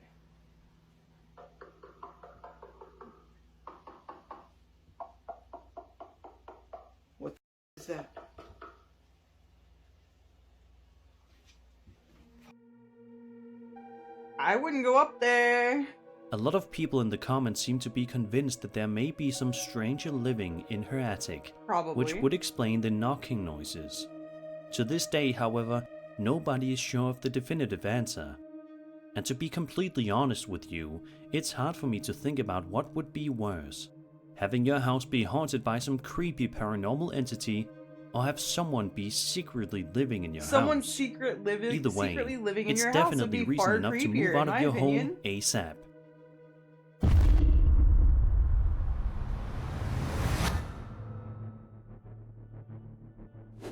What is that? I wouldn't go up there. A lot of people in the comments seem to be convinced that there may be some stranger living in her attic, Probably. which would explain the knocking noises. To this day, however, nobody is sure of the definitive answer. And to be completely honest with you, it's hard for me to think about what would be worse. Having your house be haunted by some creepy paranormal entity, or have someone be secretly living in your Someone house. secretly living Either way, in it's your house would definitely be reason far enough to creepier, move out in of my your opinion. home ASAP.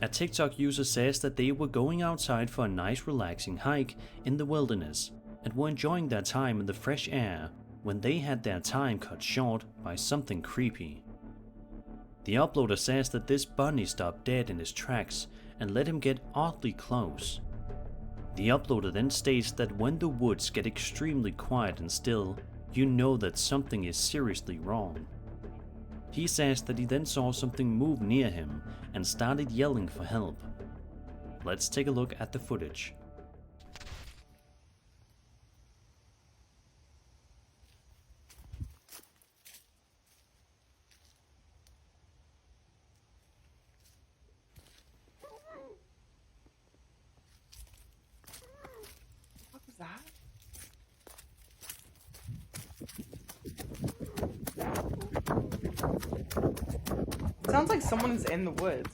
A TikTok user says that they were going outside for a nice relaxing hike in the wilderness and were enjoying their time in the fresh air when they had their time cut short by something creepy. The uploader says that this bunny stopped dead in his tracks and let him get oddly close. The uploader then states that when the woods get extremely quiet and still, you know that something is seriously wrong. He says that he then saw something move near him and started yelling for help. Let's take a look at the footage. What was that? Sounds like someone's in the woods.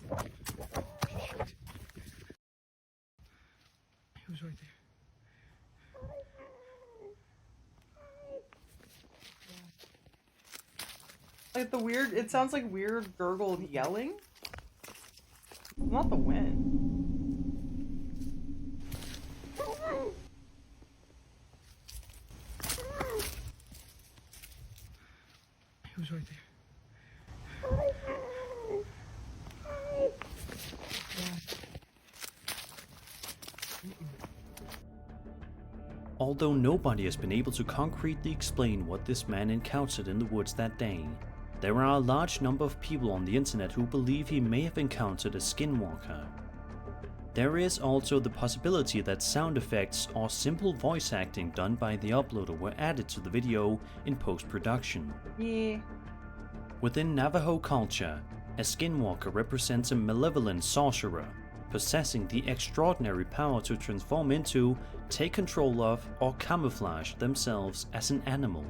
He was right there. Like it sounds like weird gurgled yelling. Not the wind. He was right there. Although nobody has been able to concretely explain what this man encountered in the woods that day, there are a large number of people on the internet who believe he may have encountered a skinwalker. There is also the possibility that sound effects or simple voice acting done by the uploader were added to the video in post-production. Yeah. Within Navajo culture, a skinwalker represents a malevolent sorcerer, possessing the extraordinary power to transform into, take control of, or camouflage themselves as an animal.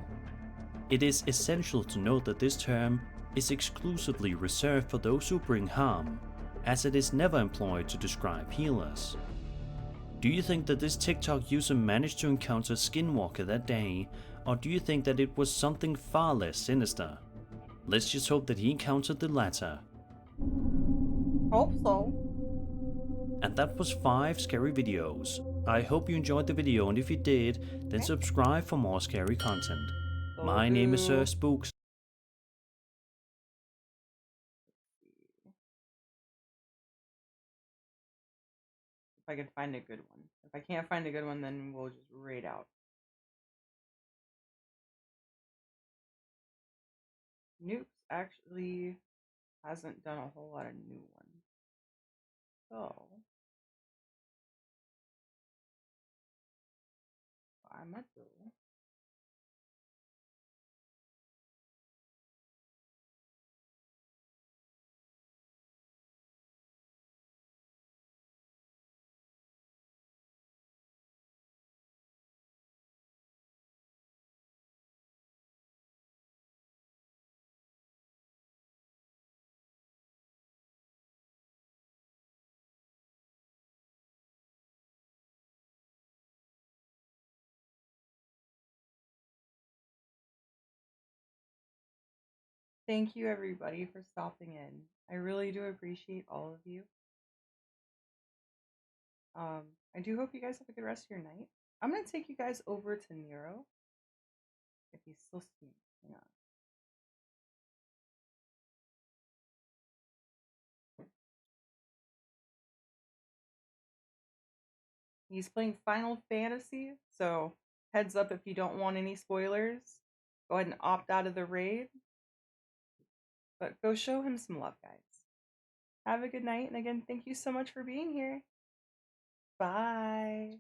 It is essential to note that this term is exclusively reserved for those who bring harm, as it is never employed to describe healers. Do you think that this TikTok user managed to encounter Skinwalker that day, or do you think that it was something far less sinister? Let's just hope that he encountered the latter. Hope so. And that was 5 scary videos. I hope you enjoyed the video, and if you did, then subscribe for more scary content. My name is Sir Spooks. If I can find a good one. If I can't find a good one, then we'll just raid out. Nukes actually hasn't done a whole lot of new ones. So I might go. Thank you everybody for stopping in. I really do appreciate all of you. I do hope you guys have a good rest of your night. I'm gonna take you guys over to Nero. If he's still speaking. Hang on. He's playing Final Fantasy, so heads up if you don't want any spoilers. Go ahead and opt out of the raid. But go show him some love, guys. Have a good night, and again, thank you so much for being here. Bye.